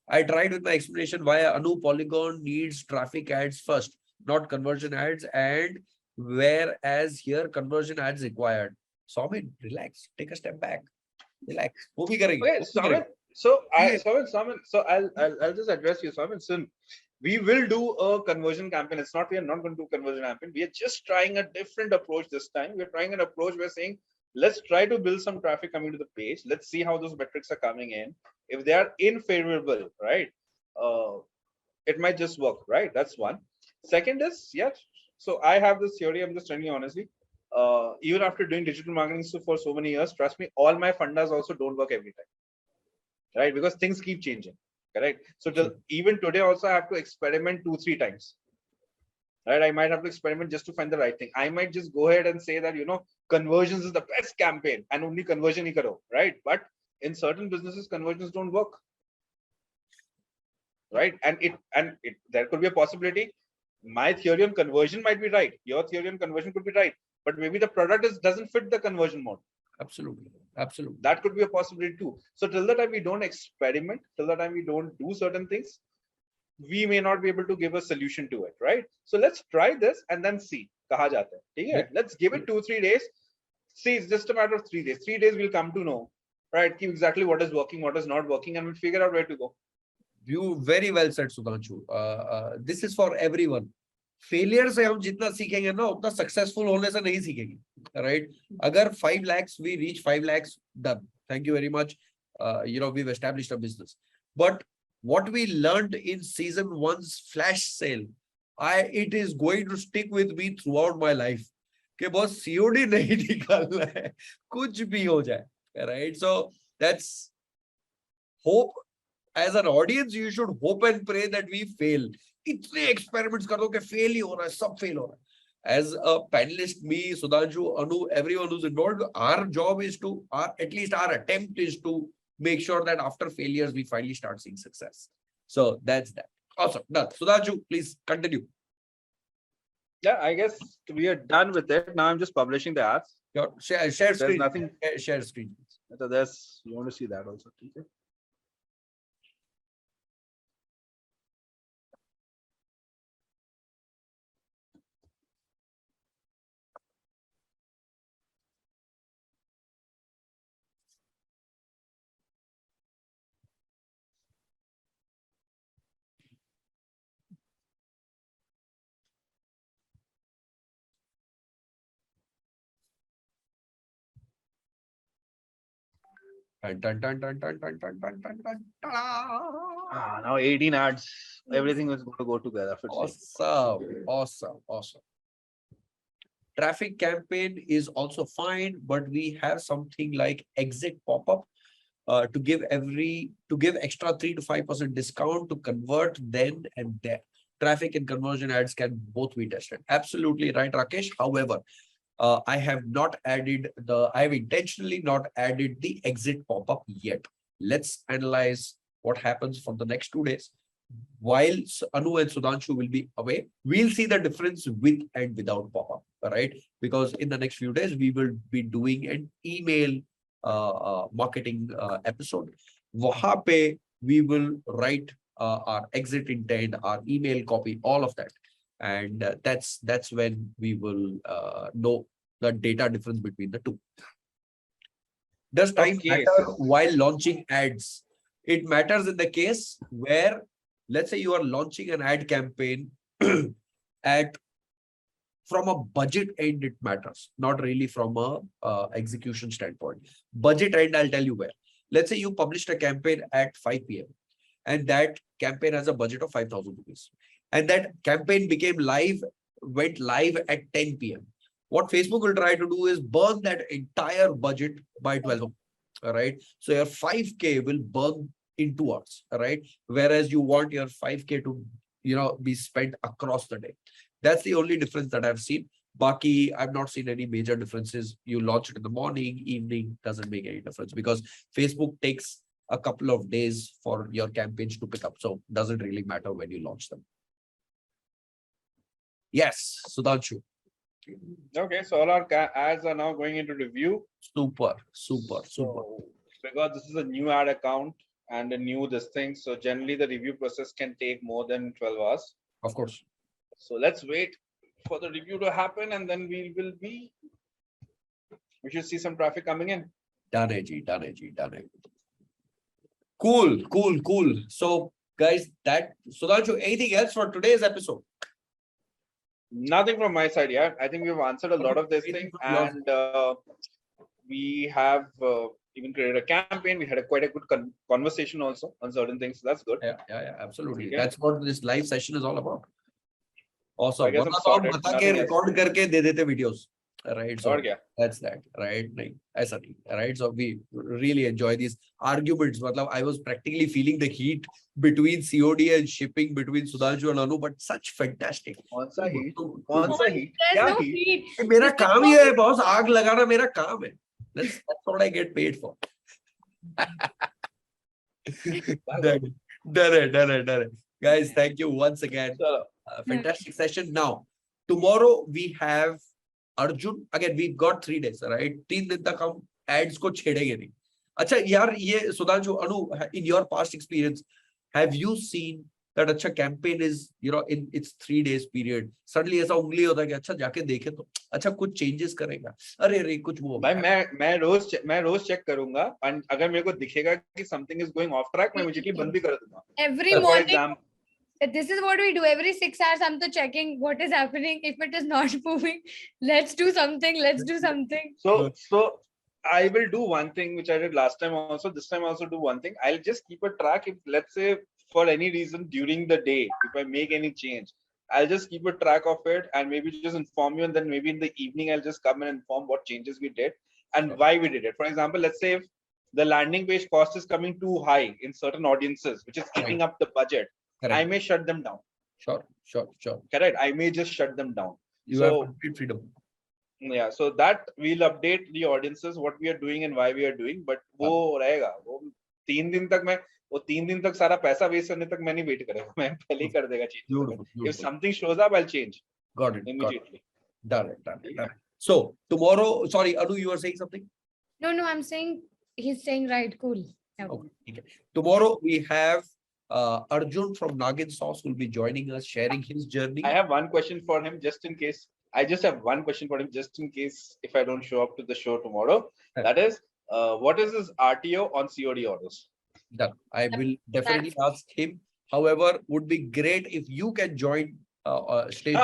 I tried with my explanation why Anu Polygon needs traffic ads first, not conversion ads, and whereas here conversion ads required. Somin, relax, take a step back, relax. वो भी करेंगे, Okay, वो भी Saman. करेंगे. So I'll just address you, Saman. Soon we will do a conversion campaign. It's not we are not going to do conversion campaign. We are just trying a different approach this time. We're trying an approach. We're saying let's try to build some traffic coming to the page. Let's see how those metrics are coming in. If they are unfavorable, right? It might just work, right? That's one. Second is so I have this theory. I'm just telling you honestly. Even after doing digital marketing for so many years, trust me, all my fundas also don't work every time, right? Because things keep changing, correct? So even today also I have to experiment 2-3 times, right? I might have to experiment just to find the right thing. I might just go ahead and say that, conversions is the best campaign and only conversion hi karo, right? But in certain businesses, conversions don't work, right? And there could be a possibility. My theory on conversion might be right. Your theory on conversion could be right, but maybe the product doesn't fit the conversion mode. Absolutely, absolutely. That could be a possibility too. So till the time we don't experiment, till the time we don't do certain things, we may not be able to give a solution to it, right? So let's try this and then see. Kaha jata hai. Yeah. Let's give it 2-3 days. See, it's just a matter of 3 days. 3 days we'll come to know, right? Exactly what is working, what is not working, and we'll figure out where to go. You very well said, Sudhanshu. This is for everyone. Failure से हम जितना सीखेंगे ना उतना successful होने से नहीं सीखेंगे, राइट? अगर 5 lakhs we reach 5 lakhs, done, thank you very much, we've established a business. But what we learned in season 1's flash sale, it is going to stick with me throughout my life कि बस COD नहीं निकालना है, कुछ भी हो जाए, right? So that's hope. As an audience, you should hope and pray that we fail. इतने experiments कर दो कि fail ही हो रहा है, सब fail हो रहा है. As a panelist, me, Sudhanshu, Anu, everyone who's involved, our job is to, at least our attempt is to make sure that after failures, we finally start seeing success. So that's that. Awesome. Done. Sudhanshu, please continue. Yeah, I guess we are done with it. Now I'm just publishing the ads. Share There's screen. nothing. Share screen. So you want to see that also. Okay. Now 18 ads. Everything is going to go together. Awesome. Traffic campaign is also fine, but we have something like exit pop-up to give extra 3 to 5% discount to convert then and there. Traffic and conversion ads can both be tested. Absolutely right, Rakesh. However, I have intentionally not added the exit pop-up yet. Let's analyze what happens for the next 2 days. While Anu and Sudhanshu will be away, we'll see the difference with and without pop-up, right? Because in the next few days, we will be doing an email marketing episode. Wahan pe we will write our exit intent, our email copy, all of that. And that's when we will know the data difference between the two. Does time matter while launching ads? It matters in the case where, let's say you are launching an ad campaign from a budget end, it matters, not really from a execution standpoint. Budget end, I'll tell you where. Let's say you published a campaign at 5 p.m. and that campaign has a budget of 5,000 rupees. And that campaign went live at 10 p.m. What Facebook will try to do is burn that entire budget by 12. All right. So your 5K will burn in 2 hours. All right. Whereas you want your 5K to be spent across the day. That's the only difference that I've seen. Baki, I've not seen any major differences. You launch it in the morning, evening, doesn't make any difference because Facebook takes a couple of days for your campaigns to pick up. So doesn't really matter when you launch them. Yes, Sudhanshu. Okay, so all our ads are now going into review. Super. So, because this is a new ad account and a new this thing, so generally the review process can take more than 12 hours. Of course. So let's wait for the review to happen, and then we should see some traffic coming in. Done it. Cool. So guys, Sudhanshu, anything else for today's episode? Nothing from my side. Yeah, I think we've answered a lot of this thing, and we have even created a campaign. We had quite a good conversation also on certain things. So that's good. Yeah, absolutely. Okay. That's what this live session is all about. Awesome. I guess I'm sorted. Record karke de dete videos. Right. So yeah. that's that. Right. Right. So we really enjoy these arguments. I was practically feeling the heat between COD and shipping between Sudhanshu and Anu, but such fantastic. कौन सा heat? There's no heat. मेरा काम ही है boss, आग लगाना मेरा काम है. That's what I get paid for. Done it. Guys, thank you once again. Fantastic session. Now, tomorrow we have Arjun. Again, we've got 3 days, right? 3 दिन तक हम ads को छेड़ेंगे नहीं. अच्छा यार, ये Sudhanshu, Anu, in your past experience, have you seen that अच्छा campaign is, in its 3 days period, suddenly ऐसा उंगली होता है कि अच्छा जाके देखे तो अच्छा कुछ changes करेगा. अरे कुछ वो. भाई मैं रोज check करूंगा, और अगर मेरे को दिखेगा कि something is going off track, मैं immediately बंद भी कर दूंगा. Every morning. This is what we do every 6 hours. I'm to checking what is happening. If it is not moving, let's do something. So I will do one thing which I did last time also. This time I also do one thing. I'll just keep a track. If let's say for any reason during the day, if I make any change, I'll just keep a track of it and maybe just inform you. And then maybe in the evening, I'll just come and inform what changes we did and why we did it. For example, let's say if the landing page cost is coming too high in certain audiences, which is eating up the budget, correct, I may shut them down. Sure. Correct. I may just shut them down. You have complete freedom. Yeah, so that we'll update the audiences what we are doing and why we are doing. But वो रहेगा. वो 3 दिन तक सारा पैसा waste करने तक मैं नहीं wait करेगा. मैं पहले ही कर देगा चीज. If something shows up, I'll change. Got it. Immediately. Done it. So tomorrow, sorry, Anu, you were saying something? No, I'm saying he's saying right. Cool. Okay. Tomorrow we have Arjun from Nagin Sauce will be joining us, sharing his journey. I have one question for him just in case. I just have one question for him just in case if I don't show up to the show tomorrow. That is, what is his RTO on COD orders? Done. I will definitely ask him. However, would be great if you can join stage.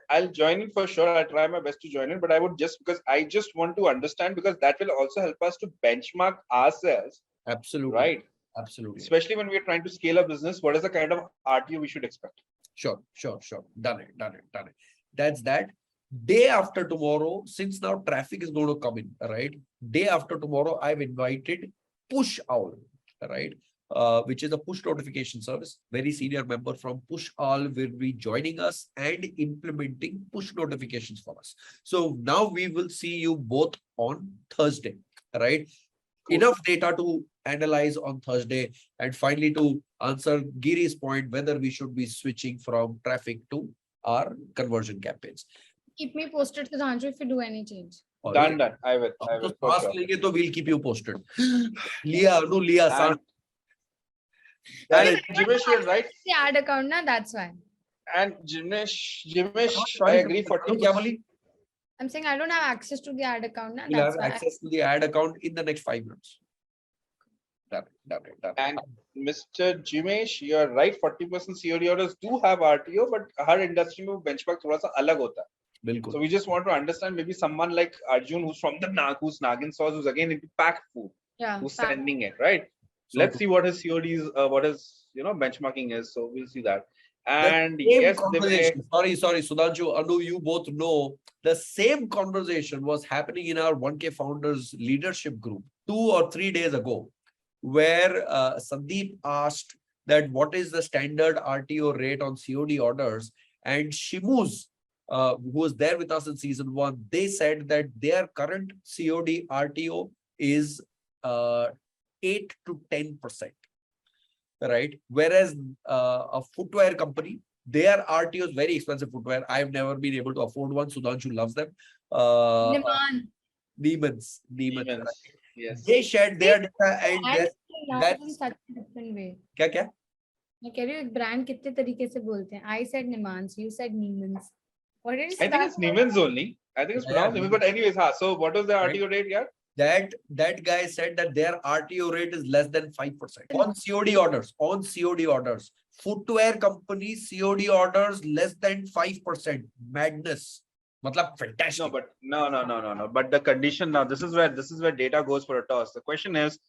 I'll join in for sure. I'll try my best to join in, but I would because I just want to understand, because that will also help us to benchmark ourselves. Absolutely. Right. Absolutely. Especially when we are trying to scale a business, what is the kind of RTO we should expect? Sure. Done it. That's that. Day after tomorrow, since now traffic is going to come in, right? Day after tomorrow, I've invited Push Owl, right? Which is a push notification service. Very senior member from Push Owl will be joining us and implementing push notifications for us. So now we will see you both on Thursday, right? Cool. Enough data to analyze on Thursday and finally to answer Giri's point whether we should be switching from traffic to our conversion campaigns. Keep me posted, Sudhanshu, if you do any change. Done. I will. So we'll keep you posted. Liya. And Jimesh, you're right. The ad account, na, that's why. And Jimesh, I agree. 40%. I'm saying I don't have access to the ad account. Na, you'll have access to the ad account in the next 5 minutes. Done. And Mr. Jimesh, you're right. 40% COD orders do have RTO, but our industry में benchmark थोड़ा सा अलग होता है. So we just want to understand maybe someone like Arjun, who's from who's Nagin Sauce, who's again into packed food, who's sending it, right? So let's see what his COD is, what his benchmarking is. So we'll see that. And yes, sorry, Sudhanshu, Anu, you both know the same conversation was happening in our 1K Founders leadership group 2 or 3 days ago, where Sandeep asked that what is the standard RTO rate on COD orders. And Shimu's, who was there with us in season 1, they said that their current COD RTO is 8 to 10%, right? Whereas a footwear company, their RTO is very expensive footwear. I've never been able to afford one. Sudhanshu loves them. Niman. Demons. Demons. Right? Yes. They shared their data and And that's in such a different way. क्या? मैं कह रही हूँ brand कितने तरीके से बोलते हैं. I said Nimans, you said Nemans. What did you say? I think it's Nemans only. I think it's Yeah, pronounced Nemans. But anyways, so what was the Right. RTO rate, yeah? That guy said that their RTO rate is less than 5% on COD orders. On COD orders, footwear company COD orders less than 5%. Madness. Matlab fantastic. No, but no. But the condition now, this is where data goes for a toss. The question is,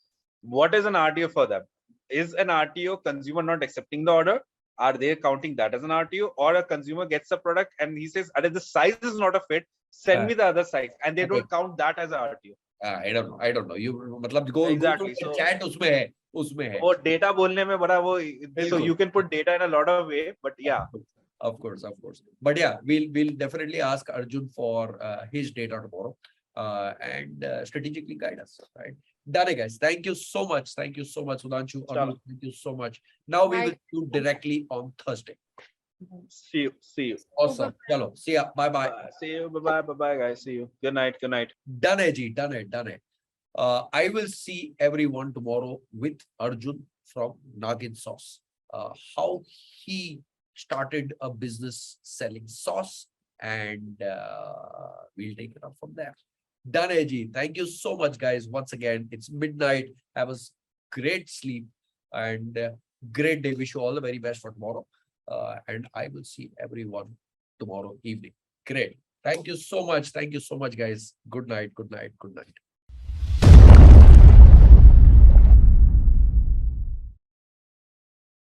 what is an RTO for them? Is an RTO consumer not accepting the order? Are they counting that as an RTO? Or a consumer gets a product and he says, the size is not a fit, send me the other size, and they don't count that as an RTO. I don't know. You matlab go Exactly. So So chat उसमें है. वो data बोलने में बड़ा वो, so you can put data in a lot of way, but yeah. Of course. But yeah, we'll definitely ask Arjun for his data tomorrow and strategically guide us. Right, done, guys. Thank you so much. Sudhanshu. Arjun, thank you so much. Now we will do directly on Thursday. See you. Awesome. Chalo. See ya. Bye. See you. Bye, guys. See you. Good night. Done it. I will see everyone tomorrow with Arjun from Nagin Sauce. How he started a business selling sauce, and we'll take it up from there. Done, Ji. Thank you so much, guys. Once again, it's midnight. Have a great sleep and great day. Wish you all the very best for tomorrow. And I will see everyone tomorrow evening. Great. Thank you so much, guys. Good night.